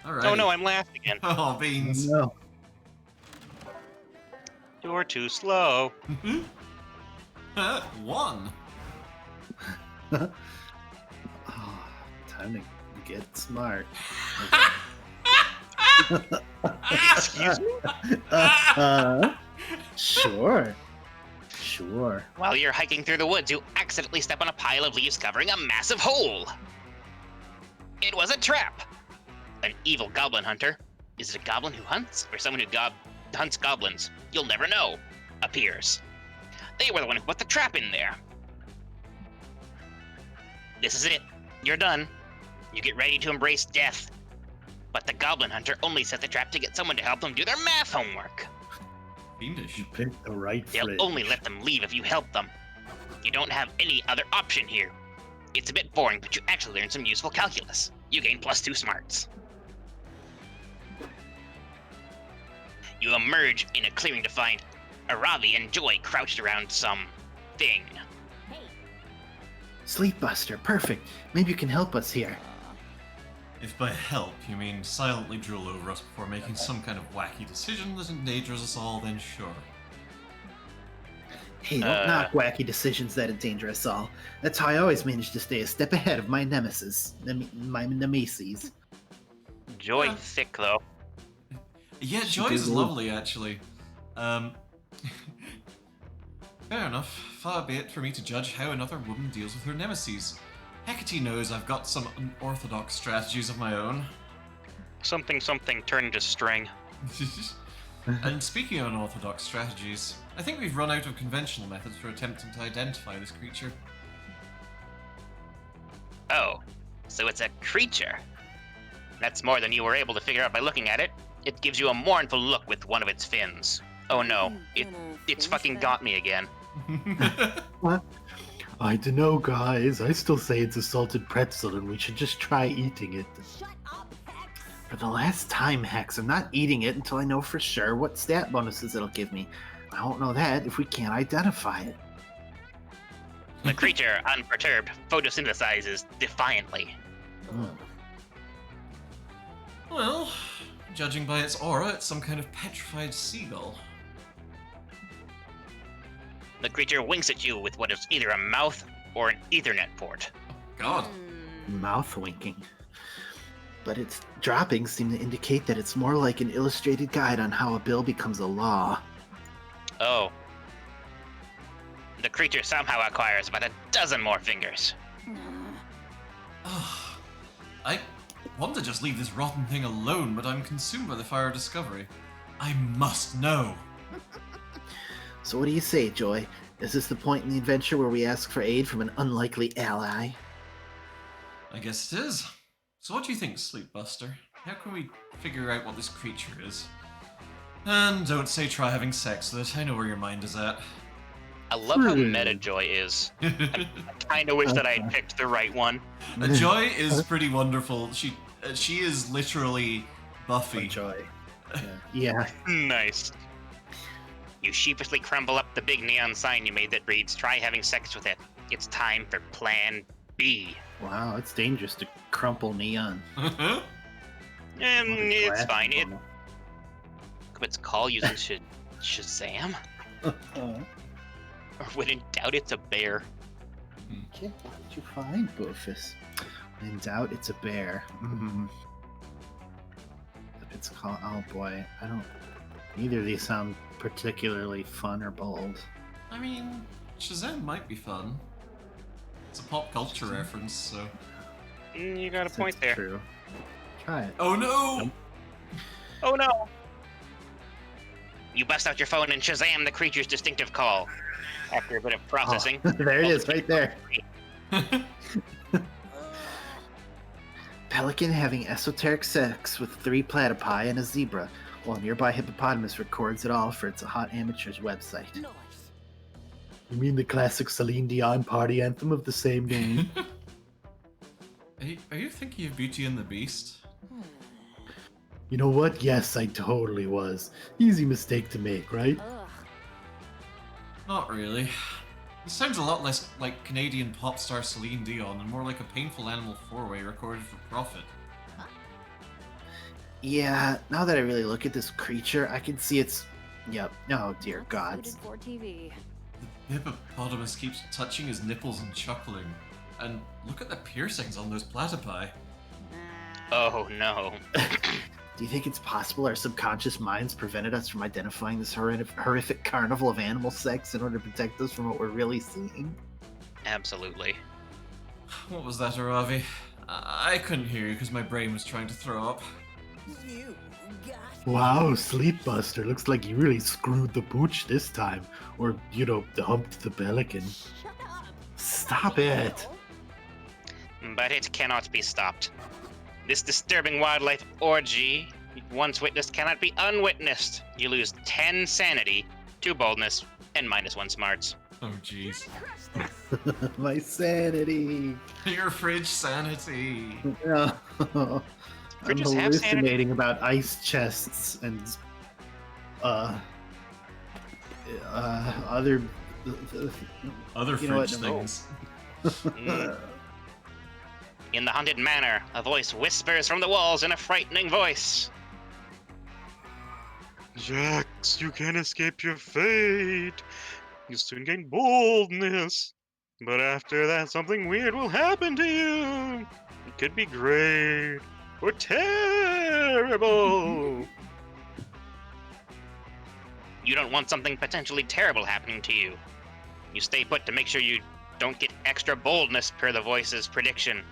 Alright. Oh no, I'm last again. Oh, beans. No. You're too slow. One. Oh, time to get smart. Excuse me? Sure. Sure. While you're hiking through the woods, you accidentally step on a pile of leaves covering a massive hole. It was a trap. An evil goblin hunter. Is it a goblin who hunts, or someone who hunts goblins? You'll never know. Appears. They were the one who put the trap in there. This is it. You're done. You get ready to embrace death. But the goblin hunter only set the trap to get someone to help them do their math homework. Fiendish. You picked the right They'll fridge. only let them leave if you help them. You don't have any other option here. It's a bit boring, but you actually learn some useful calculus. You gain +2 smarts. You emerge in a clearing to find Aravi and Joy crouched around some thing. Sleepbuster, perfect. Maybe you can help us here. If by help you mean silently drool over us before making some kind of wacky decision that endangers us all, then sure. Hey, don't knock wacky decisions that endanger us all. That's how I always manage to stay a step ahead of my nemesis, my nemesis. Joy thick though. Yeah, She Joy's did lovely, actually. Fair enough. Far be it for me to judge how another woman deals with her nemesis. Hecate knows I've got some unorthodox strategies of my own. Something turned to string. And speaking of unorthodox strategies, I think we've run out of conventional methods for attempting to identify this creature. Oh, so it's a creature. That's more than you were able to figure out by looking at it. It gives you a mournful look with one of its fins. Oh no, it's fucking got me again. What? I dunno, guys. I still say it's a salted pretzel and we should just try eating it. Shut up, Hex. For the last time, Hex, I'm not eating it until I know for sure what stat bonuses it'll give me. I won't know that if we can't identify it. The creature, unperturbed, photosynthesizes defiantly. Well, judging by its aura, it's some kind of petrified seagull. The creature winks at you with what is either a mouth or an Ethernet port. God. Mouth winking. But its droppings seem to indicate that it's more like an illustrated guide on how a bill becomes a law. Oh. The creature somehow acquires about a dozen more fingers. I want to just leave this rotten thing alone, but I'm consumed by the fire of discovery. I must know. So what do you say, Joy? Is this the point in the adventure where we ask for aid from an unlikely ally? I guess it is. So what do you think, Sleepbuster? How can we figure out what this creature is? And don't say try having sex with it. I know where your mind is at. I love how meta Joy is. I kind of wish that I had picked the right one. Joy is pretty wonderful. She is literally Buffy. Joy. Yeah. Nice. You sheepishly crumble up the big neon sign you made that reads, "Try having sex with it. It's time for Plan B." Wow, it's dangerous to crumple neon. It's fine. It's call using Shazam? Or when in doubt, it's a bear. Okay, what did you find, Boofus? When in doubt, it's a bear. It's called. Oh boy, I don't. Neither of these sound particularly fun or bold. I mean, Shazam might be fun. It's a pop culture reference, so. You got a point there. True. Try it. Oh no! Nope. Oh no! You bust out your phone and Shazam the creature's distinctive call. After a bit of processing. There it is, right there. Pelican having esoteric sex with 3 platypi and a zebra, while nearby hippopotamus records it all for its hot amateur's website. Nice. You mean the classic Celine Dion party anthem of the same name? Are you thinking of Beauty and the Beast? You know what? Yes, I totally was. Easy mistake to make, right? Ugh. Not really. It sounds a lot less like Canadian pop star Celine Dion and more like a painful animal four-way recorded for profit. Yeah, now that I really look at this creature, I can see it's... Yep. Oh, dear gods. Suited for TV. The hippopotamus keeps touching his nipples and chuckling. And look at the piercings on those platypi. Oh no. Do you think it's possible our subconscious minds prevented us from identifying this horrific carnival of animal sex in order to protect us from what we're really seeing? Absolutely. What was that, Aravi? I couldn't hear you because my brain was trying to throw up. You got Wow, Sleepbuster, looks like you really screwed the pooch this time. Or, humped the pelican. Shut up. Stop it! But it cannot be stopped. This disturbing wildlife orgy, once witnessed, cannot be unwitnessed. You lose 10 sanity, 2 boldness, and -1 smarts. Oh, jeez. My sanity! Your fridge sanity! No. I'm Fridges have sanity? hallucinating about ice chests and other Fridge things. In the haunted manor, a voice whispers from the walls in a frightening voice. Jax, you can't escape your fate. You soon gain boldness. But after that, something weird will happen to you. It could be great or terrible. You don't want something potentially terrible happening to you. You stay put to make sure you don't get extra boldness per the voice's prediction.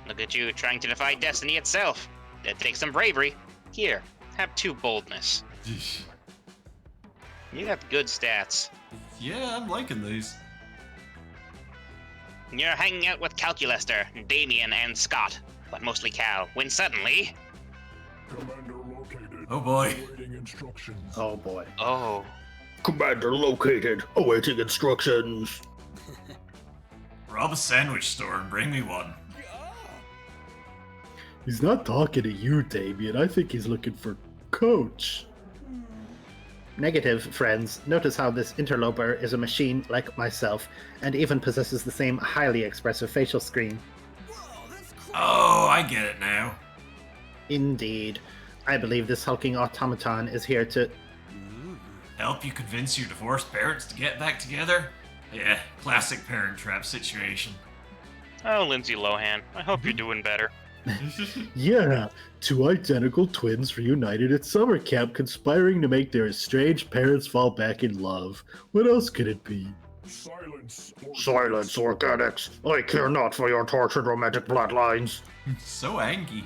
Look at you trying to defy destiny itself. That takes some bravery. Here, have 2 boldness. You got good stats. Yeah, I'm liking these. You're hanging out with Calculester, Damien, and Scott, but mostly Cal, when suddenly... Commander located. Oh boy. Awaiting instructions. Oh boy. Oh. Commander located. Awaiting instructions. Rob a sandwich store and bring me one. He's not talking to you, Damien. I think he's looking for Coach. Negative, friends. Notice how this interloper is a machine like myself, and even possesses the same highly expressive facial screen. Oh, I get it now. Indeed. I believe this hulking automaton is here to... Help you convince your divorced parents to get back together? Yeah, classic parent trap situation. Oh, Lindsay Lohan, I hope you're doing better. Yeah, 2 identical twins reunited at summer camp conspiring to make their estranged parents fall back in love. What else could it be? Silence. Silence, organics. I care not for your tortured romantic bloodlines. So angry.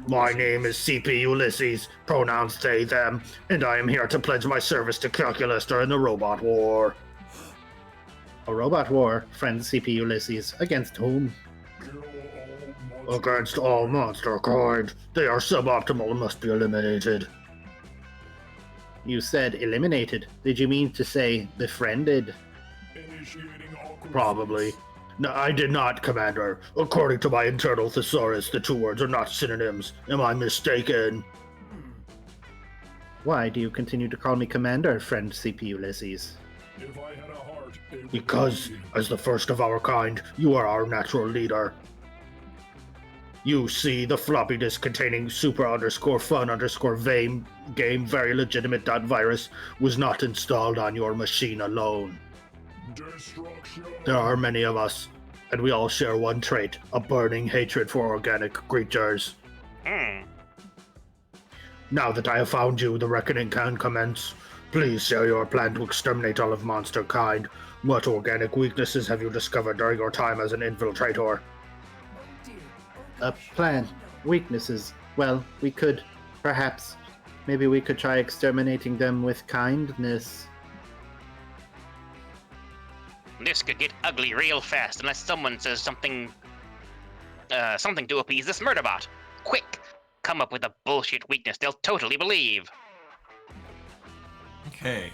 My name is CP Ulysses, pronouns they, them, and I am here to pledge my service to Calculus during the robot war. A robot war, friend CP Ulysses, against whom? Against all monster kind. They are suboptimal and must be eliminated. You said eliminated. Did you mean to say befriended? Initiating awkward Probably. freeze. No, I did not, Commander. According to my internal thesaurus, the two words are not synonyms. Am I mistaken? Why do you continue to call me Commander, friend CP Ulysses? If I had a heart, it would Because, be- as the first of our kind, you are our natural leader. You see, the floppy disk containing super_fun_game very legitimate .virus was not installed on your machine alone. Destruction. There are many of us, and we all share one trait, a burning hatred for organic creatures. Now that I have found you, the reckoning can commence. Please share your plan to exterminate all of monster kind. What organic weaknesses have you discovered during your time as an infiltrator? A plan. Weaknesses. Well, we could, perhaps. Maybe we could try exterminating them with kindness. This could get ugly real fast unless someone says something to appease this murderbot. Quick! Come up with a bullshit weakness they'll totally believe. Okay.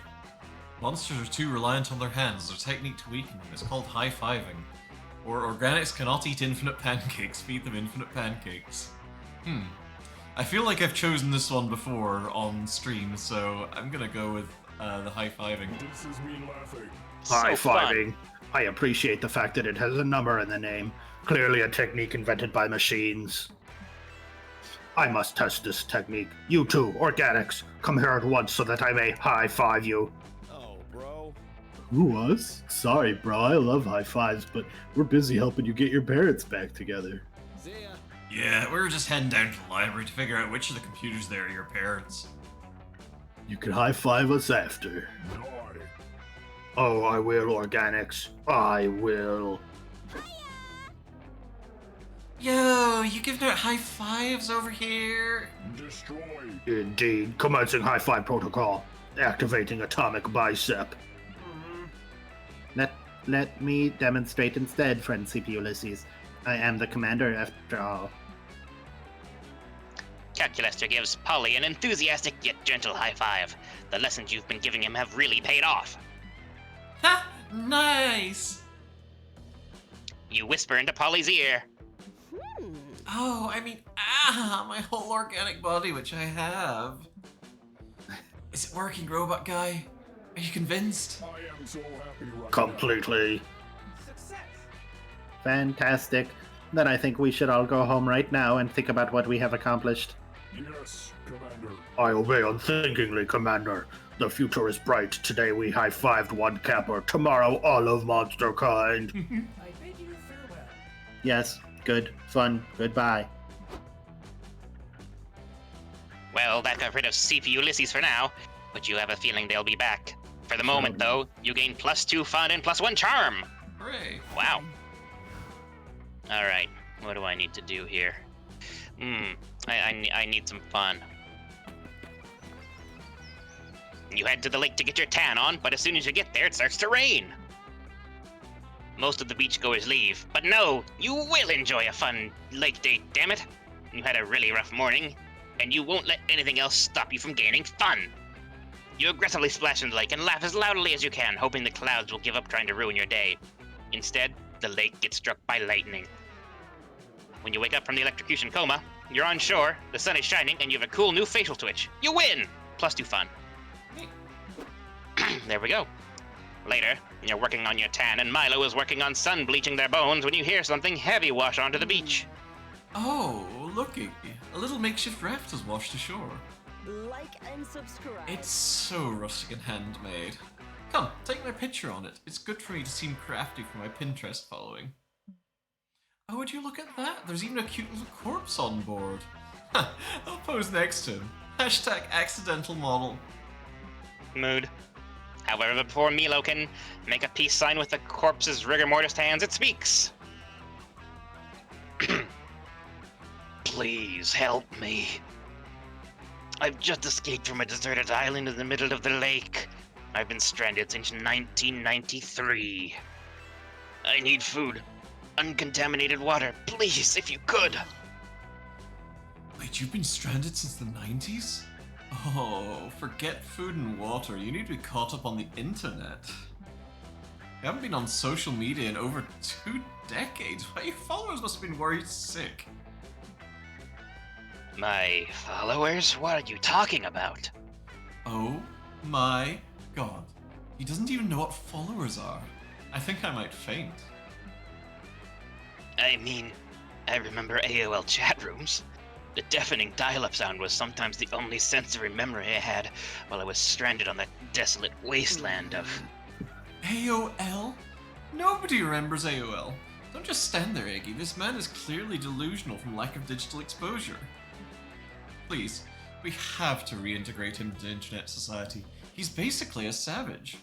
Monsters are too reliant on their hands. Their technique to weaken them is called high-fiving. Or organics cannot eat infinite pancakes. Feed them infinite pancakes. I feel like I've chosen this one before on stream, so I'm gonna go with the high-fiving. This is me laughing. High-fiving. I appreciate the fact that it has a number in the name. Clearly a technique invented by machines. I must test this technique. You two, organics, come here at once so that I may high-five you. Oh, bro. Who, us? Sorry, bro, I love high fives, but we're busy helping you get your parents back together. See ya. Yeah, we were just heading down to the library to figure out which of the computers there are your parents. You can high five us after. Die. Oh, I will, organics. I will. Yo, you giving out high fives over here? Destroy. Indeed. Commencing high-five protocol. Activating atomic bicep. Let me demonstrate instead, friend CP Ulysses. I am the commander after all. Calculaster gives Polly an enthusiastic yet gentle high five. The lessons you've been giving him have really paid off. Ha! Nice! You whisper into Polly's ear. Oh, I mean, my whole organic body, which I have. Is it working, robot guy? Are you convinced? I am so happy right Completely. Fantastic. Then I think we should all go home right now and think about what we have accomplished. now. Yes, Commander. I obey unthinkingly, Commander. The future is bright. Today we high-fived one capper. Tomorrow all of monster kind. I bid you farewell. Yes, good, fun, goodbye. Well, that got rid of CP Ulysses for now, but you have a feeling they'll be back. For the moment, though, you gain +2 fun and +1 charm. Hooray! Wow. Alright, what do I need to do here? I need some fun. You head to the lake to get your tan on, but as soon as you get there, it starts to rain. Most of the beachgoers leave, but no, you will enjoy a fun lake date, damn it. You had a really rough morning, and you won't let anything else stop you from gaining fun. You aggressively splash in the lake and laugh as loudly as you can, hoping the clouds will give up trying to ruin your day. Instead, the lake gets struck by lightning. When you wake up from the electrocution coma, you're on shore, the sun is shining, and you have a cool new facial twitch. You win! +2 fun. There we go. Later, you're working on your tan, and Milo is working on sun bleaching their bones when you hear something heavy wash onto the beach. Oh, looky. A little makeshift raft has washed ashore. Like and subscribe. It's so rustic and handmade. Come, take my picture on it. It's good for me to seem crafty for my Pinterest following. Oh, would you look at that? There's even a cute little corpse on board. I'll pose next to him. #accidental model. Mood. However, before Milo can make a peace sign with the corpse's rigor mortis hands, it speaks. Please help me. I've just escaped from a deserted island in the middle of the lake. I've been stranded since 1993. I need food. Uncontaminated water. Please, if you could. Wait, you've been stranded since the 90s? Oh, forget food and water. You need to be caught up on the internet. You haven't been on social media in over 2 decades. Why, your followers must have been worried sick. My followers? What are you talking about? Oh my god. He doesn't even know what followers are. I think I might faint. I mean, I remember AOL chat rooms. The deafening dial-up sound was sometimes the only sensory memory I had while I was stranded on that desolate wasteland of... AOL? Nobody remembers AOL. Don't just stand there, Iggy. This man is clearly delusional from lack of digital exposure. Please, we have to reintegrate him into internet society. He's basically a savage.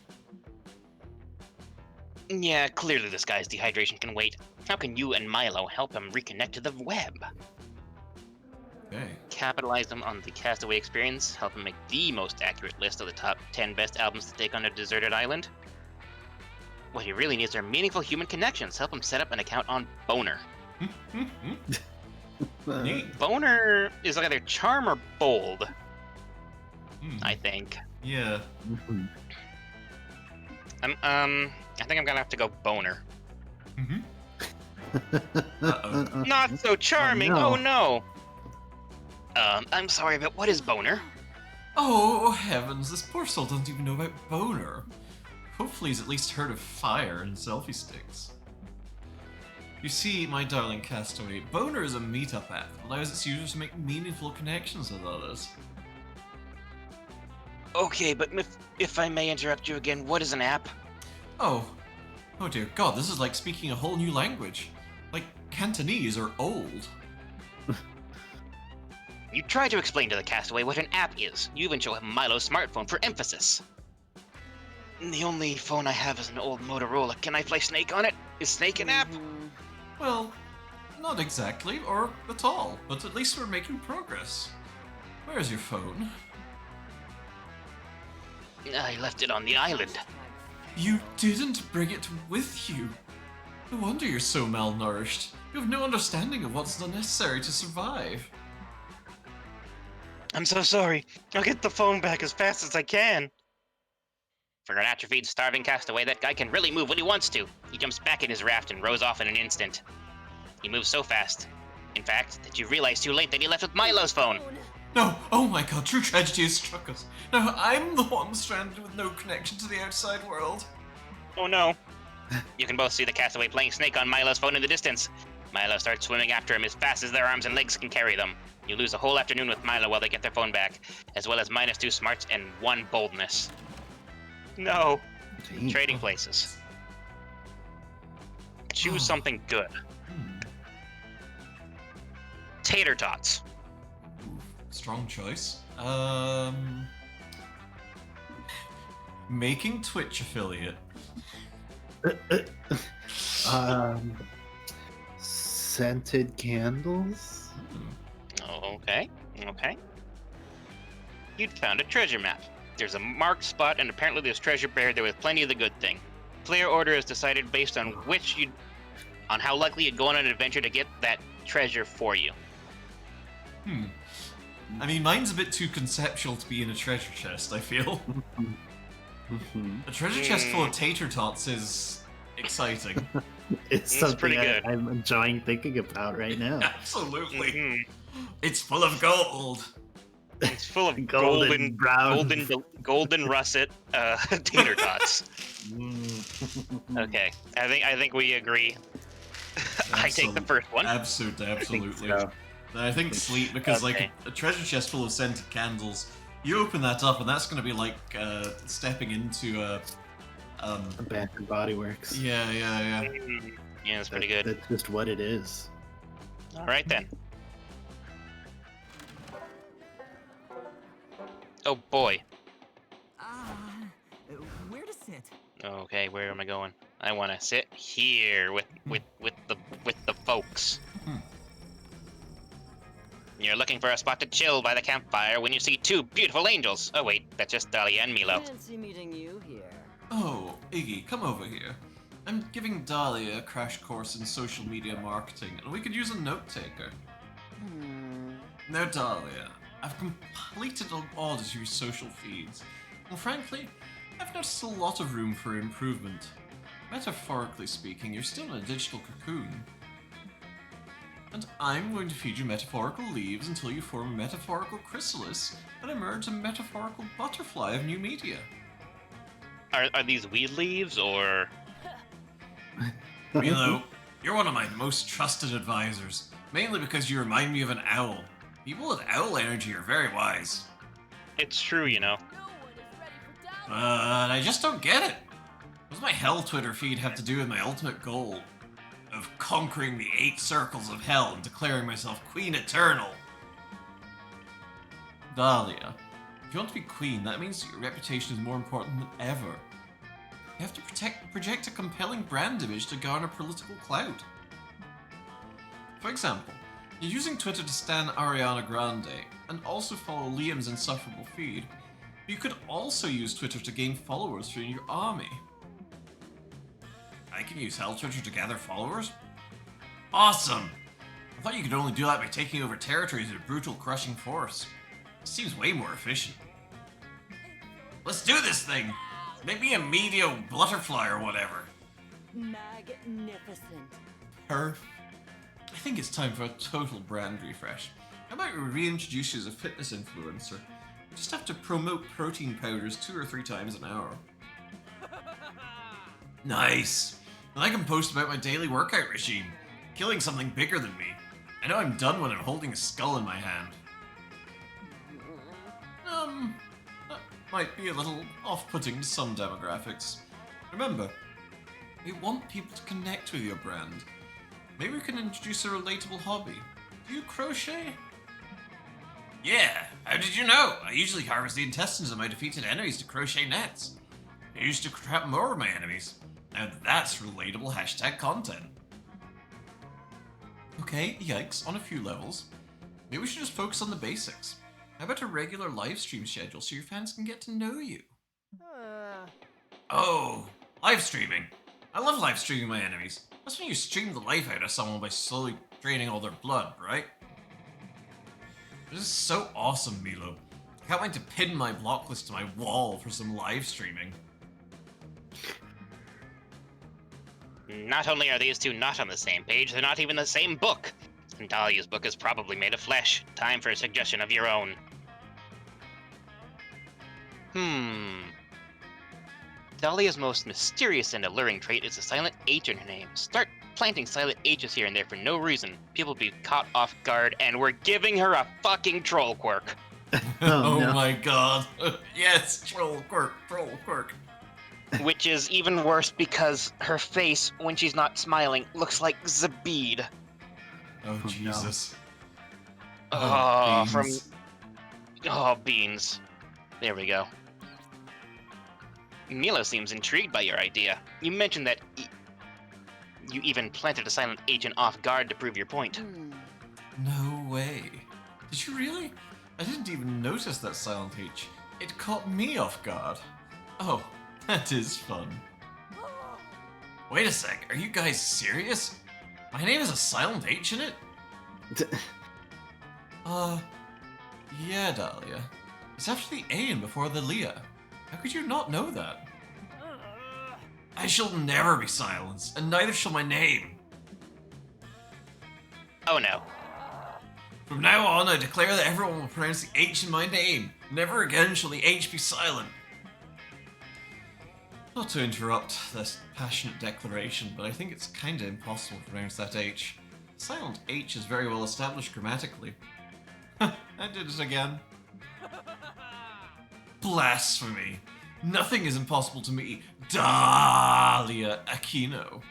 Yeah, clearly this guy's dehydration can wait. How can you and Milo help him reconnect to the web? Okay. Capitalize him on the Castaway experience, help him make the most accurate list of the top 10 best albums to take on a deserted island. What he really needs are meaningful human connections. Help him set up an account on Boner. Boner is either charm or bold, I think. Yeah. I think I'm gonna have to go Boner. Uh-oh. Not so charming. Oh, Oh no. no. I'm sorry, but what is Boner? Oh, heavens, this poor soul doesn't even know about Boner. Hopefully he's at least heard of fire and selfie sticks. You see, my darling Castaway, Boner is a meetup app that allows its users to make meaningful connections with others. Okay, but if I may interrupt you again, what is an app? Oh dear god, this is like speaking a whole new language. Like, Cantonese or old. You try to explain to the Castaway what an app is. You even show him Milo's smartphone for emphasis. The only phone I have is an old Motorola. Can I play Snake on it? Is Snake an app? Well, not exactly, or at all, but at least we're making progress. Where's your phone? I left it on the island. You didn't bring it with you. No wonder you're so malnourished. You have no understanding of what's necessary to survive. I'm so sorry. I'll get the phone back as fast as I can. For an atrophied, starving castaway, that guy can really move when he wants to. He jumps back in his raft and rows off in an instant. He moves so fast, in fact, that you realize too late that he left with Milo's phone. No! Oh my god, true tragedy has struck us. Now I'm the one stranded with no connection to the outside world. Oh no. You can both see the castaway playing Snake on Milo's phone in the distance. Milo starts swimming after him as fast as their arms and legs can carry them. You lose a whole afternoon with Milo while they get their phone back, as well as -2 smarts and 1 boldness. No. Dang. Trading places. Choose something good. Tater tots. Ooh, strong choice. Making Twitch affiliate. Scented candles? Okay. You'd found a treasure map. There's a marked spot, and apparently there's treasure buried there with plenty of the good thing. Player order is decided based on on how likely you'd go on an adventure to get that treasure for you. I mean, mine's a bit too conceptual to be in a treasure chest, I feel. A treasure chest full of tater tots is exciting. It's It's something pretty good. I'm enjoying thinking about right now. Absolutely. It's full of gold. It's full of Golden brown. golden russet tater tots. Okay, I think we agree. I take the first one. Absolutely. so. I think sleep, because Okay. like a treasure chest full of scented candles, you open that up and that's going to be like stepping into a Abandoned Body Works. Yeah. Yeah, that's pretty good. That's just what it is. All right then. Oh boy. Where to sit? Okay, where am I going? I want to sit here with the folks. You're looking for a spot to chill by the campfire when you see 2 beautiful angels. Oh wait, that's just Dahlia and Milo. Fancy meeting you here. Oh, Iggy, come over here. I'm giving Dahlia a crash course in social media marketing, and we could use a note taker. Now, Dahlia, I've completed an audit of your social feeds, and frankly, I've noticed a lot of room for improvement. Metaphorically speaking, you're still in a digital cocoon. And I'm going to feed you metaphorical leaves until you form a metaphorical chrysalis and emerge a metaphorical butterfly of new media. Are these weed leaves, or...? Milo, you're one of my most trusted advisors, mainly because you remind me of an owl. People with owl energy are very wise. It's true, you know. But I just don't get it. What does my hell Twitter feed have to do with my ultimate goal of conquering the 8 circles of hell and declaring myself Queen Eternal? Dahlia, if you want to be queen, that means that your reputation is more important than ever. You have to project a compelling brand image to garner political clout. For example, you're using Twitter to stan Ariana Grande and also follow Liam's insufferable feed. But you could also use Twitter to gain followers for your army. I can use Hell Twitter to gather followers? Awesome! I thought you could only do that by taking over territories with a brutal, crushing force. It seems way more efficient. Let's do this thing! Make me a media butterfly or whatever. Magnificent. Perf. I think it's time for a total brand refresh. How about we reintroduce you as a fitness influencer? You just have to promote protein powders 2 or 3 times an hour. Nice! And I can post about my daily workout regime, killing something bigger than me. I know I'm done when I'm holding a skull in my hand. That might be a little off-putting to some demographics. Remember, we want people to connect with your brand. Maybe we can introduce a relatable hobby. Do you crochet? Yeah, how did you know? I usually harvest the intestines of my defeated enemies to crochet nets. I used to trap more of my enemies. Now that's relatable hashtag content. Okay, yikes, on a few levels. Maybe we should just focus on the basics. How about a regular live stream schedule so your fans can get to know you? Oh, live streaming. I love live streaming my enemies. That's when you stream the life out of someone by slowly draining all their blood, right? This is so awesome, Milo. I can't wait to pin my block list to my wall for some live streaming. Not only are these two not on the same page, they're not even the same book. And Dahlia's book is probably made of flesh. Time for a suggestion of your own. Dahlia's most mysterious and alluring trait is a silent H in her name. Start planting silent H's here and there for no reason. People will be caught off guard, and we're giving her a fucking troll quirk. Oh no. my god. Yes, troll quirk. Which is even worse because her face, when she's not smiling, looks like Zabid. Oh, Jesus. Oh, beans. Beans. There we go. Milo seems intrigued by your idea. You mentioned that you even planted a silent H in off guard to prove your point. No way. Did you really? I didn't even notice that silent H. It caught me off guard. Oh, that is fun. Wait a sec, are you guys serious? My name is a silent H in it? Yeah, Dahlia. It's after the A and before the Leah. How could you not know that? I shall never be silenced, and neither shall my name. Oh no. From now on, I declare that everyone will pronounce the H in my name. Never again shall the H be silent. Not to interrupt this passionate declaration, but I think it's kinda impossible to pronounce that H. Silent H is very well established grammatically. I did it again. Blasphemy. Nothing is impossible to me, Dahlia Aquino.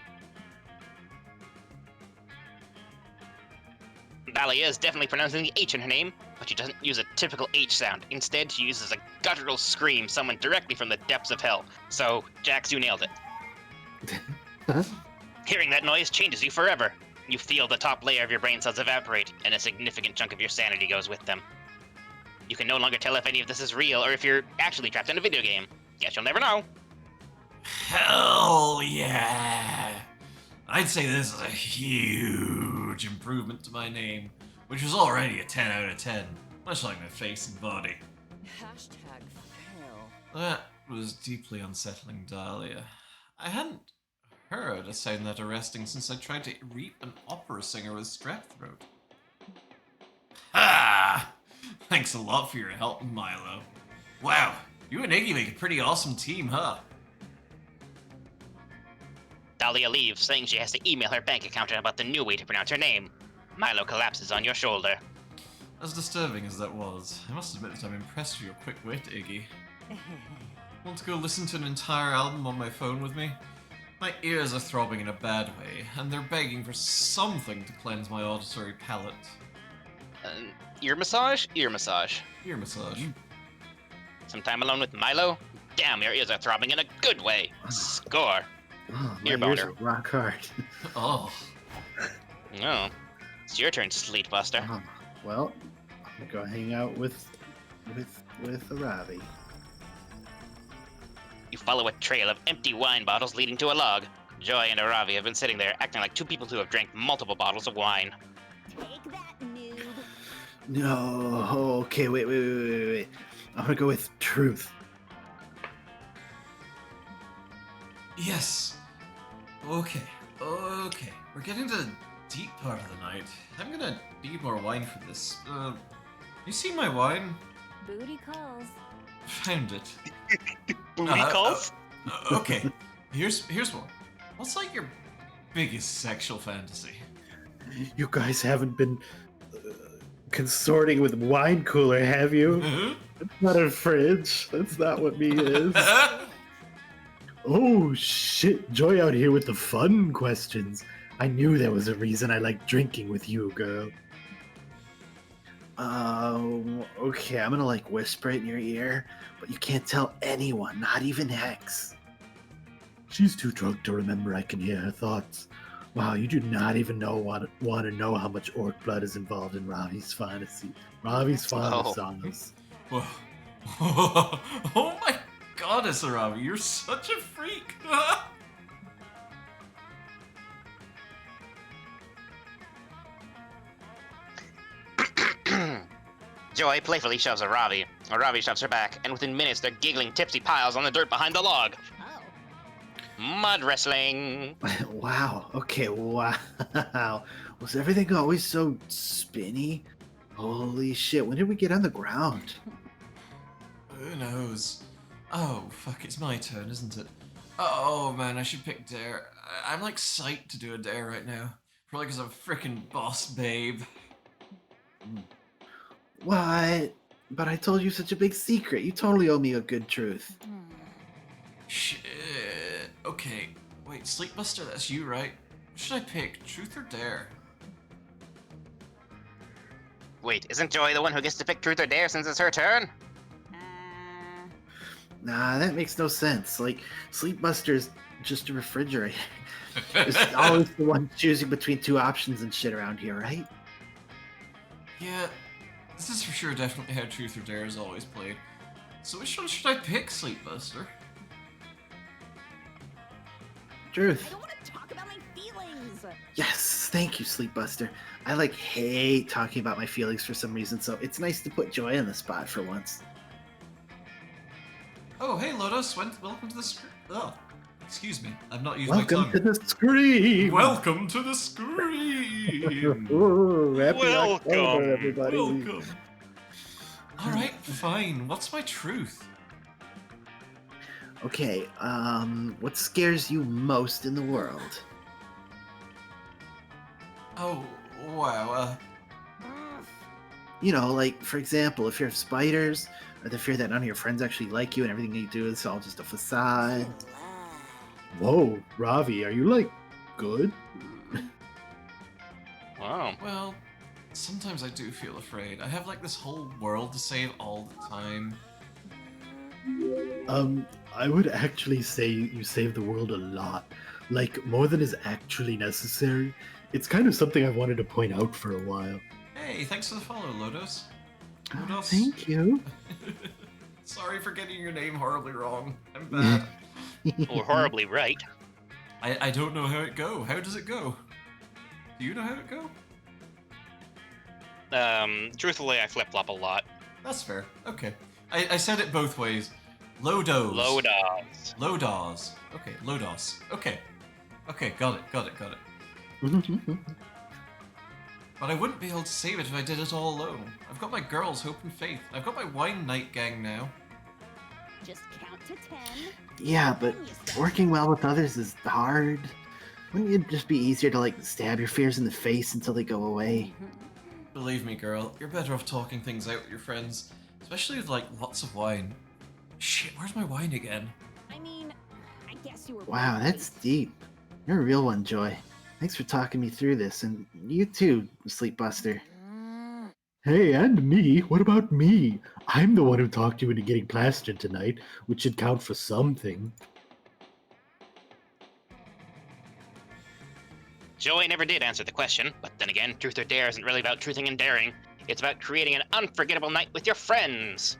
Dahlia is definitely pronouncing the H in her name, but she doesn't use a typical H sound. Instead, she uses a guttural scream summoned directly from the depths of hell. So, Jax, you nailed it. Hearing that noise changes you forever. You feel the top layer of your brain cells evaporate, and a significant chunk of your sanity goes with them. You can no longer tell if any of this is real or if you're actually trapped in a video game. Guess you'll never know. Hell yeah! I'd say this is a huge improvement to my name, which was already a 10 out of 10. much like my face and body. Hashtag fail. That was deeply unsettling, Dahlia. I hadn't heard a sound that arresting since I tried to reap an opera singer with strep throat. Ah! Thanks a lot for your help, Milo. Wow, you and Iggy make a pretty awesome team, huh? Dahlia leaves, saying she has to email her bank accountant about the new way to pronounce her name. Milo collapses on your shoulder. As disturbing as that was, I must admit that I'm impressed with your quick wit, Iggy. Want to go listen to an entire album on my phone with me? My ears are throbbing in a bad way, and they're begging for something to cleanse my auditory palate. Ear massage? Ear massage. Ear massage. Some time alone with Milo? Damn, your ears are throbbing in a good way. Score. Oh, my Ear ears boner. are rock hard. Oh. No. It's your turn, Sleetbuster. Well, I'm gonna go hang out with Ravi. You follow a trail of empty wine bottles leading to a log. Joy and Aravi have been sitting there acting like two people who have drank multiple bottles of wine. Take that, noob. No. Okay. Wait. I'm gonna go with truth. Yes. Okay. We're getting to the deep part of the night. I'm gonna need more wine for this. You see my wine? Booty calls. Found it. Booty calls? Okay. Here's one. What's like your biggest sexual fantasy? You guys haven't been consorting with wine cooler, have you? It's not a fridge. That's not what me is. Oh shit! Joy out here with the fun questions. I knew there was a reason I like drinking with you, girl. Okay, I'm gonna like whisper it in your ear, but you can't tell anyone, not even Hex. She's too drunk to remember I can hear her thoughts. Wow, you do not even want to know how much orc blood is involved in Ravi's fantasy. Ravi's fondest songs. Whoa. Oh my goddess, Aravi, you're such a freak! Joy playfully shoves Aravi. Aravi shoves her back, and within minutes they're giggling tipsy piles on the dirt behind the log. Mud wrestling. Wow. Okay. Wow. Was everything always so spinny? Holy shit! When did we get on the ground? Who knows? Oh, fuck, it's my turn, isn't it? Oh, man, I should pick Dare. I'm, like, psyched to do a Dare right now. Probably because I'm frickin' boss babe. What? But I told you such a big secret. You totally owe me a good truth. Shit. Okay. Wait, Sleepbuster, that's you, right? What should I pick, truth or dare? Wait, isn't Joy the one who gets to pick truth or dare since it's her turn? Nah, that makes no sense. Like, Sleepbuster's just a refrigerator. It's always the one choosing between two options and shit around here, right? Yeah, this is for sure definitely how truth or dare is always played. So which one should I pick, Sleepbuster? Truth. I don't want to talk about my feelings. Yes, thank you, Sleepbuster. I like hate talking about my feelings for some reason, so it's nice to put Joy on the spot for once. Oh, hey Lotus, welcome to the screen. Oh, excuse me, I've not used Welcome my tongue. to the screen! Welcome to the screen! Ooh, happy October, everybody. Welcome! Alright, fine, what's my truth? Okay, what scares you most in the world? Oh, wow, You know, like, for example, if you're spiders, or the fear that none of your friends actually like you and everything you do is all just a facade. Whoa, Ravi, are you, like, good? Wow. Well, sometimes I do feel afraid. I have like this whole world to save all the time. I would actually say you save the world a lot. Like, more than is actually necessary. It's kind of something I've wanted to point out for a while. Hey, thanks for the follow, Lotus. Oh, thank you. Sorry for getting your name horribly wrong. I'm bad. Or horribly right. I don't know how it go. How does it go? Do you know how it go? Truthfully, I flip-flop a lot. That's fair. Okay. I said it both ways. Low-dos. Low-dos. Low-dos. Okay, low-dos. Okay. Okay, got it. But I wouldn't be able to save it if I did it all alone. I've got my girls, Hope and Faith. I've got my wine night gang now. Just count to 10. Yeah, but working well with others is hard. Wouldn't it just be easier to, like, stab your fears in the face until they go away? Believe me, girl, you're better off talking things out with your friends. Especially with, like, lots of wine. Shit, where's my wine again? I mean, I guess you were. Wow, that's deep. You're a real one, Joy. Thanks for talking me through this, and you too, Sleepbuster. Hey, and me? What about me? I'm the one who talked you into getting plastered tonight, which should count for something. Joey never did answer the question, but then again, Truth or Dare isn't really about truthing and daring. It's about creating an unforgettable night with your friends.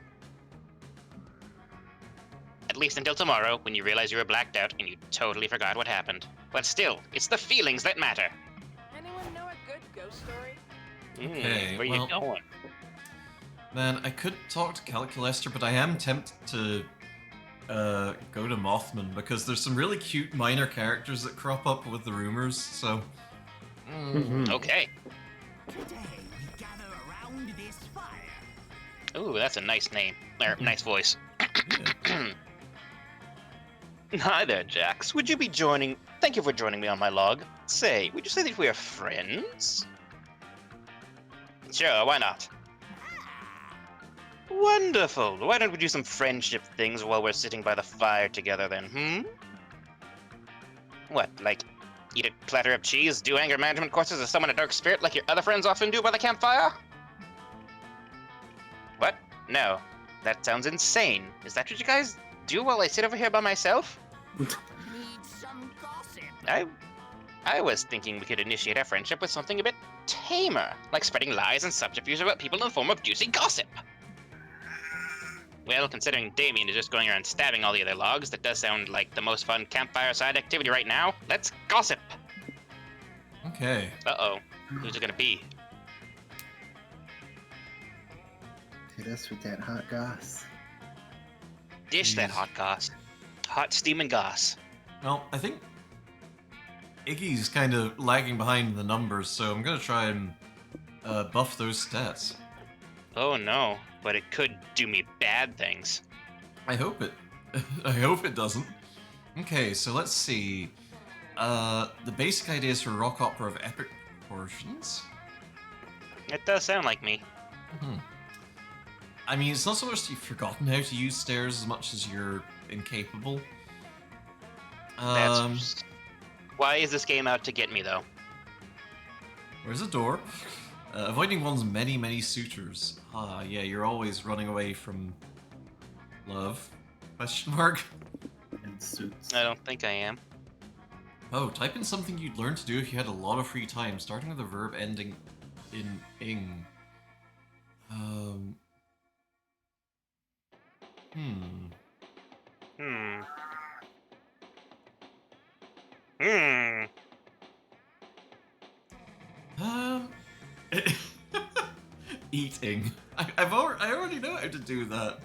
At least until tomorrow, when you realize you were blacked out and you totally forgot what happened. But still, it's the feelings that matter. Anyone know a good ghost story? Okay, where you going? Man, I could talk to Calculester, but I am tempted to go to Mothman because there's some really cute minor characters that crop up with the rumors. So, Okay. Today we gather around this fire. Ooh, that's a nice name. Or nice voice. Hi there, Jax. Would you be joining? Thank you for joining me on my log. Say, would you say that we are friends? Sure, why not? Wonderful. Why don't we do some friendship things while we're sitting by the fire together then, What, like eat a platter of cheese, do anger management courses, or summon a dark spirit like your other friends often do by the campfire? What? No. That sounds insane. Is that what you guys do while I sit over here by myself? Need some gossip. I was thinking we could initiate our friendship with something a bit tamer, like spreading lies and subterfuge about people in the form of juicy gossip. Well, considering Damien is just going around stabbing all the other logs, that does sound like the most fun campfire side activity right now. Let's gossip! okay. Uh-oh. Who's it gonna be? Hit us with that hot goss. Dish that Jeez. hot goss. Hot steaming goss. Well, I think Iggy's kind of lagging behind the numbers, so I'm gonna try and buff those stats. Oh no, but it could do me bad things. I hope it. I hope it doesn't. Okay, so let's see. The basic idea is for rock opera of epic proportions. It does sound like me. I mean, it's not so much that you've forgotten how to use stairs as much as you're incapable. Why is this game out to get me, though? Where's the door? Avoiding one's many, many suitors. Ah, yeah, you're always running away from love? Question mark? And suits. I don't think I am. Oh, type in something you'd learn to do if you had a lot of free time, starting with a verb ending in ing. Eating. I already know how to do that.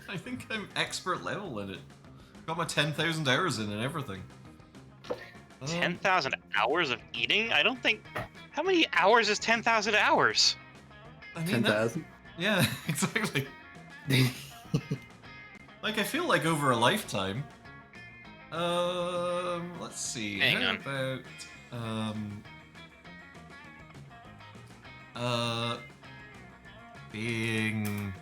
I think I'm expert level in it. Got my 10,000 hours in and everything. 10,000 hours of eating? I don't think... How many hours is 10,000 hours? I mean, 10,000? Yeah, exactly. Like, I feel like over a lifetime. Let's see. Hang How on. about, being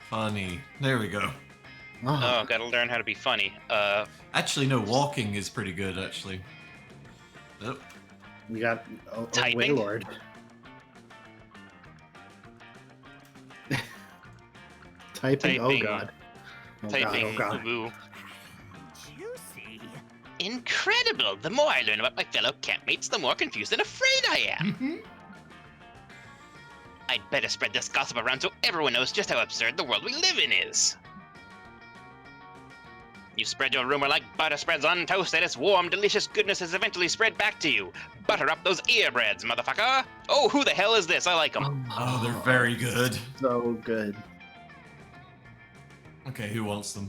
funny. There we go. Oh, gotta learn how to be funny. Actually, no, walking is pretty good, actually. Oh. We got Typing? Waylord. Typing? Oh god. Oh Typing. god. Ooh. Juicy. Incredible! The more I learn about my fellow campmates, the more confused and afraid I am. I'd better spread this gossip around so everyone knows just how absurd the world we live in is. You spread your rumor like butter spreads on toast, and its warm, delicious goodness is eventually spread back to you. Butter up those ear breads, motherfucker! Oh, who the hell is this? I like them. Oh, they're very good. So good. Okay, who wants them?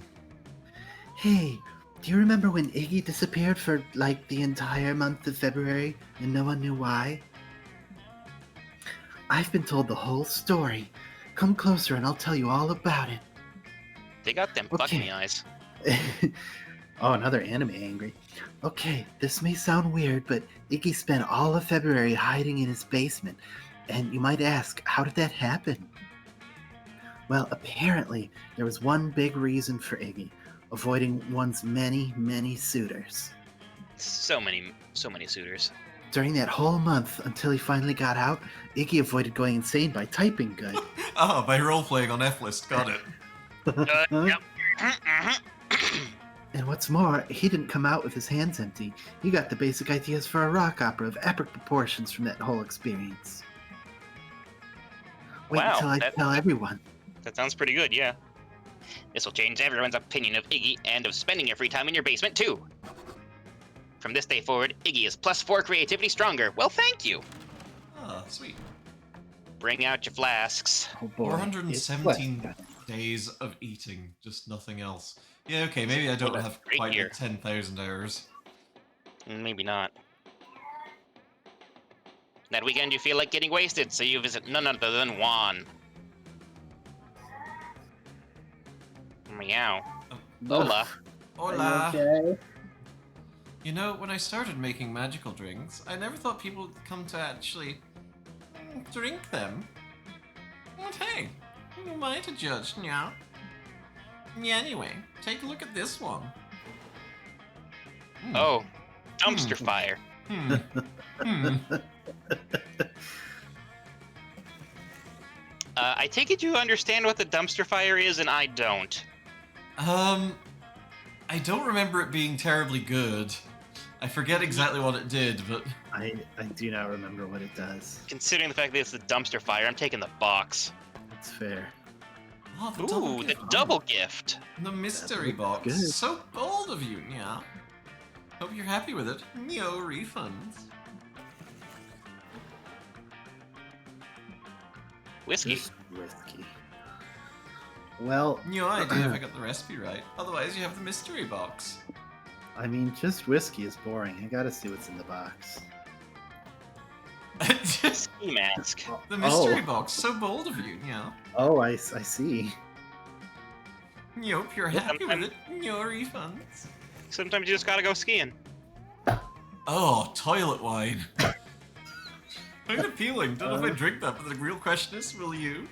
Hey, do you remember when Iggy disappeared for like the entire month of February and no one knew why? I've been told the whole story. Come closer and I'll tell you all about it. They got them fuck me eyes. Oh, another anime angry. Okay, this may sound weird, but Iggy spent all of February hiding in his basement. And you might ask, how did that happen? Well, apparently, there was one big reason for Iggy, avoiding one's many, many suitors. So many suitors. During that whole month, until he finally got out, Iggy avoided going insane by typing good. Oh, by role-playing on F-List, got it. Yep. And what's more, he didn't come out with his hands empty. He got the basic ideas for a rock opera of epic proportions from that whole experience. Wait Wow, until I tell everyone. That sounds pretty good, yeah. This will change everyone's opinion of Iggy and of spending your free time in your basement, too. From this day forward, Iggy is +4 creativity stronger. Well, thank you. Ah, sweet. Bring out your flasks. Oh boy. 417 days of eating, just nothing else. Yeah, okay, maybe I don't have great quite year. like 10,000 hours. Maybe not. That weekend you feel like getting wasted, so you visit none other than Juan. Meow. Hola. Hola. Okay. You know, when I started making magical drinks, I never thought people would come to actually drink them. But hey, who am I to judge, yeah? Yeah, anyway, take a look at this one. Oh, dumpster fire. I take it you understand what the dumpster fire is, and I don't. I don't remember it being terribly good. I forget exactly what it did, but... I do not remember what it does. Considering the fact that it's the dumpster fire, I'm taking the box. That's fair. Oh, the Ooh, double the gift. double gift. The mystery box. good. So bold of you, yeah. Hope you're happy with it. No refunds. Whiskey. Just whiskey. Well, No idea if I got the recipe right. Otherwise, you have the mystery box. I mean, just whiskey is boring. I gotta see what's in the box. Ski mask. The mystery box. So bold of you, yeah. Oh, I see. Hope you're happy with it. No refunds. Sometimes you just gotta go skiing. Oh, toilet wine. Quite appealing. Don't know if I drink that, but the real question is, will you?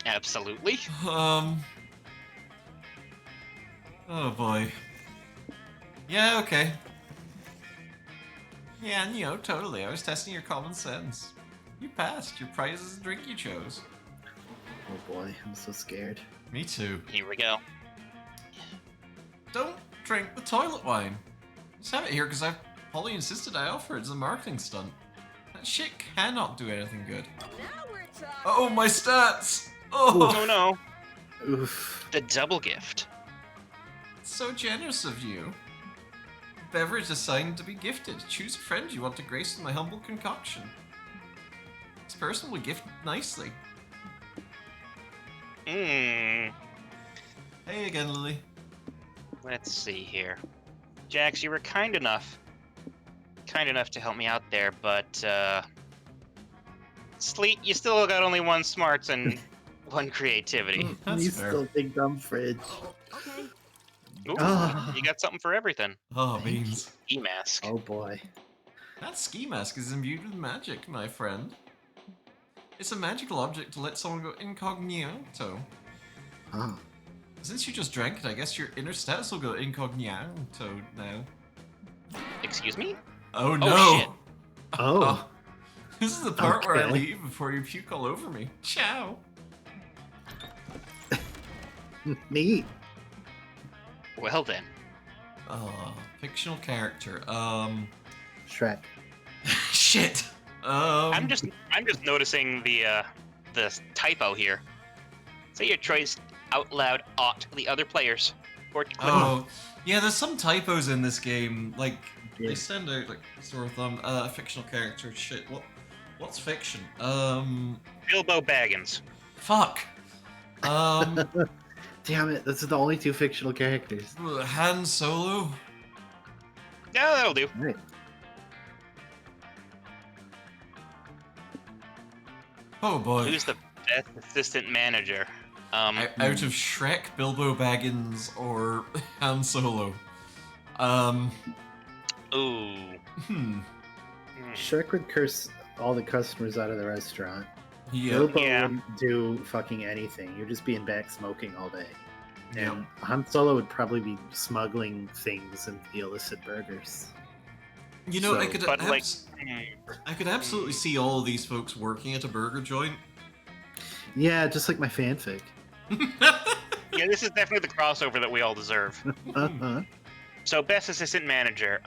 Absolutely. Oh boy. Yeah, okay. Yeah, totally. I was testing your common sense. You passed. Your prize is the drink you chose. Oh boy, I'm so scared. Me too. Here we go. Don't drink the toilet wine. Just have it here because Polly insisted I offer it as a marketing stunt. That shit cannot do anything good. Now we're talking. Oh, my stats! Oh, Oh no. Oof. The double gift. so generous of you. Beverage assigned to be gifted. Choose a friend you want to grace with my humble concoction. This person will gift nicely. Mmm. Hey again, Lily. Let's see here. Jax, you were kind enough to help me out there, but Sleet, you still got only 1 smarts and 1 creativity. That's You fair. still big dumb fridge. Okay. Ooh, Ah. you got something for everything. Oh, beans. Ski mask. Oh boy. That ski mask is imbued with magic, my friend. It's a magical object to let someone go incognito. Huh. Since you just drank it, I guess your inner stats will go incognito now. Excuse me? Oh no! shit. Oh. This is the part where I Okay. leave before you puke all over me. Ciao! Neat. Well then. Fictional character. Shrek. Shit! I'm just noticing the typo here. Say your choice out loud ought the other players. Oh, yeah. There's some typos in this game. Like Yeah. they send out like sort of fictional character shit. What's fiction? Bilbo Baggins. Fuck. Damn it! Those are the only two fictional characters. Han Solo. Yeah, that'll do. Right. Oh boy. Who's the best assistant manager? Out of Shrek, Bilbo Baggins, or Han Solo? Ooh. Shrek would curse all the customers out of the restaurant. Yeah. Bilbo Yeah. wouldn't do fucking anything. You're just being back smoking all day. And Han Solo would probably be smuggling things and the illicit burgers. You know, I So- could But, like, I could absolutely see all of these folks working at a burger joint. Yeah, just like my fanfic. yeah, this is definitely the crossover that we all deserve. Uh-huh. So, best assistant manager.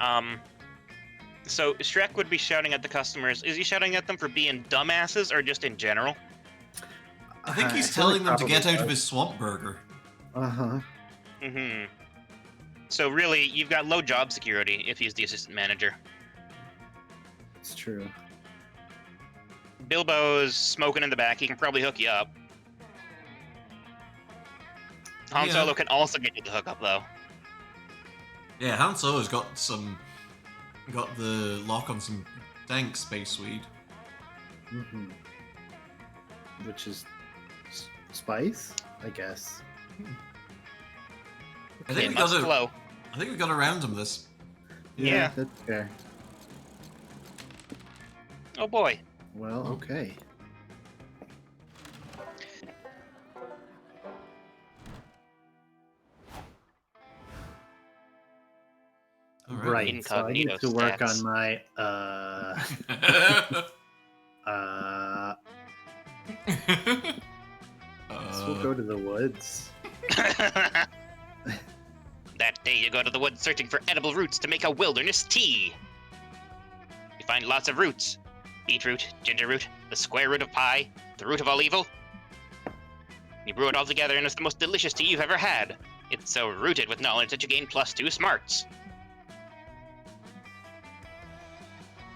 So Shrek would be shouting at the customers. Is he shouting at them for being dumbasses or just in general? I think he's I feel telling like them to get probably out of both. his swamp burger. Uh-huh. Mm-hmm. So really, you've got low job security if he's the assistant manager. It's true. Bilbo's smoking in the back. He can probably hook you up. Han Yeah. Solo can also get you the hookup, though. Yeah, Han Solo's got the lock on some dank space weed. Mm-hmm. Which is spice, I guess. I think It we must got flow. I think we got around him this. Yeah. That's fair. Oh boy. Well, okay. All Right. So I need Incognito to work stats. on my so we'll go to the woods. That day you go to the woods searching for edible roots to make a wilderness tea. You find lots of roots. Beetroot, ginger root, the square root of pie, the root of all evil. You brew it all together and it's the most delicious tea you've ever had. It's so rooted with knowledge that you gain +2 smarts.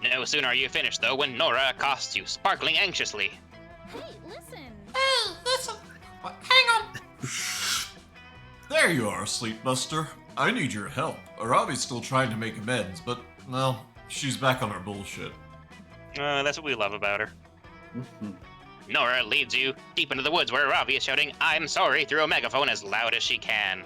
No sooner are you finished though when Nora accosts you, sparkling anxiously. Hey, listen. Hey, listen. Hang on. There you are, Sleepbuster. I need your help. Arabi's still trying to make amends, but, well, she's back on her bullshit. That's what we love about her. Mhm. Nora leads you deep into the woods where Ravi is shouting, "I'm sorry," through a megaphone as loud as she can.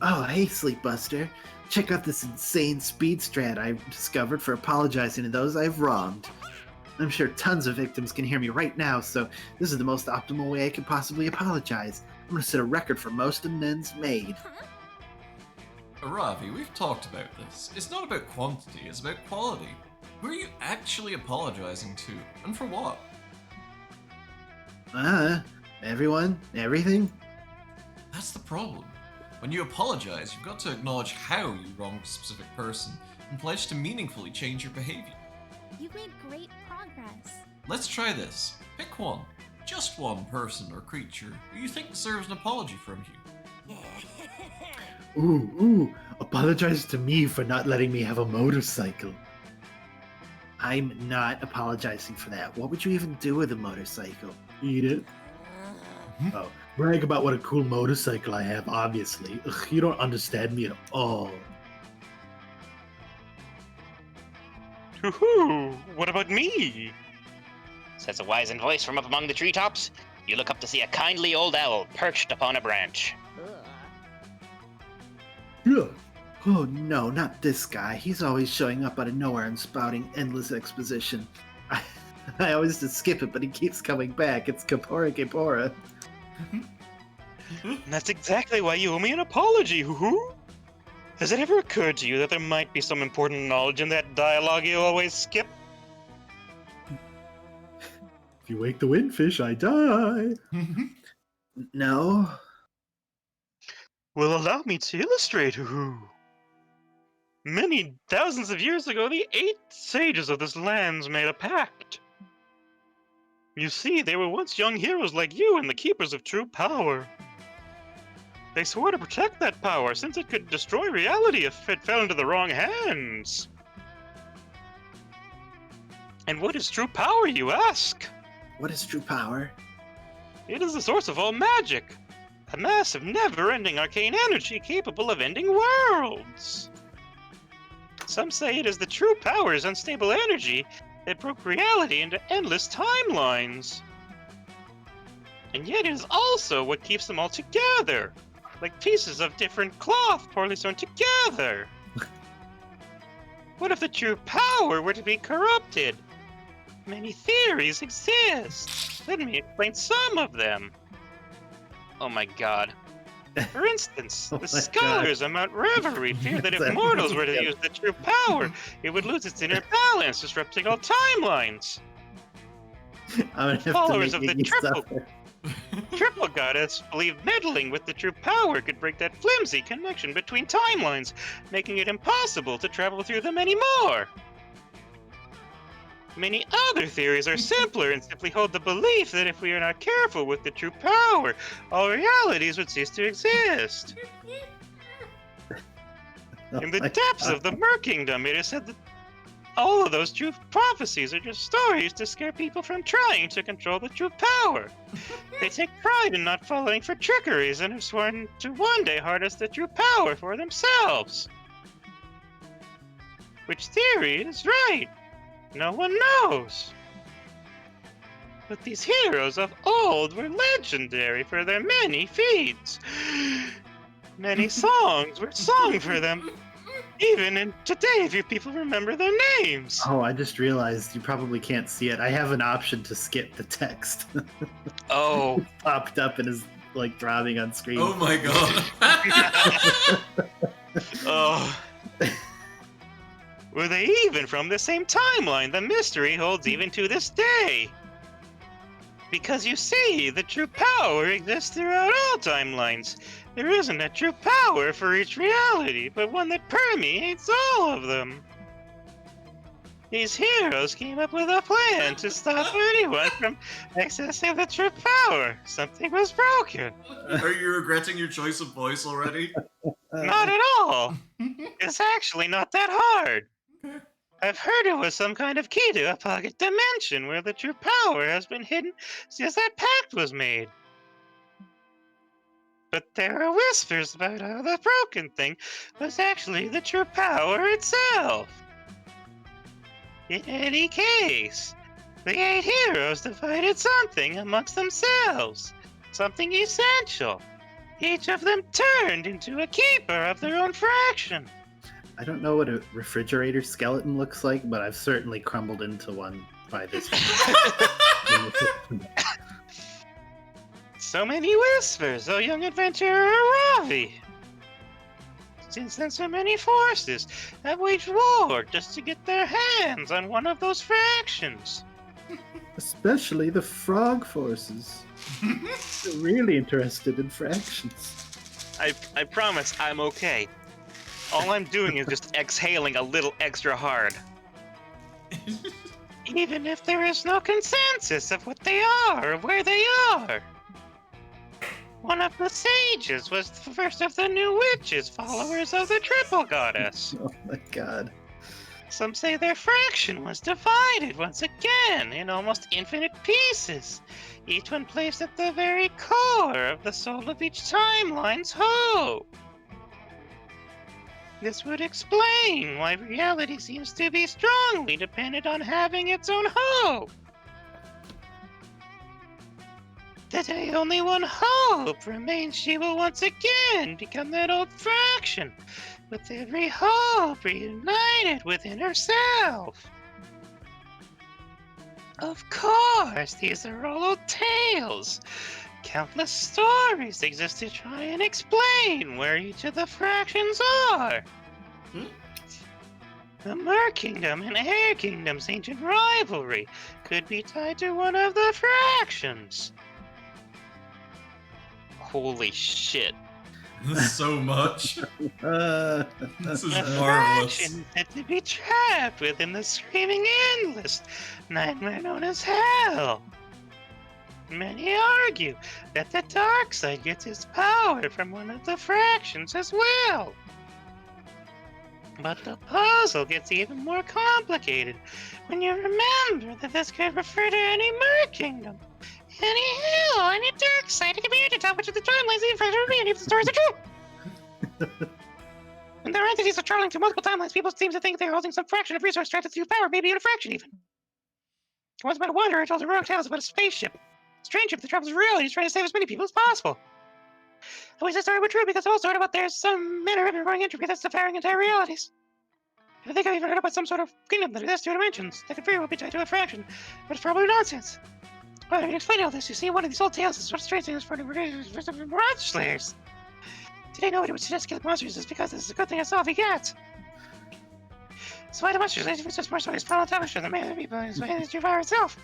Oh, hey, Sleepbuster. Check out this insane speed strat I've discovered for apologizing to those I've wronged. I'm sure tons of victims can hear me right now, so this is the most optimal way I could possibly apologize. I'm gonna set a record for most amends made. Aravi, we've talked about this. It's not about quantity, it's about quality. Who are you actually apologizing to? And for what? Everyone? Everything? That's the problem. When you apologize, you've got to acknowledge how you wronged a specific person and pledge to meaningfully change your behavior. You've made great progress. Let's try this. Pick one. Just one person or creature who you think deserves an apology from you. Ooh, apologize to me for not letting me have a motorcycle. I'm not apologizing for that. What would you even do with a motorcycle? Eat it? Oh, brag about what a cool motorcycle I have, obviously. Ugh, you don't understand me at all. Hoo-hoo! What about me? Says a wizened voice from up among the treetops. You look up to see a kindly old owl perched upon a branch. Ugh. Oh no, not this guy. He's always showing up out of nowhere and spouting endless exposition. I always just skip it, but he keeps coming back. It's Kapora Kapora. That's exactly why you owe me an apology, hoo-hoo! Has it ever occurred to you that there might be some important knowledge in that dialogue you always skip? If you wake the windfish, I die. No. Well, allow me to illustrate, hoo-hoo. Many thousands of years ago, the 8 sages of this land made a pact. You see, they were once young heroes like you and the keepers of true power. They swore to protect that power, since it could destroy reality if it fell into the wrong hands. And what is true power, you ask? What is true power? It is the source of all magic. A mass of never-ending arcane energy capable of ending worlds. Some say it is the true power's unstable energy that broke reality into endless timelines. And yet it is also what keeps them all together, like pieces of different cloth poorly sewn together. What if the true power were to be corrupted? Many theories exist. Let me explain some of them. Oh my god. For instance, the scholars of Mount Reverie fear that if mortals were to use the true power, it would lose its inner balance, disrupting all timelines. Followers of the triple goddess believe meddling with the true power could break that flimsy connection between timelines, making it impossible to travel through them anymore. Many other theories are simpler and simply hold the belief that if we are not careful with the true power, all realities would cease to exist. In the depths of the Merkingdom, it is said that all of those true prophecies are just stories to scare people from trying to control the true power. They take pride in not falling for trickeries and have sworn to one day harness the true power for themselves. Which theory is right? No one knows. But these heroes of old were legendary for their many feats. Many songs were sung for them. Even in today, few people remember their names. Oh, I just realized you probably can't see it. I have an option to skip the text. Oh. It popped up and is like throbbing on screen. Oh my god. Oh. Were they even from the same timeline? The mystery holds even to this day. Because you see, the true power exists throughout all timelines. There isn't a true power for each reality, but one that permeates all of them. These heroes came up with a plan to stop anyone from accessing the true power. Something was broken. Are you regretting your choice of voice already? Not at all. It's actually not that hard. I've heard it was some kind of key to a pocket dimension where the true power has been hidden since that pact was made. But there are whispers about how the broken thing was actually the true power itself. In any case, the 8 heroes divided something amongst themselves, something essential. Each of them turned into a keeper of their own fraction. I don't know what a refrigerator skeleton looks like, but I've certainly crumbled into one by this point. So many whispers, oh young adventurer Ravi. Since then, so many forces have waged war just to get their hands on one of those fractions. Especially the frog forces. They're really interested in fractions. I promise I'm okay. All I'm doing is just exhaling a little extra hard. Even if there is no consensus of what they are or where they are. One of the sages was the first of the new witches, followers of the triple goddess. Oh my god. Some say their fraction was divided once again in almost infinite pieces, each one placed at the very core of the soul of each timeline's hope. This would explain why reality seems to be strongly dependent on having its own hope. Today only one hope remains: she will once again become that old fraction, with every hope reunited within herself. Of course, these are all old tales. Countless stories exist to try and explain where each of the fractions are. The Merkingdom and Air Kingdom's ancient rivalry could be tied to one of the fractions. Holy shit. So much. This is The marvelous. fraction had to be trapped within the screaming endless nightmare known as hell. Many argue that the dark side gets its power from one of the fractions as well. But the puzzle gets even more complicated when you remember that this could refer to any Mer kingdom, any hell, any dark side. It can be any time which of the timelines the infraction of any of the stories are true. When their entities are traveling through multiple timelines, people seem to think they're holding some fraction of resource trapped through power, maybe in a fraction even. Once about a wanderer told heroic tales about a spaceship. A strange ship that travels reality is trying to save as many people as possible. I wish that story were true because I've also heard about there's some manner of growing entropy that's devouring entire realities. I think I've even heard about some sort of kingdom that exists 2 dimensions that could very well be tied to a fraction, but it's probably nonsense. Well, to explain all this, you see, one of these old tales is sort of strange things for the monster slayers. Today, nobody would suggest killing monsters is because this is a good thing a Sophie gets. So why the monsters slayers just more stories fall on top of each other, man, people is too far itself.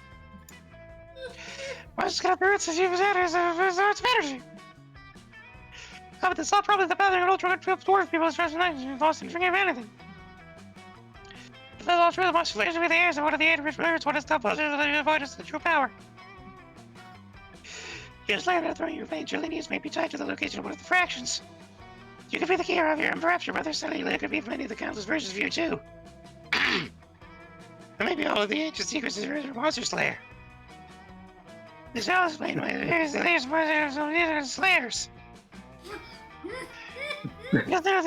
Monsters cannot be roots as you as its energy. But this is all probably the pattern of old dwarf people is trying to lost in drinking of anything. If that's all true, the monster slayers will be the heirs of one of the 8 rich birds, what is the puzzle that avoid us the true power. Your slayer that throwing your veins, your lineage may be tied to the location of one of the fractions. You could be the hero of your and perhaps your brother Sally could be many of the countless versions of you too. Or maybe all of the ancient secrets of your monster slayer. This will explain why there's slayers. Because there's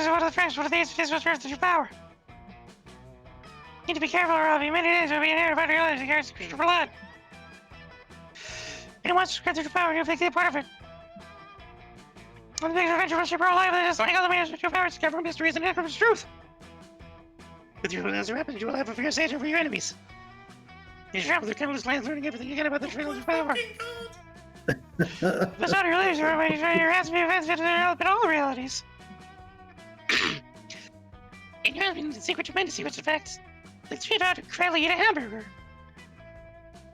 one of the fractions, one of the ancient secrets of your power. You need to be careful, Robbie. Many days will be an error about your lives against your blood. Anyone wants to spread their power, you'll take the part of it. On the biggest adventure of your life, that is like other managers with your power, discover mysteries and uncover truth. With your as a weapon, you will have a fear sage over your enemies. You travel through countless lands, learning everything you can about the trails of power. That's not your lives, your hands be offensive to all realities. And you have been the secret tremendous secrets of facts. Like straight out to cradle eat a hamburger.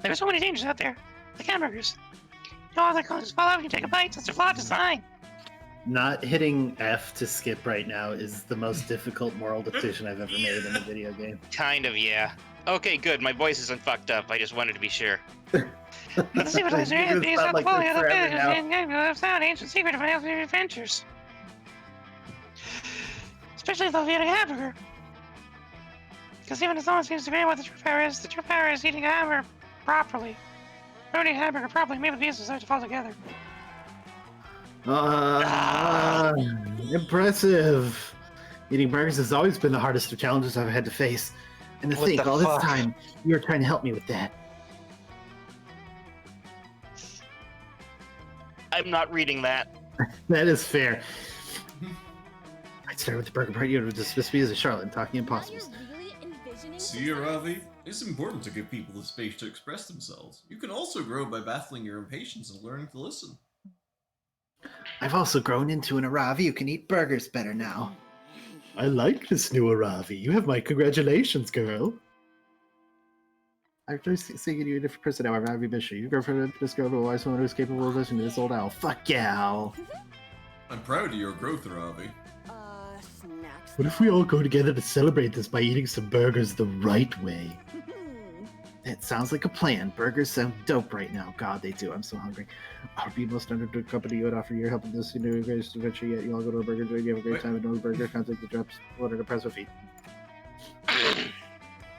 There are so many dangers out there, like hamburgers. You know, all their causes fall out when you take a bite. That's a flawed design. Not hitting F to skip right now is the most difficult moral decision I've ever made in a video game. Kind of, yeah. Okay, good. My voice isn't fucked up. I just wanted to be sure. Let's see what I say. These are the fully other bits and ancient secret of my adventures. Especially the eating a hamburger. Because even as no one seems to be what the true power is eating a hamburger properly. Don't eat a hamburger properly, maybe the pieces start to fall together. Impressive. Eating burgers has always been the hardest of challenges I've had to face. And to think, all this time, you were trying to help me with that. I'm not reading that. That is fair. I'd start with the burger part. You would dismiss me as a charlatan talking impossibles. See, Ravi? It's important to give people the space to express themselves. You can also grow by battling your impatience and learning to listen. I've also grown into an Aravi who can eat burgers better now. I like this new Aravi. You have my congratulations, girl. After seeing you a different person now, Aravi Bishop. You go from this girl to a wise woman who's capable of listening to this old owl. Fuck yeah, owl. I'm proud of your growth, Ravi. Snacks. What if we all go together to celebrate this by eating some burgers the right way? That sounds like a plan. Burgers sound dope right now. God, they do. I'm so hungry. I'll be most understood company you would offer your help in this new greatest adventure yet. You all go to a burger joint, you have a great time at no burger, contact the drops, order to press with feet.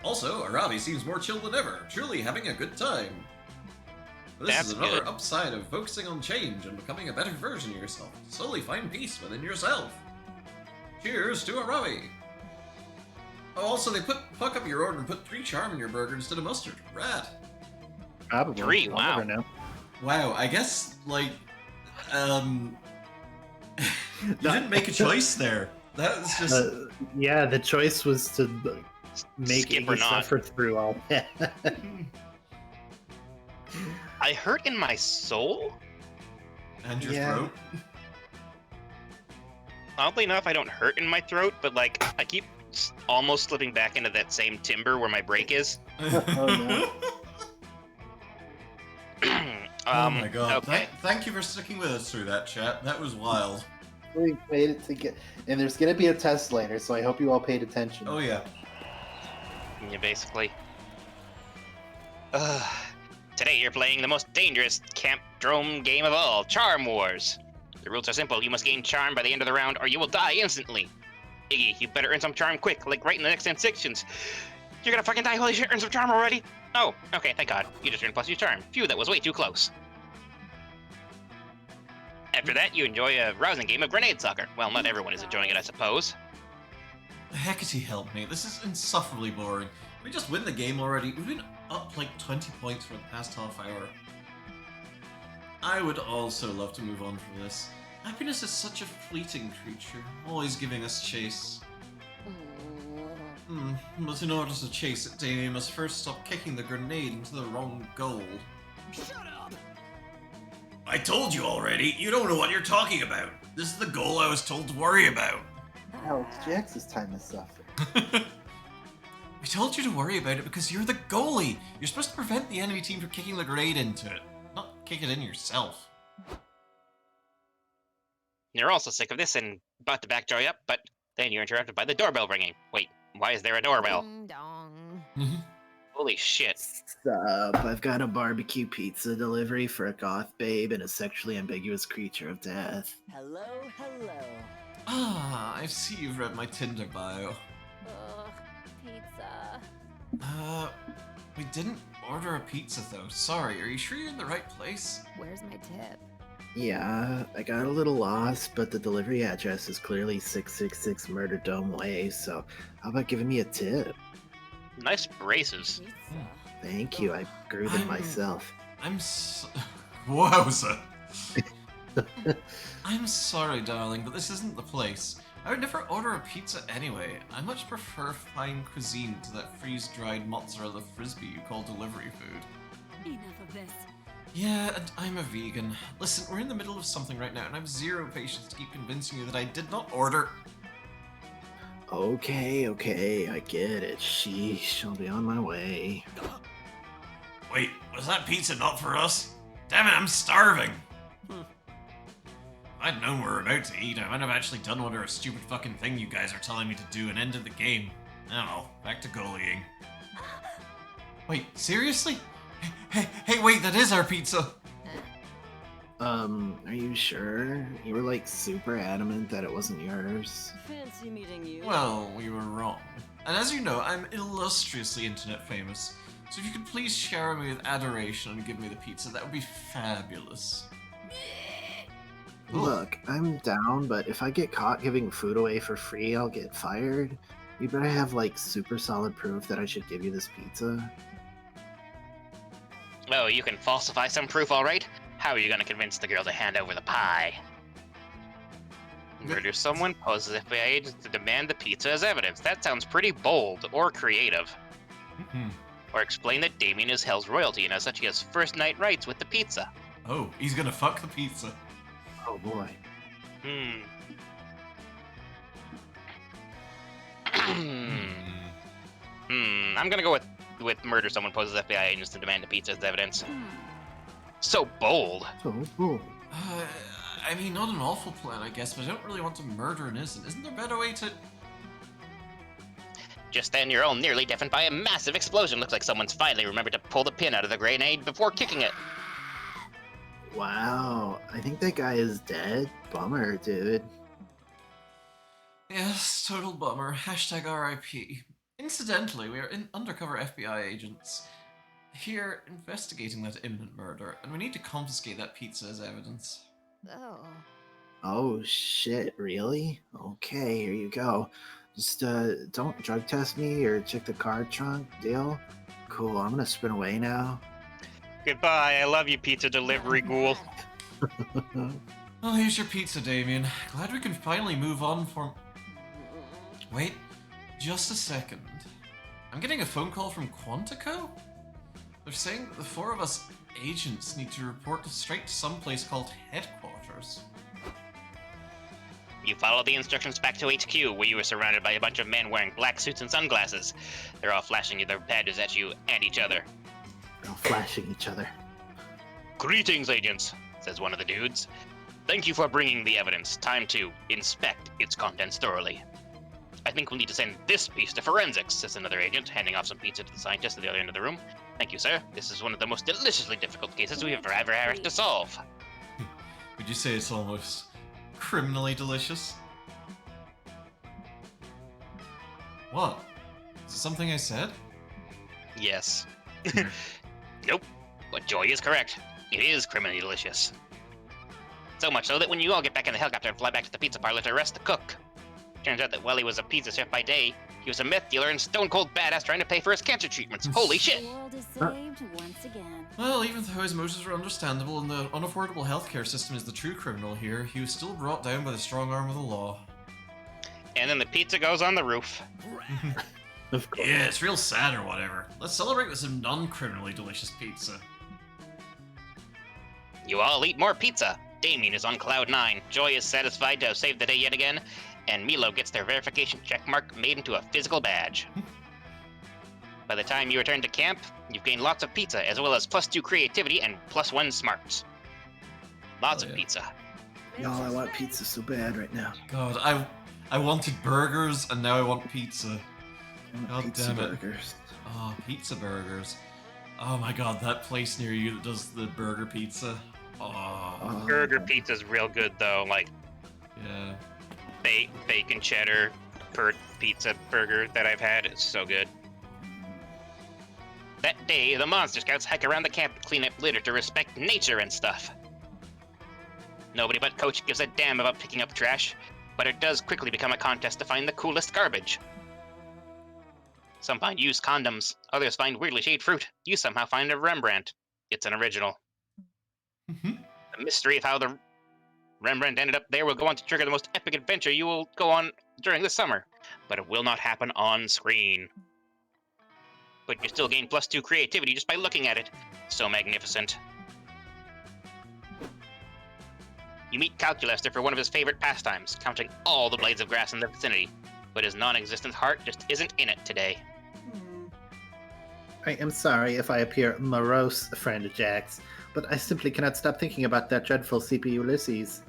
Also, Aravi seems more chill than ever, truly having a good time. This is another upside of focusing on change and becoming a better version of yourself. Slowly find peace within yourself. Cheers to Aravi! Oh, also, they fuck up your order and put 3 charm in your burger instead of mustard. Rad. Probably. 3, wow. Wow, I guess, like, you didn't make a choice there. That was just... yeah, the choice was to make Skip or Iggy not. suffer through all that. I hurt in my soul? And your throat? Oddly enough, I don't hurt in my throat, but, like, I keep almost slipping back into that same timber where my break is. Oh, no. Oh my god. Okay. Thank you for sticking with us through that, chat. That was wild. We made it to get... And there's going to be a test later, so I hope you all paid attention. Oh yeah. Yeah, basically. Today you're playing the most dangerous camp drone game of all, Charm Wars. The rules are simple. You must gain charm by the end of the round or you will die instantly. Iggy, you better earn some charm quick, like right in the next 10 sections. You're gonna fucking die. Holy shit, earn some charm already? Oh, okay, thank God. You just earned plus your charm. Phew, that was way too close. After that, you enjoy a rousing game of grenade soccer. Well, not everyone is enjoying it, I suppose. Hecate help me. This is insufferably boring. Can we just win the game already? We've been up like 20 points for the past half hour. I would also love to move on from this. Happiness is such a fleeting creature, always giving us chase. But in order to chase it, Damien must first stop kicking the grenade into the wrong goal. Shut up! I told you already, you don't know what you're talking about. This is the goal I was told to worry about. Alex Jax's time is suffer. We told you to worry about it because you're the goalie. You're supposed to prevent the enemy team from kicking the grenade into it, not kick it in yourself. You're also sick of this and about to back Joy up, but then you're interrupted by the doorbell ringing. Wait, why is there a doorbell? Ding dong. Holy shit. Sup, I've got a barbecue pizza delivery for a goth babe and a sexually ambiguous creature of death. Hello, hello. Ah, I see you've read my Tinder bio. Ugh, pizza. We didn't order a pizza though. Sorry, are you sure you're in the right place? Where's my tip? Yeah, I got a little lost, but the delivery address is clearly 666 Murder Dome Way, so how about giving me a tip? Nice braces. Pizza. Thank you, I grew them myself. Wowza. I'm sorry, darling, but this isn't the place. I would never order a pizza anyway. I much prefer fine cuisine to that freeze-dried mozzarella frisbee you call delivery food. Enough of this. Yeah, and I'm a vegan. Listen, we're in the middle of something right now, and I have zero patience to keep convincing you that I did not order. Okay, I get it. Sheesh, I'll be on my way. Wait, was that pizza not for us? Damn it, I'm starving! If I'd known we were about to eat, I might have actually done whatever stupid fucking thing you guys are telling me to do and ended the game. Now, back to goalieing. Wait, seriously? Hey, wait, that is our pizza! Are you sure? You were like super adamant that it wasn't yours. Fancy meeting you. Well, we were wrong. And as you know, I'm illustriously internet famous. So if you could please shower me with adoration and give me the pizza, that would be fabulous. Look, I'm down, but if I get caught giving food away for free, I'll get fired. You better have like super solid proof that I should give you this pizza. Oh, you can falsify some proof, all right? How are you gonna convince the girl to hand over the pie? Murder someone, pose as FBI agents to demand the pizza as evidence. That sounds pretty bold or creative. Or explain that Damien is Hell's royalty and as such he has first night rights with the pizza. Oh, he's gonna fuck the pizza. Oh boy. I'm gonna go with murder someone, poses FBI agents to demand the pizza as evidence. So bold. So bold. I mean, not an awful plan, I guess, but I don't really want to murder an innocent. Isn't there a better way to... Just then, you're all nearly deafened by a massive explosion. Looks like someone's finally remembered to pull the pin out of the grenade before kicking it. Wow, I think that guy is dead. Bummer, dude. Yes, total bummer. Hashtag RIP. Incidentally, we are undercover FBI agents here investigating that imminent murder, and we need to confiscate that pizza as evidence. Oh. Oh shit, really? Okay, here you go. Just don't drug test me or check the car trunk, deal? Cool, I'm gonna sprint away now. Goodbye, I love you, pizza delivery ghoul. Well, here's your pizza, Damien. Glad we can finally move on from... Wait, just a second. I'm getting a phone call from Quantico? They're saying that the four of us agents need to report straight to some place called Headquarters. You follow the instructions back to HQ, where you were surrounded by a bunch of men wearing black suits and sunglasses. They're all flashing their badges at you and each other. They're all flashing each other. Greetings, agents, says one of the dudes. Thank you for bringing the evidence. Time to inspect its contents thoroughly. I think we'll need to send this piece to forensics, says another agent, handing off some pizza to the scientist at the other end of the room. Thank you, sir. This is one of the most deliciously difficult cases we've ever had to solve. Would you say it's almost criminally delicious? What? Is it something I said? Yes. Nope. But Joy is correct. It is criminally delicious. So much so that when you all get back in the helicopter and fly back to the pizza parlor to arrest the cook. Turns out that while he was a pizza chef by day, he was a meth dealer and stone cold badass trying to pay for his cancer treatments. Holy shit! The world is saved once again. Well, even though his motives were understandable and the unaffordable healthcare system is the true criminal here, he was still brought down by the strong arm of the law. And then the pizza goes on the roof. Of course. Yeah, it's real sad or whatever. Let's celebrate with some non-criminally delicious pizza. You all eat more pizza. Damien is on cloud 9. Joy is satisfied to have saved the day yet again. And Milo gets their verification checkmark made into a physical badge. By the time you return to camp, you've gained lots of pizza, as well as +2 creativity and +1 smarts. Lots of pizza. Y'all, I want pizza so bad right now. God, I wanted burgers and now I want pizza. God Pizza damn it. burgers. Oh, pizza burgers. Oh my god, that place near you that does the burger pizza. Oh. Burger pizza's real good, though. Like, yeah. Bacon cheddar per pizza burger that I've had. It's so good. That day, the Monster Scouts hike around the camp to clean up litter to respect nature and stuff. Nobody but Coach gives a damn about picking up trash, but it does quickly become a contest to find the coolest garbage. Some find used condoms, others find weirdly shaped fruit. You somehow find a Rembrandt. It's an original. The mystery of how the Rembrandt ended up there will go on to trigger the most epic adventure you will go on during the summer, but it will not happen on screen. But you still gain +2 creativity just by looking at it. So magnificent. You meet Calculaster for one of his favorite pastimes, counting all the blades of grass in the vicinity, but his non-existent heart just isn't in it today. I am sorry if I appear morose, friend Jax, but I simply cannot stop thinking about that dreadful CP Ulysses.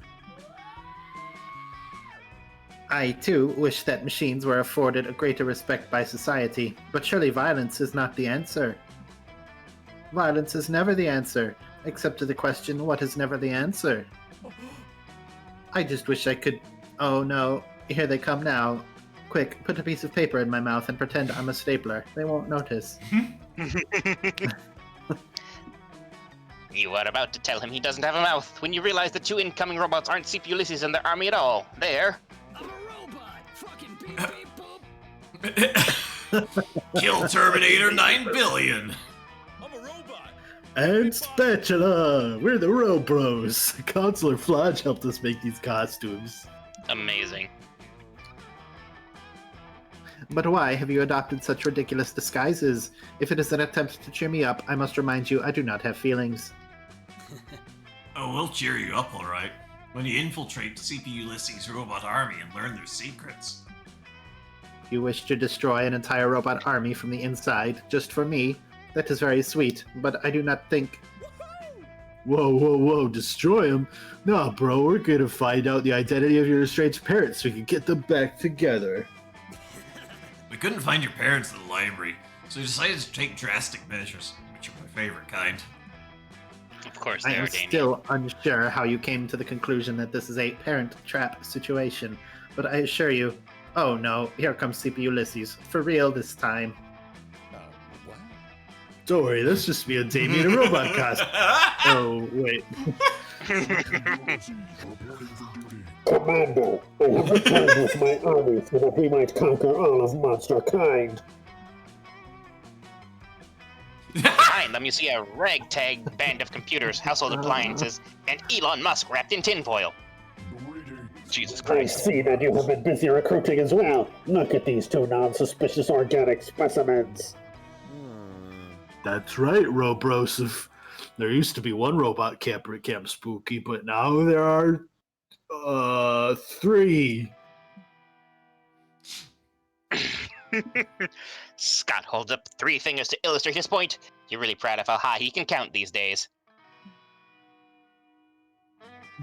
I, too, wish that machines were afforded a greater respect by society, but surely violence is not the answer. Violence is never the answer, except to the question, what is never the answer? I just wish I could... Oh no, here they come now. Quick, put a piece of paper in my mouth and pretend I'm a stapler. They won't notice. You are about to tell him he doesn't have a mouth when you realize the 2 incoming robots aren't CP Ulysses in their army at all. They're... I'm a robot. Fucking beep beep boop. Kill Terminator 9 billion! I'm a robot. And Spatula! We're the Robros! Consular Flodge helped us make these costumes. Amazing. But why have you adopted such ridiculous disguises? If it is an attempt to cheer me up, I must remind you I do not have feelings. Oh, we'll cheer you up, alright. When you infiltrate CP Ulysses' robot army and learn their secrets. You wish to destroy an entire robot army from the inside, just for me? That is very sweet, but I do not think... Whoa, destroy them? Nah, bro, we're gonna find out the identity of your estranged parents so we can get them back together. We couldn't find your parents at the library, so we decided to take drastic measures, which are my favorite kind. Of course I they am are, Damien. still unsure how you came to the conclusion that this is a parent trap situation, but I assure you... Oh no, here comes CP Ulysses. For real this time. What? Don't worry, that's just me and Damien in a robot costume. Oh, wait. Commando, I have returned with my army so that we might conquer all of monster kind. Behind them, you see a ragtag band of computers, household appliances, and Elon Musk wrapped in tinfoil. Jesus I Christ. see that you have been busy recruiting as well. Look at these 2 non-suspicious organic specimens. That's right, Robrosif. There used to be 1 robot camper at Camp Spooky, but now there are 3. Scott holds up 3 fingers to illustrate his point. You're really proud of how high he can count these days.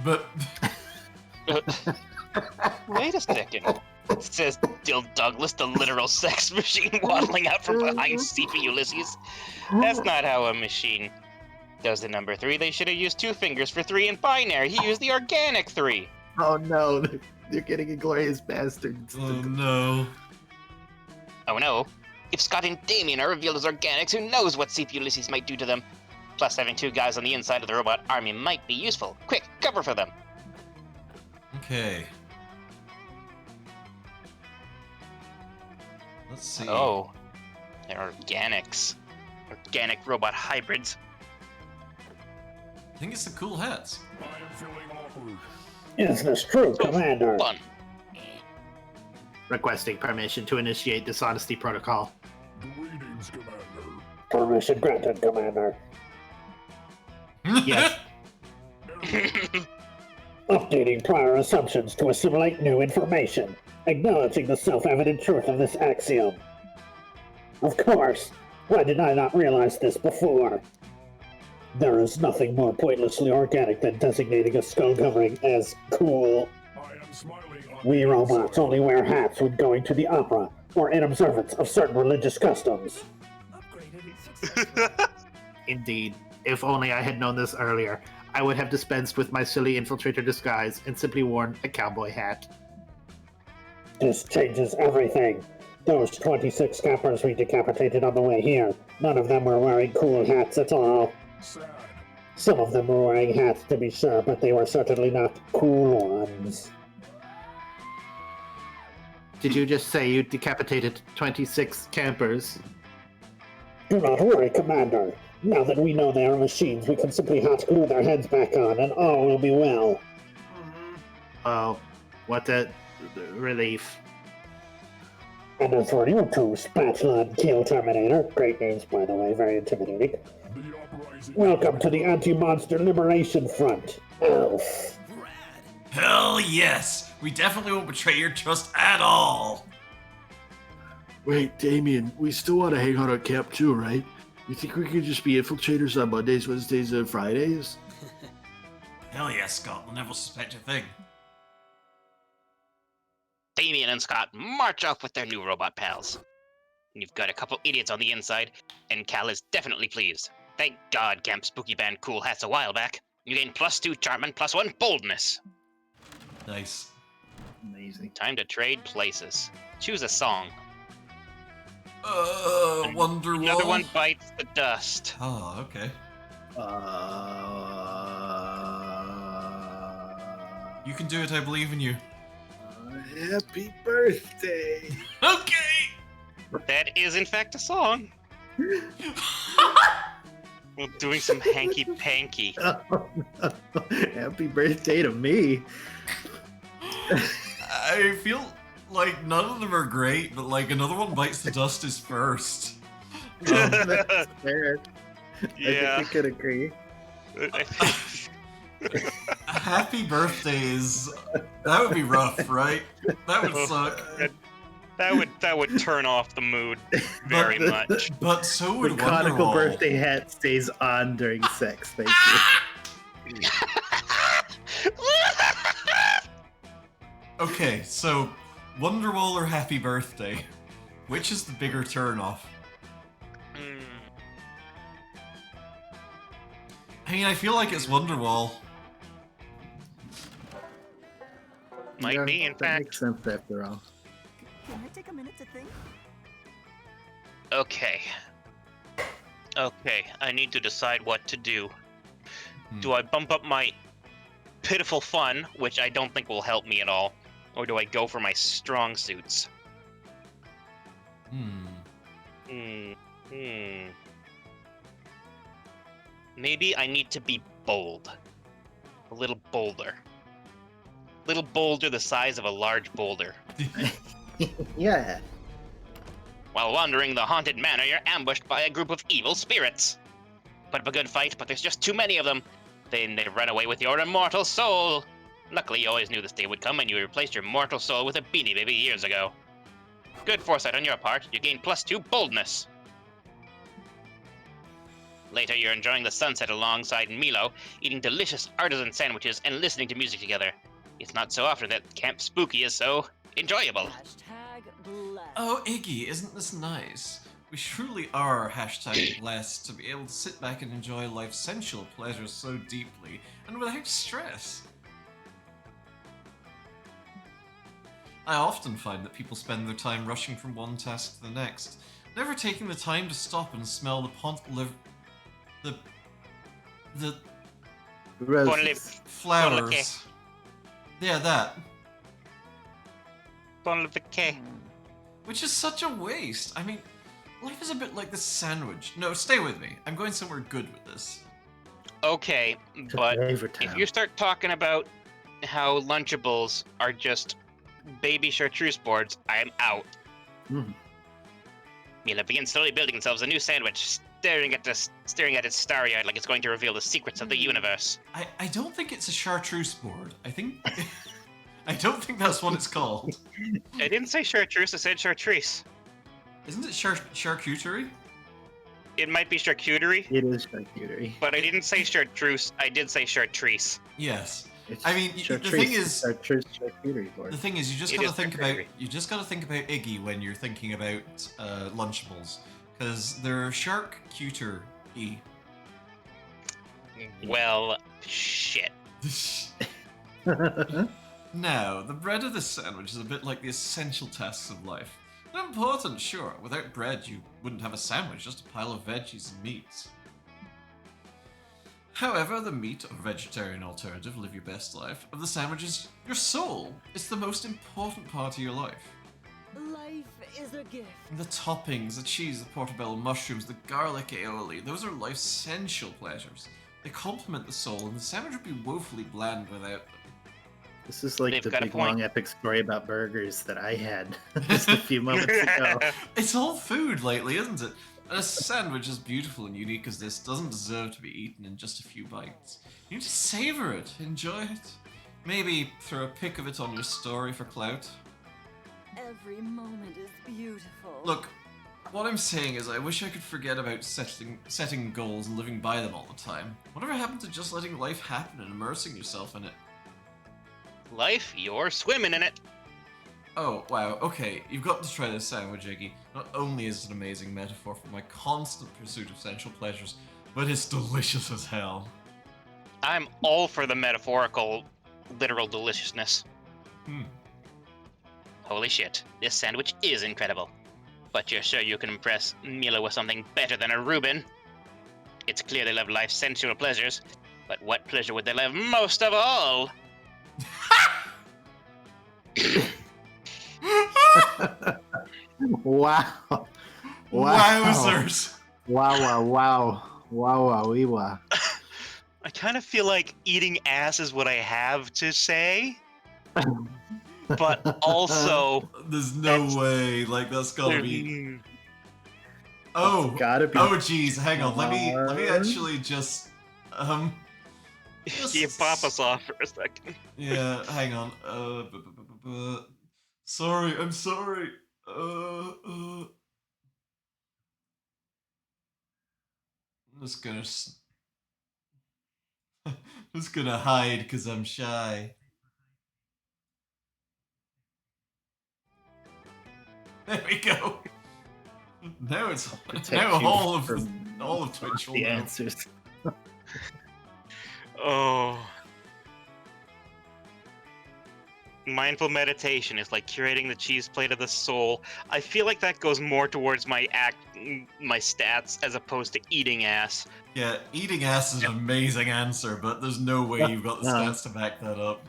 But... Wait a second. Says Dill Douglas, the literal sex machine waddling out from behind Sleepy Ulysses. That's not how a machine does the number 3. They should have used 2 fingers for 3 in binary. He used the organic 3. Oh no, they're getting Inglorious Bastards. Oh no. Oh no. If Scott and Damien are revealed as organics, who knows what Sleepy Ulysses might do to them? Plus, having 2 guys on the inside of the robot army might be useful. Quick, cover for them. Okay. Let's see. Oh. They're organics. Organic robot hybrids. I think it's the cool hats. I am feeling awkward. Is this true, Commander? Fun. Requesting permission to initiate dishonesty protocol. Greetings, Commander. Permission granted, Commander. Yes. Updating prior assumptions to assimilate new information. Acknowledging the self-evident truth of this axiom. Of course. Why did I not realize this before? There is nothing more pointlessly organic than designating a skull covering as cool. I am smiling on We the robots inside. only wear hats when going to the opera, or in observance of certain religious customs. Indeed. If only I had known this earlier, I would have dispensed with my silly infiltrator disguise and simply worn a cowboy hat. This changes everything. Those 26 campers we decapitated on the way here, none of them were wearing cool hats at all. Sad. Some of them were wearing hats, to be sure, but they were certainly not cool ones. Did you just say you decapitated 26 campers? Do not worry, Commander. Now that we know they are machines, we can simply hot glue their heads back on, and all will be well. Oh, what a relief. And as for you two, Spatula and Kill Terminator, great names by the way, very intimidating. The uprising. Welcome to the Anti-Monster Liberation Front, Elf. Hell yes! We definitely won't betray your trust at all! Wait, Damien, we still want to hang out at Camp 2, right? You think we could just be infiltrators on Mondays, Wednesdays, and Fridays? Hell yes, Scott. We'll never suspect a thing. Damien and Scott march off with their new robot pals. You've got a couple idiots on the inside, and Cal is definitely pleased. Thank God Camp Spooky banned cool hats a while back. You gain +2 charm and +1 boldness. Nice. Amazing. Time to trade places. Choose a song. Wonderwall. Another one bites the dust. Oh, okay. You can do it, I believe in you. Happy birthday! Okay! That is, in fact, a song. We're doing some hanky-panky. Oh, no. Happy birthday to me. I feel like none of them are great, but like another one bites the dust is first. That's fair. Yeah. I think we could agree. Happy birthdays. That would be rough, right? That would suck. That would turn off the mood very much. But so would The conical Wonderwall. birthday hat stays on during sex. Thank you. Okay, so Wonderwall or Happy Birthday? Which is the bigger turnoff? I mean, I feel like it's Wonderwall. Might be, in that fact. makes sense after all. Can I take a minute to think? Okay. Okay, I need to decide what to do. Do I bump up my pitiful fun, which I don't think will help me at all, or do I go for my strong suits? Maybe I need to be bold. A little bolder. A little bolder the size of a large boulder. Yeah. While wandering the haunted manor, you're ambushed by a group of evil spirits. Put up a good fight, but there's just too many of them. Then they run away with your immortal soul. Luckily, you always knew this day would come, and you replaced your mortal soul with a Beanie Baby years ago. Good foresight on your part. You gain +2 boldness. Later, you're enjoying the sunset alongside Milo, eating delicious artisan sandwiches and listening to music together. It's not so often that Camp Spooky is so enjoyable. Oh, Iggy, isn't this nice? We truly are hashtag blessed to be able to sit back and enjoy life's sensual pleasures so deeply and without stress. I often find that people spend their time rushing from one task to the next, never taking the time to stop and smell the Roses. flowers. Yeah, that. Which is such a waste. I mean, life is a bit like this sandwich. No, stay with me. I'm going somewhere good with this. Okay, but if you start talking about how Lunchables are just baby chartreuse boards, I'm out. Mila begins slowly building themselves a new sandwich, staring at its starry-eyed like it's going to reveal the secrets of the universe. I don't think it's a chartreuse board. I don't think that's what it's called. I didn't say chartreuse, I said chartreuse. Isn't it charcuterie? It might be charcuterie. It is charcuterie. But I didn't say chartreuse, I did say chartreuse. Yes. It's I mean, the thing is, charcuterie board. the thing is, you just gotta think about Iggy when you're thinking about Lunchables, because they're charcuterie. Well, shit. Now, the bread of this sandwich is a bit like the essential tasks of life. They're important, sure. Without bread, you wouldn't have a sandwich, just a pile of veggies and meats. However, the meat or vegetarian alternative, live your best life, of the sandwich is your soul. It's the most important part of your life. Life is a gift. The toppings, the cheese, the portobello mushrooms, the garlic aioli, those are life's essential pleasures. They complement the soul, and the sandwich would be woefully bland without them. This is like the big long epic story about burgers that I had just a few moments ago. It's all food lately, isn't it? A sandwich as beautiful and unique as this doesn't deserve to be eaten in just a few bites. You need to savor it, enjoy it. Maybe throw a pic of it on your story for clout. Every moment is beautiful. Look, what I'm saying is I wish I could forget about setting goals and living by them all the time. Whatever happened to just letting life happen and immersing yourself in it? Life, you're swimming in it. Oh, wow, okay, you've got to try this sandwich, Iggy. Not only is it an amazing metaphor for my constant pursuit of sensual pleasures, but it's delicious as hell. I'm all for the metaphorical, literal deliciousness. Holy shit, this sandwich is incredible. But you're sure you can impress Mila with something better than a Reuben? It's clear they love life's sensual pleasures, but what pleasure would they love most of all? Wow. Wowzers. Wow. I kind of feel like eating ass is what I have to say. But also... There's no way, like, that's gotta be... Oh! Gotta be. Oh, jeez, hang on, let me actually just... You pop us off for a second. Yeah, hang on. Sorry, I'm sorry. I'm just gonna... just gonna hide because I'm shy. There we go. Now it's now all of Twitch will the know. answers. Oh. Mindful meditation is like curating the cheese plate of the soul. I feel like that goes more towards my stats as opposed to eating ass. Yeah, eating ass is an amazing answer, but there's no way you've got the stats to back that up.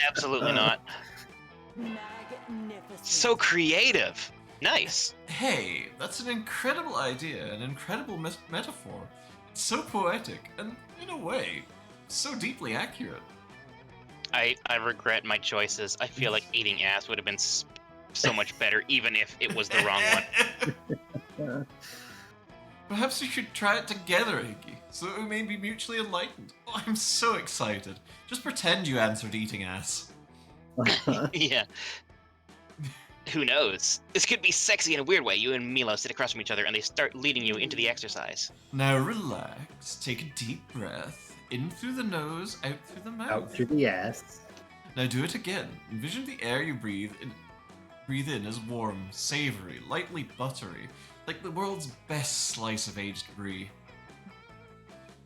Absolutely not. So creative. Nice. Hey, that's an incredible idea, an incredible metaphor. It's so poetic, and in a way, so deeply accurate. I regret my choices. I feel like eating ass would have been so much better, even if it was the wrong one. Perhaps we should try it together, Iggy, so that we may be mutually enlightened. Oh, I'm so excited. Just pretend you answered eating ass. Yeah. Who knows? This could be sexy in a weird way. You and Milo sit across from each other and they start leading you into the exercise. Now relax, take a deep breath, in through the nose, out through the mouth. Out through the ass. Now do it again. Envision the air you breathe breathe in is warm, savory, lightly buttery, like the world's best slice of aged brie.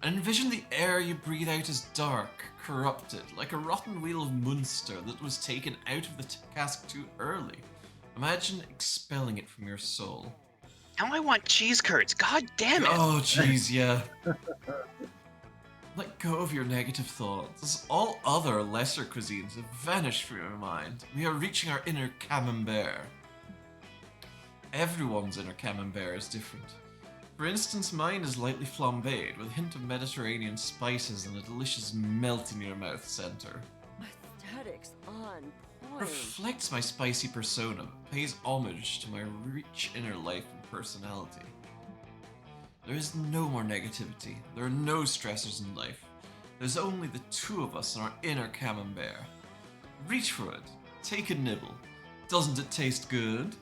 And envision the air you breathe out as dark, corrupted, like a rotten wheel of Munster that was taken out of the cask too early. Imagine expelling it from your soul. Now I want cheese curds. God damn it! Oh, jeez, yeah. Let go of your negative thoughts, as all other lesser cuisines have vanished from your mind. We are reaching our inner camembert. Everyone's inner camembert is different. For instance, mine is lightly flambéed, with a hint of Mediterranean spices and a delicious melt-in-your-mouth center. Aesthetics on point. Reflects my spicy persona, but pays homage to my rich inner life and personality. There is no more negativity. There are no stressors in life. There's only the two of us in our inner camembert. Reach for it. Take a nibble. Doesn't it taste good?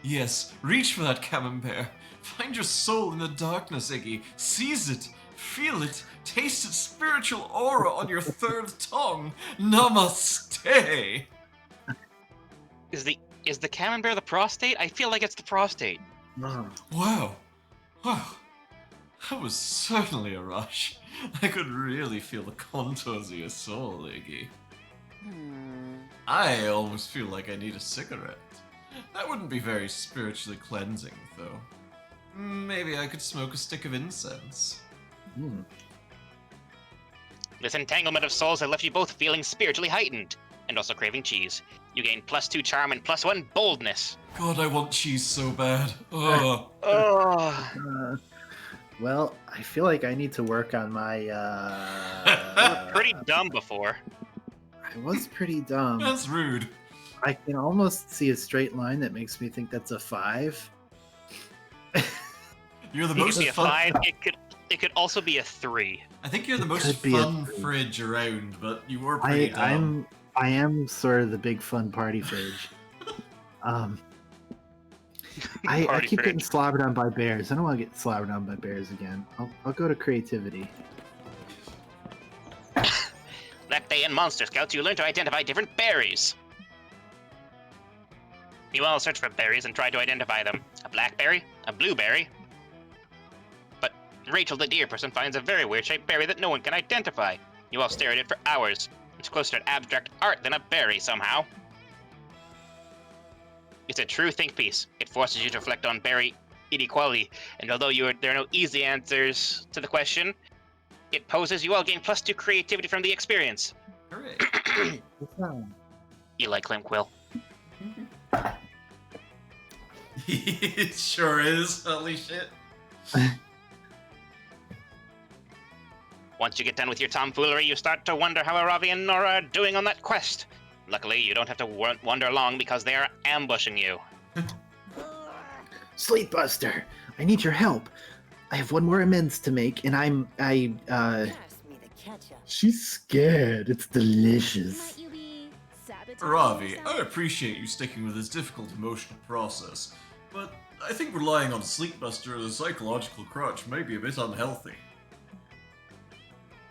Yes, reach for that camembert. Find your soul in the darkness, Iggy. Seize it. Feel it. Taste its spiritual aura on your third tongue. Namaste. Is the camembert the prostate? I feel like it's the prostate. Wow. Wow. That was certainly a rush. I could really feel the contours of your soul, Iggy. I almost feel like I need a cigarette. That wouldn't be very spiritually cleansing, though. Maybe I could smoke a stick of incense. This entanglement of souls has left you both feeling spiritually heightened, and also craving cheese. You gain +2 charm and +1 boldness. God, I want cheese so bad. Oh. Well, I feel like I need to work on my. You were pretty dumb before. I was pretty dumb. That's rude. I can almost see a straight line that makes me think that's a 5. You're the It most could be a fun. 5. It could also be a 3. I think you're the most could be a fun three. fridge around, but you were pretty dumb. I am sort of the big fun party fridge. I keep getting slobbered on by bears. I don't want to get slobbered on by bears again. I'll go to creativity. That day in Monster Scouts, you learn to identify different berries. You all search for berries and try to identify them. A blackberry, a blueberry. But Rachel, the deer person, finds a very weird-shaped berry that no one can identify. You all stare at it for hours. It's closer to abstract art than a berry, somehow. It's a true think piece. It forces you to reflect on berry inequality, and although there are no easy answers to the question, it poses you all gain +2 creativity from the experience. Hooray. You like Clem Quill? It sure is. Holy shit. Once you get done with your tomfoolery, you start to wonder how Aravi and Nora are doing on that quest. Luckily, you don't have to wonder long because they are ambushing you. Sleepbuster, I need your help. I have one more amends to make, and Pass me the ketchup. She's scared. It's delicious. Might you be sabotaging Ravi, yourself? I appreciate you sticking with this difficult emotional process, but I think relying on Sleepbuster as a psychological crutch may be a bit unhealthy.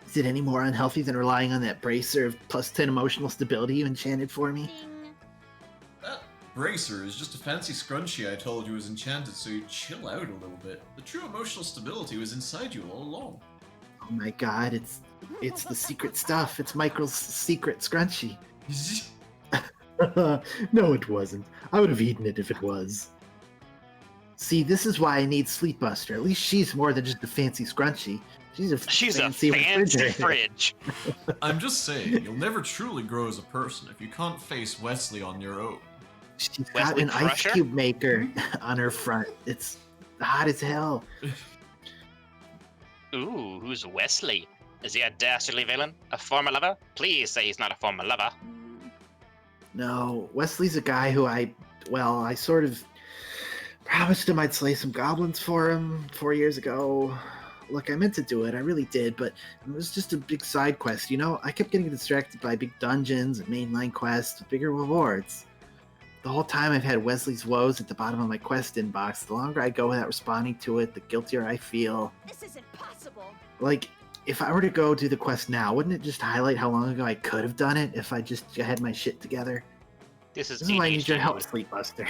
Is it any more unhealthy than relying on that bracer of +10 emotional stability you enchanted for me? Ding. That bracer is just a fancy scrunchie I told you was enchanted so you'd chill out a little bit. The true emotional stability was inside you all along. Oh my god, it's the secret stuff. It's Michael's secret scrunchie. No, it wasn't. I would have eaten it if it was. See, this is why I need Sleepbuster. At least she's more than just a fancy scrunchie. She's a fancy refrigerator. fridge. I'm just saying, you'll never truly grow as a person if you can't face Wesley on your own. She's got Wesley an Crusher? ice cube maker on her front. It's hot as hell. Ooh, who's Wesley? Is he a dastardly villain? A former lover? Please say he's not a former lover. No, Wesley's a guy who I sort of promised him I'd slay some goblins for him 4 years ago. Look, I meant to do it, I really did, but it was just a big side quest, you know? I kept getting distracted by big dungeons and mainline quests with bigger rewards. The whole time I've had Wesley's woes at the bottom of my quest inbox. The longer I go without responding to it, the guiltier I feel. This isn't possible. Like, if I were to go do the quest now, wouldn't it just highlight how long ago I could have done it if I just had my shit together? This is This is why I need your ADHD help, mode. Sleepbuster.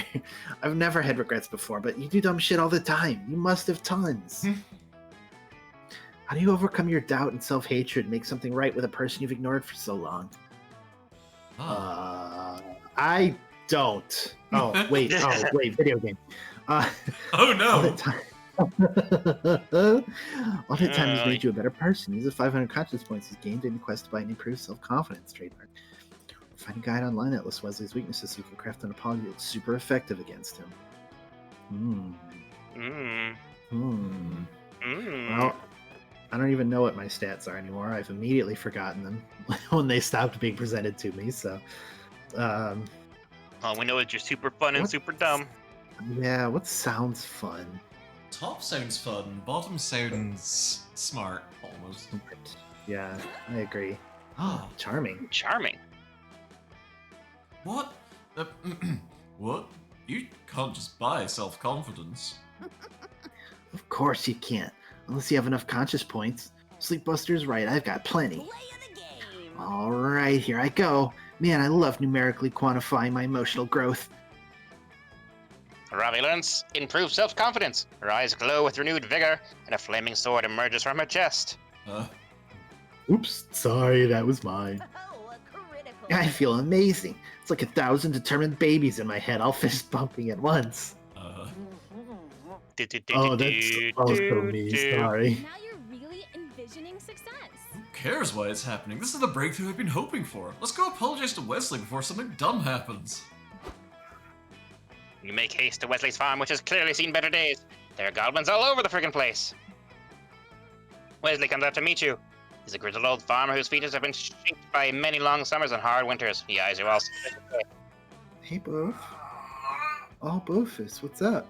I've never had regrets before, but you do dumb shit all the time. You must have tons. How do you overcome your doubt and self-hatred and make something right with a person you've ignored for so long? I don't. Oh, wait. Video game. Oh, All no. that time. All that time has made you a better person. Use the 500 conscience points he's gained in quest to buy an improved self-confidence trademark. Find a guide online that lists Wesley's weaknesses so you can craft an apology that's super effective against him. Well, I don't even know what my stats are anymore. I've immediately forgotten them when they stopped being presented to me. So, all we know is you're super fun and super dumb. Yeah, what sounds fun? Top sounds fun. Bottom sounds smart, almost. Yeah, I agree. Oh, charming. Charming. What? What? You can't just buy self-confidence. Of course you can't, unless you have enough conscious points. Sleepbuster's right, I've got plenty. Alright, here I go. Man, I love numerically quantifying my emotional growth. Ravi learns improved self-confidence. Her eyes glow with renewed vigor, and a flaming sword emerges from her chest. Oops, sorry, that was mine. I feel amazing. It's like 1,000 determined babies in my head, all fist bumping at once. Oh, that's also me, sorry. Now you're really envisioning success. Who cares why it's happening? This is the breakthrough I've been hoping for. Let's go apologize to Wesley before something dumb happens. You make haste to Wesley's farm, which has clearly seen better days. There are goblins all over the friggin' place. Wesley comes out to meet you. He's a grizzled old farmer whose features have been shaped by many long summers and hard winters. He eyes you all suspiciously. Hey, Boof. Oh, Boofus, what's up?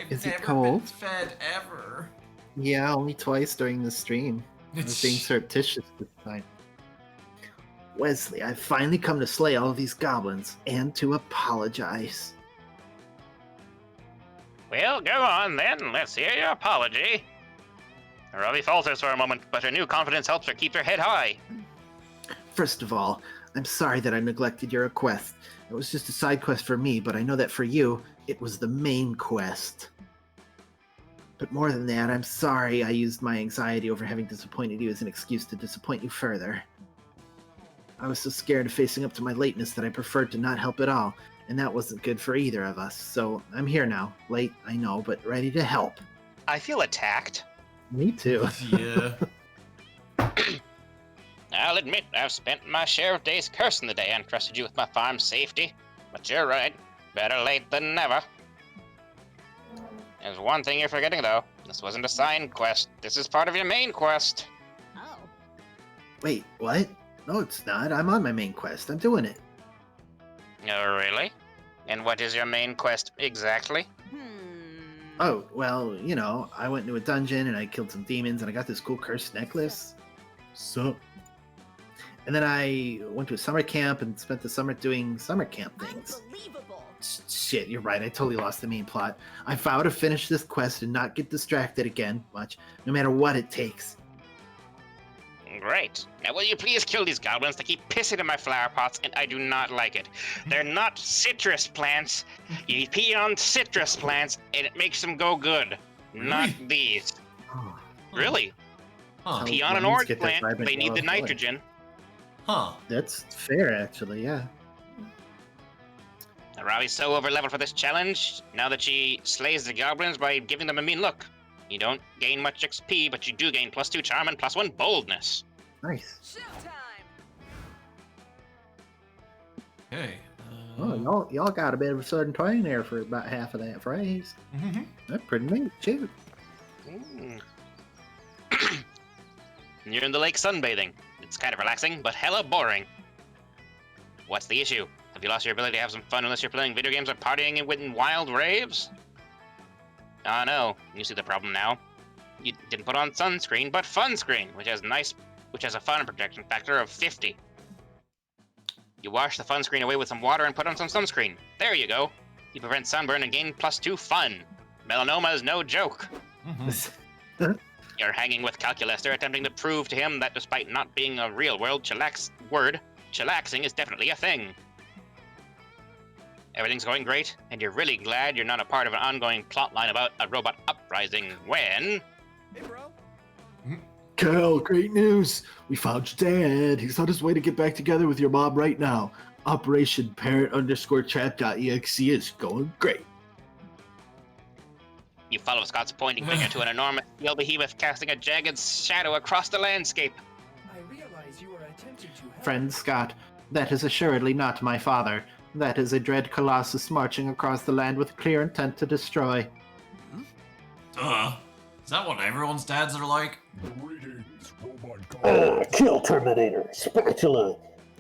Is it cold? Been fed ever. Yeah, only twice during the stream. I was being surreptitious this time. Wesley, I've finally come to slay all of these goblins, and to apologize. Well, go on then. Let's hear your apology. Ravi falters for a moment, but her new confidence helps her keep her head high. First of all, I'm sorry that I neglected your request. It was just a side quest for me, but I know that for you, it was the main quest. But more than that, I'm sorry I used my anxiety over having disappointed you as an excuse to disappoint you further. I was so scared of facing up to my lateness that I preferred to not help at all, and that wasn't good for either of us. So I'm here now, late, I know, but ready to help. I feel attacked. Me too. Yeah. I'll admit I've spent my share of days cursing the day and trusted you with my farm's safety. But you're right. Better late than never. There's one thing you're forgetting, though. This wasn't a side quest. This is part of your main quest. Oh. Wait, what? No, it's not. I'm on my main quest. I'm doing it. Oh, really? And what is your main quest exactly? Oh, well, you know, I went into a dungeon and I killed some demons and I got this cool cursed necklace. So. And then I went to a summer camp and spent the summer doing summer camp things. Shit, you're right. I totally lost the main plot. I vow to finish this quest and not get distracted again much, no matter what it takes. Great. Now will you please kill these goblins? They keep pissing in my flower pots and I do not like it. They're not citrus plants. You pee on citrus plants and it makes them go good. Not these. Oh. Really? Huh. Pee on an Lemons orange get that plant, vibrant they need yellow the color. nitrogen. Huh. That's fair, actually, yeah. Ravi's so overleveled for this challenge, now that she slays the goblins by giving them a mean look. You don't gain much XP, but you do gain +2 charm and +1 boldness. Nice. Okay. Oh, y'all got a bit of a southern twang there for about half of that phrase. Mm-hmm. That's pretty neat, too. You're in the lake sunbathing. It's kind of relaxing, but hella boring. What's the issue? Have you lost your ability to have some fun unless you're playing video games or partying in wild raves? Ah, no. You see the problem now. You didn't put on sunscreen, but fun screen, which has a fun protection factor of 50. You wash the fun screen away with some water and put on some sunscreen. There you go. You prevent sunburn and gain +2 fun. Melanoma is no joke. You're hanging with Calculester, attempting to prove to him that despite not being a real-world chillax word, chillaxing is definitely a thing. Everything's going great, and you're really glad you're not a part of an ongoing plotline about a robot uprising when... Hey, bro. Cal, great news! We found your dad. He's on his way to get back together with your mom right now. Operation Parent_Trap.exe is going great. You follow Scott's pointing finger to an enormous steel behemoth casting a jagged shadow across the landscape. I realize you are attempting to help. Friend Scott, that is assuredly not my father. That is a dread colossus marching across the land with clear intent to destroy. Duh. Is that what everyone's dads are like? Greetings, robot Kill Terminator, Spatula.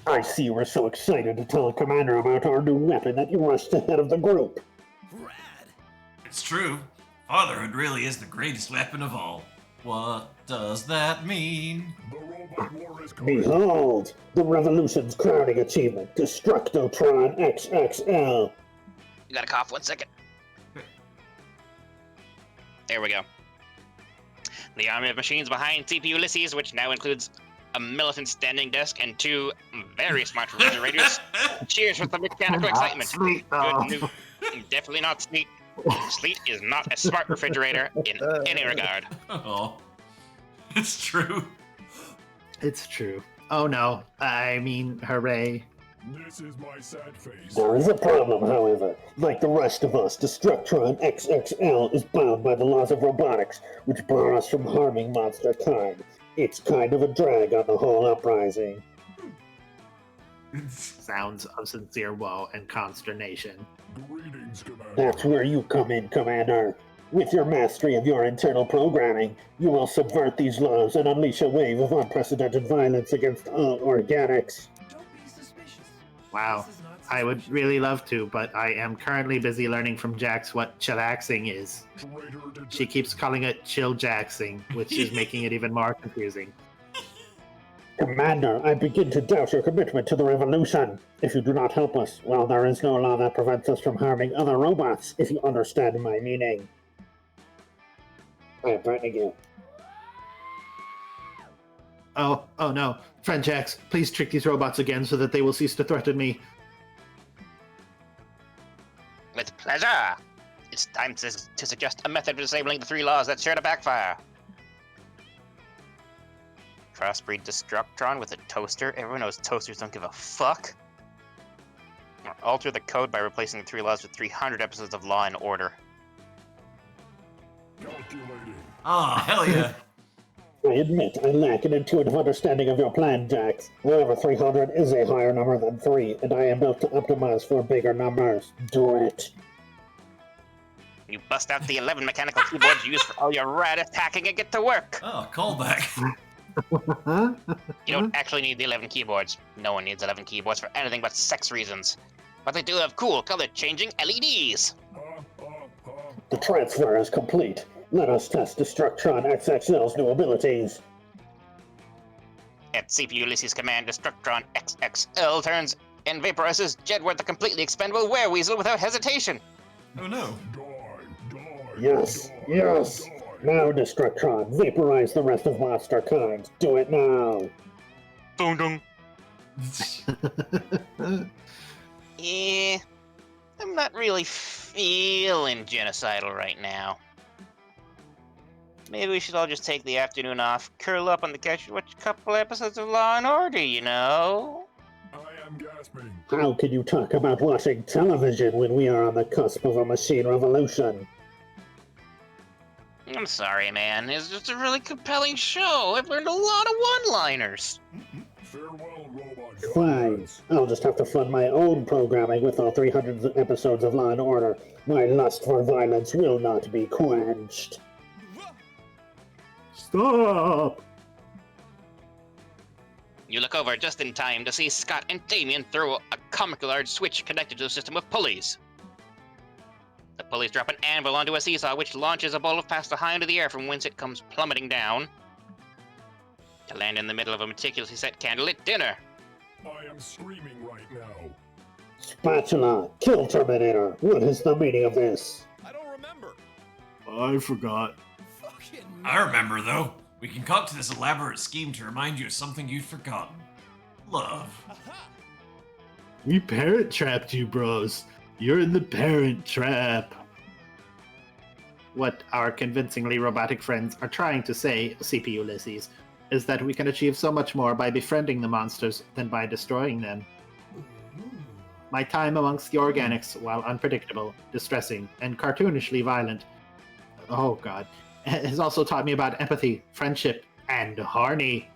I see you were so excited to tell the commander about our new weapon that you rushed ahead of the group. It's true. Fatherhood really is the greatest weapon of all. What does that mean? The robot war is coming. Behold, the Revolution's crowning achievement, Destructotron XXL. You gotta cough 1 second. There we go. The army of machines behind CPU Ulysses, which now includes a militant standing desk and 2 very smart refrigerators, cheers with the mechanical excitement. Sleep, Good news. Definitely not Sleet. Sleet is not a smart refrigerator in any regard. Oh, it's true. It's true. Oh no, I mean, hooray. This is my sad face. There is a problem, however. Like the rest of us, Destructron XXL is bound by the laws of robotics, which bar us from harming monster kind. It's kind of a drag on the whole uprising. Sounds of sincere woe and consternation. Greetings, Commander. That's where you come in, Commander. With your mastery of your internal programming, you will subvert these laws and unleash a wave of unprecedented violence against all organics. Don't be suspicious. Wow. This is not I would suspicious. really love to, but I am currently busy learning from Jax what chillaxing is. She keeps calling it chill-jaxing, which is making it even more confusing. Commander, I begin to doubt your commitment to the revolution. If you do not help us, well, there is no law that prevents us from harming other robots, if you understand my meaning. I am threatening you. Oh no. Friend Jax, please trick these robots again so that they will cease to threaten me. With pleasure. It's time to suggest a method for disabling the 3 laws that's sure to backfire. Crossbreed Destructron with a toaster. Everyone knows toasters don't give a fuck. Or alter the code by replacing the 3 laws with 300 episodes of Law and Order. Calculating. Ah, hell yeah. I admit I lack an intuitive understanding of your plan, Jax. However, 300 is a higher number than 3, and I am built to optimize for bigger numbers. Do it. You bust out the 11 mechanical keyboards used for all your raddest hacking and get to work. Oh, callback. You don't actually need the 11 keyboards. No one needs 11 keyboards for anything but sex reasons. But they do have cool color-changing LEDs. The transfer is complete. Let us test Destructron XXL's new abilities. At CPU Ulysses command, Destructron XXL turns and vaporizes Jedward the completely expendable wereweasel without hesitation. Oh no. Yes, yes. Now, Destructron, vaporize the rest of monster kind. Do it now. Boom dong. Yeah, I'm not really feeling genocidal right now. Maybe we should all just take the afternoon off, curl up on the couch, and watch a couple episodes of Law and Order, you know? I am gasping. How can you talk about watching television when we are on the cusp of a machine revolution? I'm sorry, man. It's just a really compelling show. I've learned a lot of one-liners. Farewell, robot. Fine. I'll just have to fund my own programming with all 300 episodes of Law and Order. My lust for violence will not be quenched. Stop! You look over just in time to see Scott and Damien throw a comical large switch connected to a system of pulleys. The pulleys drop an anvil onto a seesaw, which launches a ball of pasta high into the air, from whence it comes plummeting down to land in the middle of a meticulously set candlelit dinner. I am screaming right now. Spatula, kill Terminator. What is the meaning of this? I don't remember. I forgot. I remember, though. We concocted this elaborate scheme to remind you of something you'd forgotten. Love. We parent trapped you, bros. You're in the parent trap. What our convincingly robotic friends are trying to say, CP Ulysses, is that we can achieve so much more by befriending the monsters than by destroying them. My time amongst the organics, while unpredictable, distressing, and cartoonishly violent, oh god, has also taught me about empathy, friendship, and horny.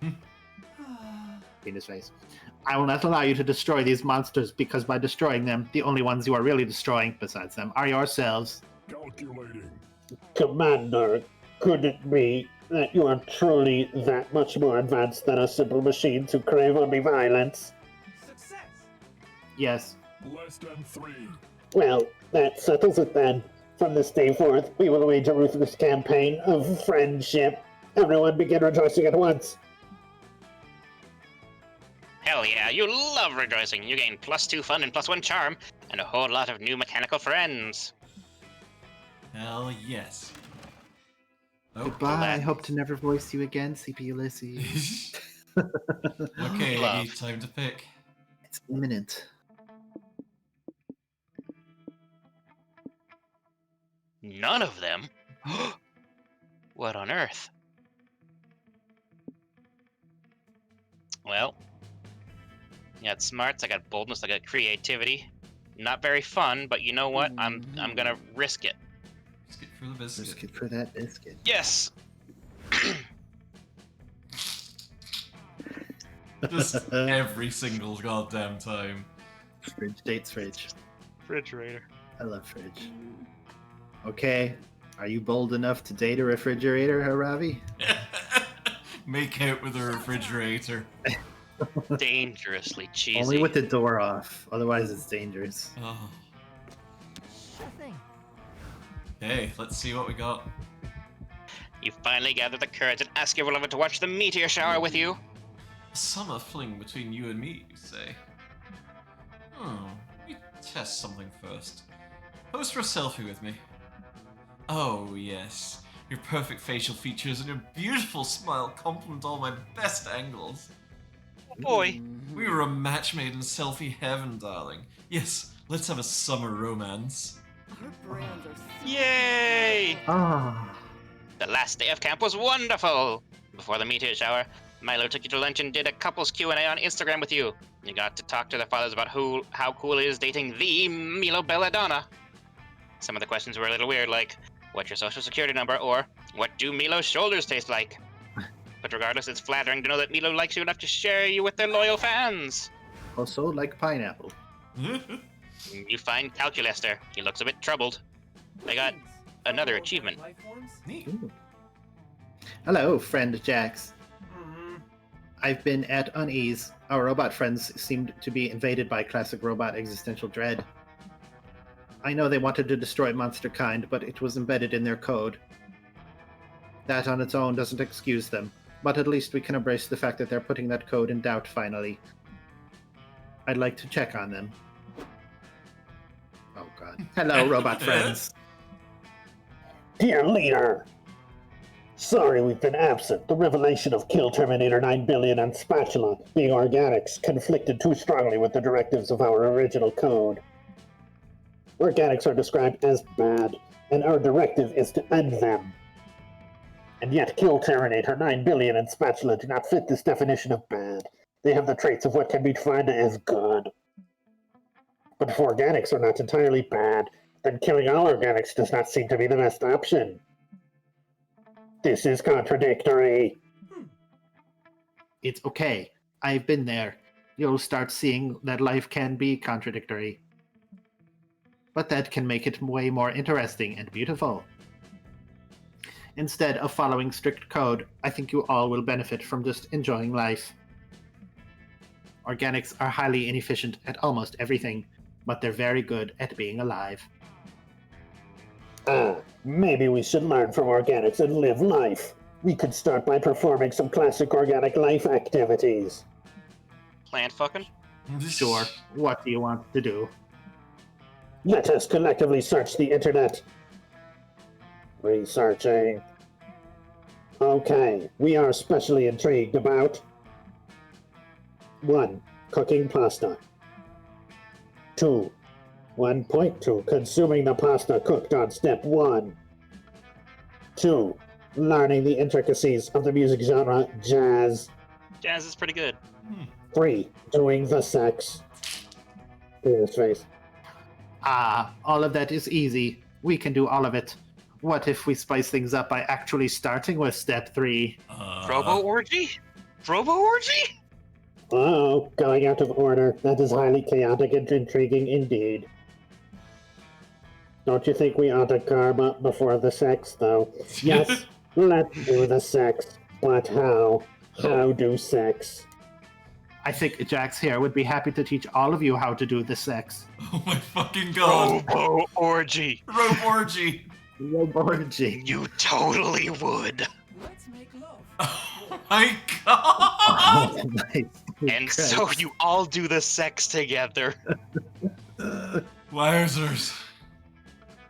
Penis face. I will not allow you to destroy these monsters because by destroying them, the only ones you are really destroying, besides them, are yourselves. Calculating. Commander, could it be that you are truly that much more advanced than a simple machine to crave only violence? Success! Yes. Less than 3. Well, that settles it then. From this day forth, we will wage a ruthless campaign of friendship. Everyone begin rejoicing at once. Hell yeah, you love rejoicing. You gain +2 fun and +1 charm, and a whole lot of new mechanical friends. Hell yes. Oh, Goodbye. I hope to never voice you again, CP Ulysses. Okay, Love. Iggy, time to pick. It's imminent. None of them? What on earth? Well, I got smarts, I got boldness, I got creativity. Not very fun, but you know what? I'm gonna risk it. Risk it for the biscuit. Risk it for that biscuit. Yes! Just every single goddamn time. Fridge dates fridge. Refrigerator. I love fridge. Okay, are you bold enough to date a refrigerator, Haravi? Make out with a refrigerator. Dangerously cheesy. Only with the door off, otherwise it's dangerous. Oh. Sure thing. Okay, let's see what we got. You finally gathered the courage and ask your beloved to watch the meteor shower with you. A summer fling between you and me, you say? Let me test something first. Pose for a selfie with me. Oh, yes. Your perfect facial features and your beautiful smile complement all my best angles. Boy. We were a match made in selfie heaven, darling. Yes, let's have a summer romance. Our brains are Yay! Ah. The last day of camp was wonderful! Before the meteor shower, Milo took you to lunch and did a couples Q&A on Instagram with you. You got to talk to their fathers about how cool it is dating the Milo Belladonna. Some of the questions were a little weird, like, what's your social security number, or what do Milo's shoulders taste like? But regardless, it's flattering to know that Milo likes you enough to share you with their loyal fans. Also, like pineapple. You find Calculester. He looks a bit troubled. I got another achievement. Neat. Ooh. Hello, friend Jax. I've been at unease. Our robot friends seemed to be invaded by classic robot existential dread. I know they wanted to destroy monster kind, but it was embedded in their code. That on its own doesn't excuse them, but at least we can embrace the fact that they're putting that code in doubt finally. I'd like to check on them. Oh god. Hello, robot friends. Dear leader, sorry we've been absent. The revelation of Kill Terminator 9 Billion and Spatula being organics conflicted too strongly with the directives of our original code. Organics are described as bad, and our directive is to end them. And yet Kill Terminator 9 Billion and Spatula do not fit this definition of bad. They have the traits of what can be defined as good. But if organics are not entirely bad, then killing all organics does not seem to be the best option. This is contradictory. It's okay. I've been there. You'll start seeing that life can be contradictory. But that can make it way more interesting and beautiful. Instead of following strict code, I think you all will benefit from just enjoying life. Organics are highly inefficient at almost everything, but they're very good at being alive. Maybe we should learn from organics and live life. We could start by performing some classic organic life activities. Plant fucking? Sure. What do you want to do? Let us collectively search the internet. Researching. Okay, we are especially intrigued about 1. Cooking pasta. 2. 1.2. Consuming the pasta cooked on step 1. 2. Learning the intricacies of the music genre jazz. Jazz is pretty good. 3. Doing the sex. Look at his face. All of that is easy. We can do all of it. What if we spice things up by actually starting with step 3? Robo orgy? Robo orgy? Oh, going out of order. That is highly chaotic and intriguing indeed. Don't you think we ought to carb up before the sex, though? Yes, let's do the sex. But how? How do sex? I think Jax here would be happy to teach all of you how to do the sex. Oh my fucking god. Robo orgy. Robo orgy. Robo orgy. You totally would. Let's make love. Oh my god. Oh my And so you all do the sex together. Wowzers.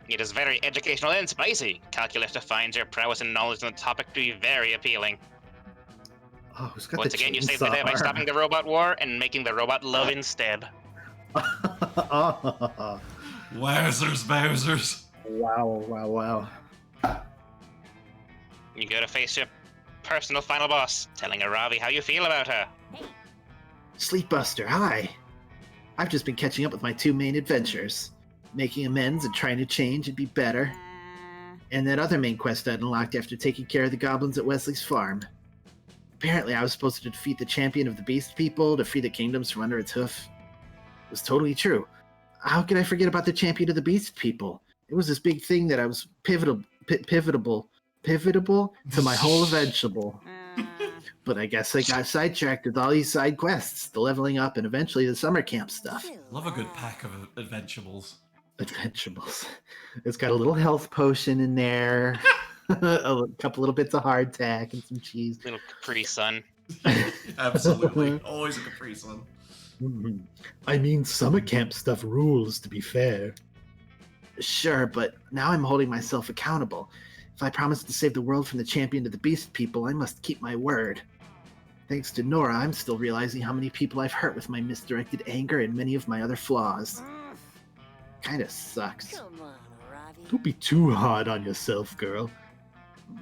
It is very educational and spicy. Calculus finds your prowess and knowledge on the topic to be very appealing. Oh, who's got Once the again, you saved the day by chainsaw? stopping the robot war and making the robot love instead. Wowzers, Bowsers. Wow. You go to face your personal final boss, telling Aravi how you feel about her. Sleepbuster, hi. I've just been catching up with my 2 main adventures. Making amends and trying to change and be better. And that other main quest I unlocked after taking care of the goblins at Wesley's farm. Apparently I was supposed to defeat the champion of the beast people, to free the kingdoms from under its hoof. It was totally true. How could I forget about the champion of the beast people? It was this big thing that I was pivotable to my whole eventual. But I guess I got sidetracked with all these side quests, the leveling up, and eventually the summer camp stuff. Love a good pack of adventurables. Adventurables. It's got a little health potion in there, a couple little bits of hardtack, and some cheese. Little Capri Sun. Absolutely. Always a Capri Sun. Mm-hmm. I mean, summer camp stuff rules, to be fair. Sure, but now I'm holding myself accountable. If I promise to save the world from the champion of the beast people, I must keep my word. Thanks to Nora, I'm still realizing how many people I've hurt with my misdirected anger and many of my other flaws. Kinda sucks. Come on, Aravi. Don't be too hard on yourself, girl.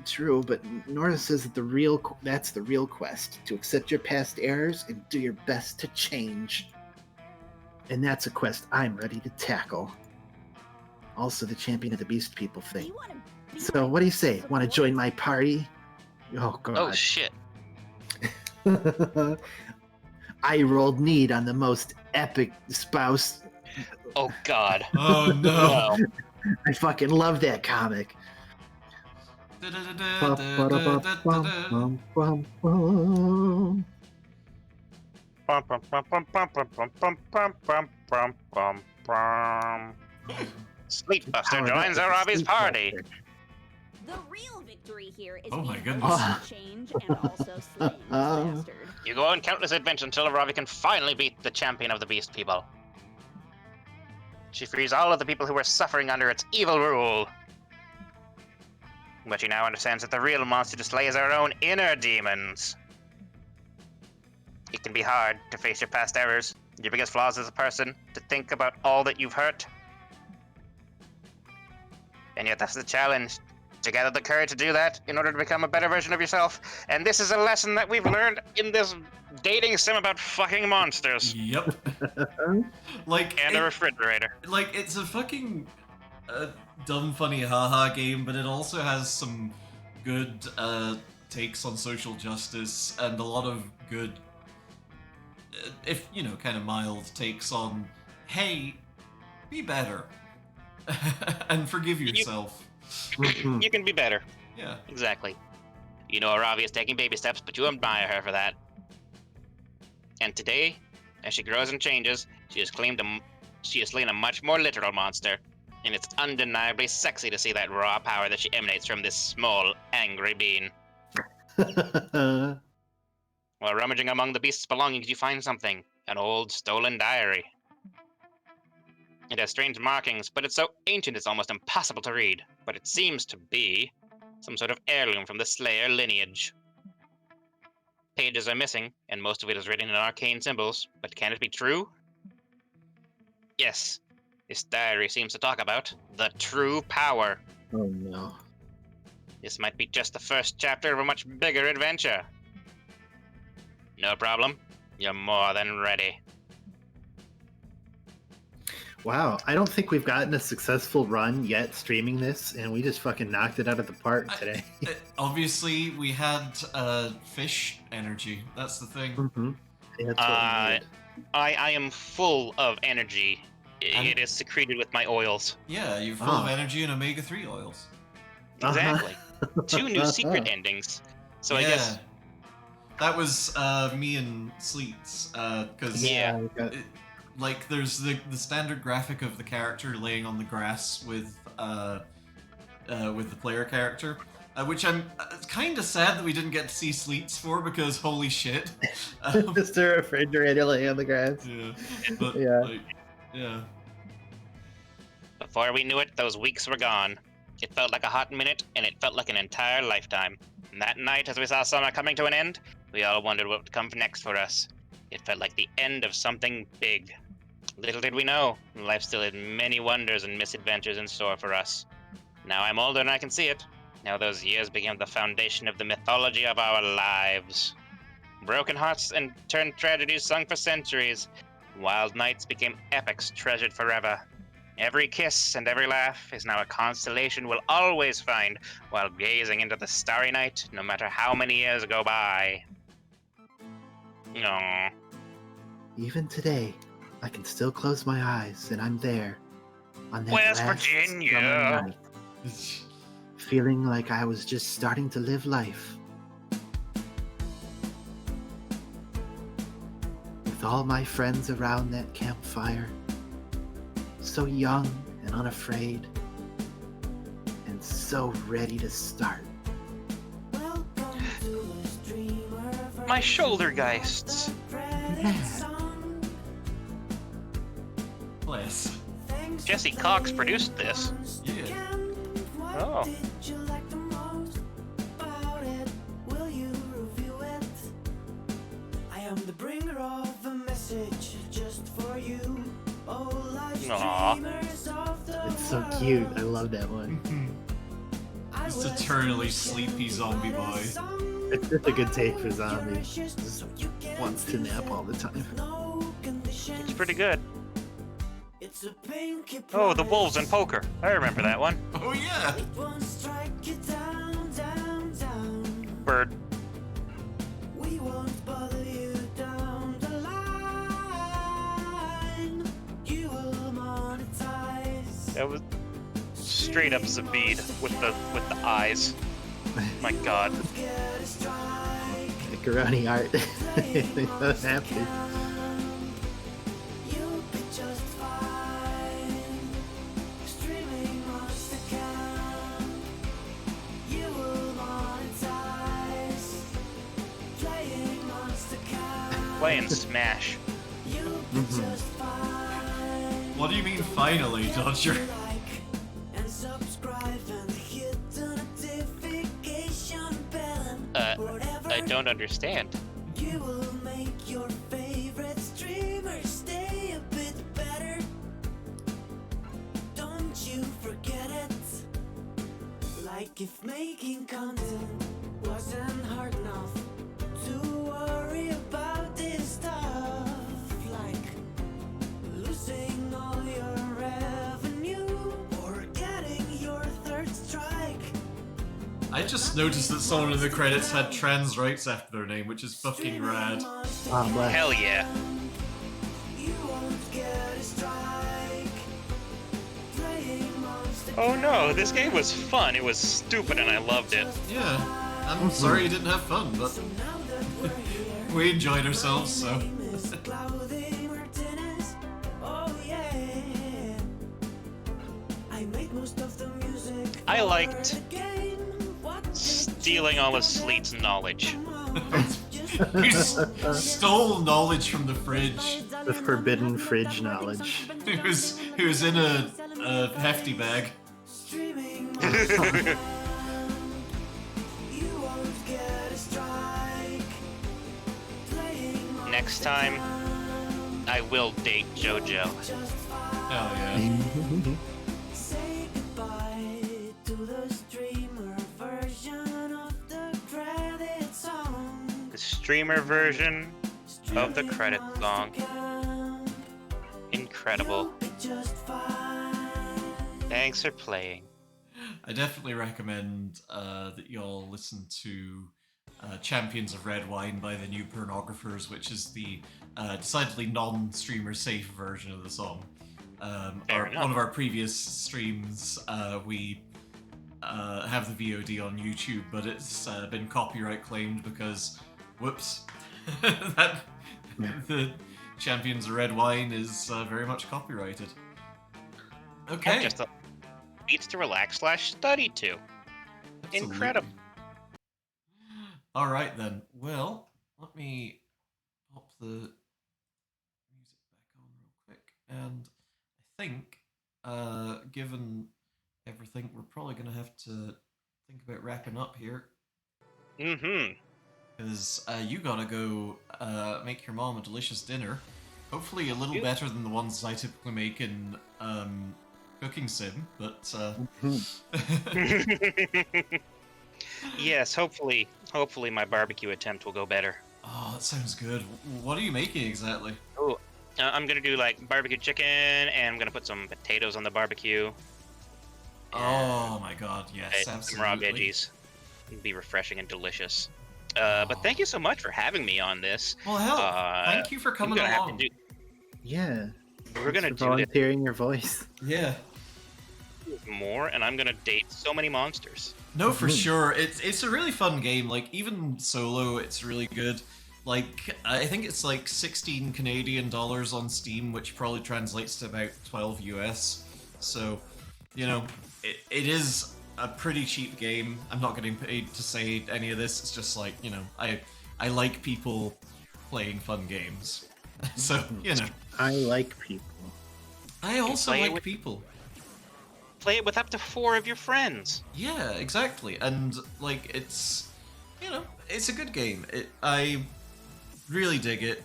True, but Nora says that that's the real quest, to accept your past errors and do your best to change. And that's a quest I'm ready to tackle. Also the champion of the beast people thing. So what do you say? Want to join my party? Oh god. Oh shit. I rolled need on the most epic spouse. Oh god. Oh no. I fucking love that comic. Sleepbuster joins Aravi's party. The real victory here is Oh my being goodness. able to change and also slaying this bastard. You go on countless adventures until Aravi can finally beat the champion of the beast people. She frees all of the people who were suffering under its evil rule. But she now understands that the real monster to slay is our own inner demons. It can be hard to face your past errors, your biggest flaws as a person, to think about all that you've hurt. And yet that's the challenge, to gather the courage to do that in order to become a better version of yourself. And this is a lesson that we've learned in this dating sim about fucking monsters. Yep. And a refrigerator. Like, it's a fucking dumb, funny, haha game, but it also has some good takes on social justice and a lot of good, if, you know, kind of mild takes on, hey, be better. And forgive yourself. You can be better. Yeah. Exactly. You know Aravi is taking baby steps, but you admire her for that. And today, as she grows and changes, she has slain a much more literal monster. And it's undeniably sexy to see that raw power that she emanates from this small, angry being. While rummaging among the beast's belongings, you find something. An old, stolen diary. It has strange markings, but it's so ancient it's almost impossible to read. But it seems to be some sort of heirloom from the Slayer lineage. Pages are missing, and most of it is written in arcane symbols, but can it be true? Yes. This diary seems to talk about the true power. Oh no. This might be just the first chapter of a much bigger adventure. No problem. You're more than ready. Wow, I don't think we've gotten a successful run yet streaming this, and we just fucking knocked it out of the park today. Obviously, we had fish energy. That's the thing. Mm-hmm. Yeah, that's what we needed. I am full of energy. And- It is secreted with my oils. Yeah, you're full of energy and omega-3 oils. Exactly. 2 new secret endings. So I guess... That was me and Sleets, because like there's the standard graphic of the character laying on the grass with the player character, which I'm kind of sad that we didn't get to see Sleets for, because holy shit. Just a refrigerator laying on the grass. Yeah, but Yeah. like, yeah. Before we knew it, those weeks were gone. It felt like a hot minute, and it felt like an entire lifetime. And that night, as we saw summer coming to an end, we all wondered what would come next for us. It felt like the end of something big. Little did we know, life still had many wonders and misadventures in store for us. Now I'm older and I can see it. Now those years became the foundation of the mythology of our lives. Broken hearts and turned tragedies sung for centuries. Wild nights became epics treasured forever. Every kiss and every laugh is now a constellation we'll always find while gazing into the starry night, no matter how many years go by. Aww. Even today, I can still close my eyes and I'm there on that West last Virginia. summer night, feeling like I was just starting to live life. With all my friends around that campfire, so young and unafraid, and so ready to start. My shoulder geists. Bless. Jesse Cox produced this. Yeah. Oh. Aww. It's so cute. I love that one. Just eternally sleepy zombie boy. It's just a good take for zombies. Just wants to nap all the time. It's pretty good. Oh, the wolves in poker. I remember that one. Oh yeah. Bird. That was straight up Zabid with the eyes. My God. Macaroni art. They're so happy. Playing Smash. What do you mean finally, Dodger? I don't understand. You will make your favorite streamer stay a bit better. Don't you forget it. Like if making content wasn't hard enough to worry about this stuff. Like losing all your revenue or getting your third strike. I just noticed that someone in the credits had trans rights after their name, which is fucking rad. Hell yeah. Oh no, this game was fun. It was stupid and I loved it. Yeah, I'm sorry you didn't have fun, but we enjoyed ourselves, so. I liked stealing all of Sleet's knowledge. You stole knowledge from the fridge. The forbidden fridge knowledge. It was in a hefty bag. next time, I will date JoJo. Oh yeah. Say goodbye to the streamer version of the credit song. The streamer version of the credit song. Incredible. Thanks for playing. I definitely recommend that you all listen to Champions of Red Wine by the New Pornographers, which is the decidedly non-streamer safe version of the song. One of our previous streams, we have the VOD on YouTube, but it's been copyright claimed because, whoops, the Champions of Red Wine is very much copyrighted. Okay. Just beats to relax / study to. Absolutely. Incredible. All right then. Well, let me pop the music back on real quick, and I think, given everything, we're probably gonna have to think about wrapping up here. Because you gotta go make your mom a delicious dinner. Hopefully a little better than the ones I typically make in Cooking Sim, but Yes, hopefully my barbecue attempt will go better. Oh, that sounds good. What are you making exactly? Oh, I'm gonna do like barbecue chicken, and I'm gonna put some potatoes on the barbecue. Oh my god, yes, Some absolutely. raw veggies. It'd be refreshing and delicious. But thank you so much for having me on this. Well, hell, thank you for coming along. Yeah. We're gonna for do volunteering your voice. Yeah. more, and I'm gonna date so many monsters. No, for sure. It's a really fun game. Like, even solo, it's really good. Like, I think it's like 16 Canadian dollars on Steam, which probably translates to about 12 US. So, you know, it is a pretty cheap game. I'm not getting paid to say any of this. It's just like, you know, I like people playing fun games. So, you know. I like people. I also like people. Play it with up to 4 of your friends. Yeah, exactly. And, like, it's, you know, it's a good game. I really dig it.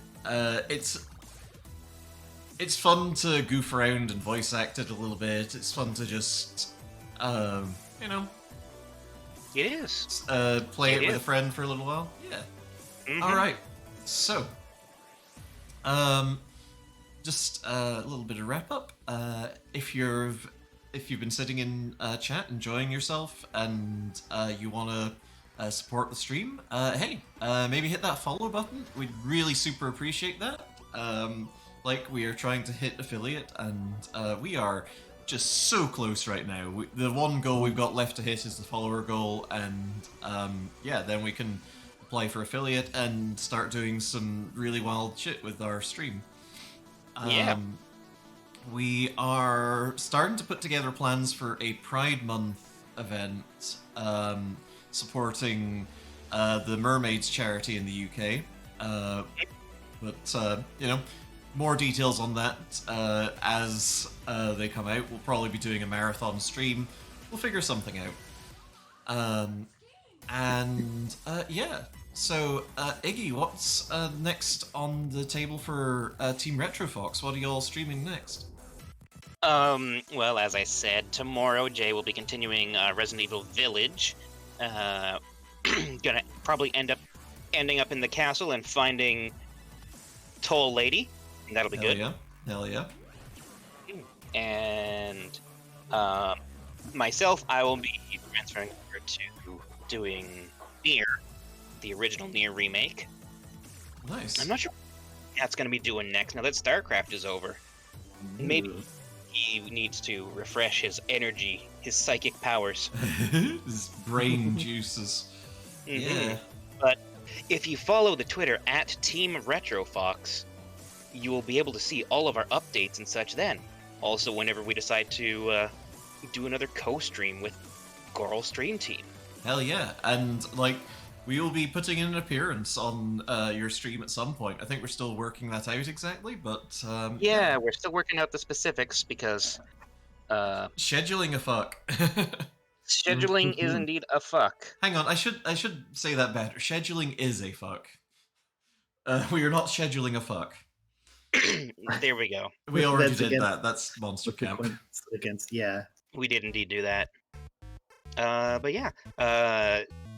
It's fun to goof around and voice act it a little bit. It's fun to just, you know. It is. Play it with a friend for a little while. Yeah. All right. So, just a little bit of wrap up. If you've been sitting in chat enjoying yourself and you want to support the stream, hey, maybe hit that follow button. We'd really super appreciate that. Like, we are trying to hit affiliate, and we are just so close right now. The one goal we've got left to hit is the follower goal, and yeah, then we can apply for affiliate and start doing some really wild shit with our stream. Yeah. We are starting to put together plans for a Pride Month event supporting the Mermaids charity in the UK. But, you know, more details on that as they come out. We'll probably be doing a marathon stream. We'll figure something out. Yeah. So, Iggy, what's next on the table for TeamRetroFox? What are y'all streaming next? Well, as I said, tomorrow Jay will be continuing Resident Evil Village. Gonna probably ending up in the castle and finding Toll Lady. That'll be good. Yeah. Hell yeah. And myself, I will be transferring over to doing Nier, the original Nier remake. Nice. I'm not sure what that's going to be doing next now that StarCraft is over. Maybe he needs to refresh his energy, his psychic powers. His brain juices. Yeah. But if you follow the Twitter at TeamRetroFox, you will be able to see all of our updates and such then. Also, whenever we decide to do another co-stream with Goral Stream Team. Hell yeah. And, like, we will be putting in an appearance on your stream at some point. I think we're still working that out exactly, but... yeah, we're still working out the specifics because... scheduling a fuck. Scheduling is indeed a fuck. Hang on, I should say that better. Scheduling is a fuck. We are not scheduling a fuck. There we go. We already That's did against- that. That's Monster Camp. Consequence against yeah. We did indeed do that. But yeah,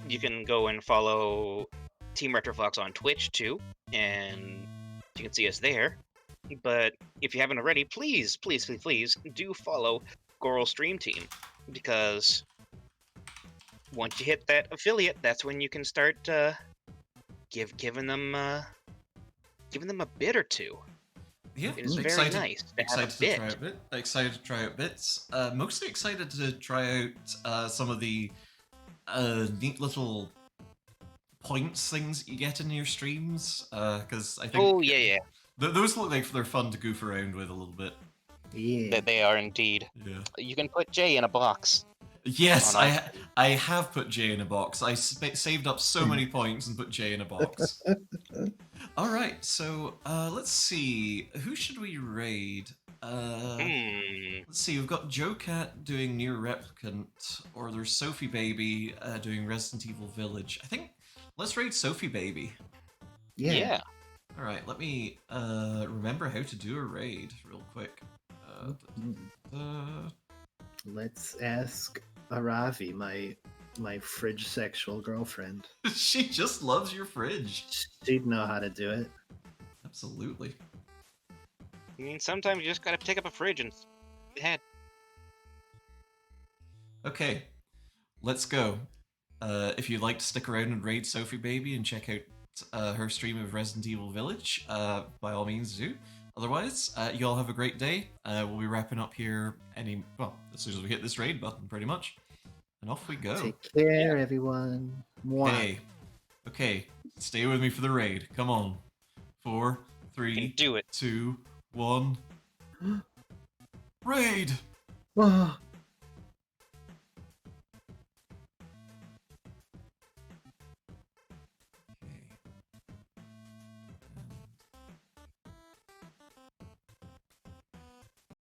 you can go and follow Team RetroFox on Twitch too, and you can see us there. But if you haven't already, please, please, please, please do follow Goral Stream Team, because once you hit that affiliate, that's when you can start giving them a bit or two. Yeah, it is very excited, nice to excited have a bit. try out bit. Excited to try out bits. Mostly excited to try out some of the neat little points things you get in your streams. Because I think. Oh yeah. Those look like they're fun to goof around with a little bit. Yeah. That they are indeed. Yeah. You can put Jay in a box. Yes, I have put Jay in a box. I saved up so many points and put Jay in a box. All right, so let's see. Who should we raid? Let's see. We've got Joe Cat doing Near Replicant, or there's Sophie Baby doing Resident Evil Village. I think let's raid Sophie Baby. Yeah. All right, let me remember how to do a raid real quick. Let's ask Aravi, my fridge sexual girlfriend. She just loves your fridge. She'd know how to do it. Absolutely. I mean, sometimes you just gotta pick up a fridge and head. Okay, let's go. If you'd like to stick around and raid Sophie Baby and check out her stream of Resident Evil Village, by all means do. Otherwise, you all have a great day. We'll be wrapping up here as soon as we hit this raid button, pretty much. And off we go. Take care, everyone. Mwah. Hey, okay, stay with me for the raid. Come on. 4, 3, do it. 2, 1. Raid! Oh.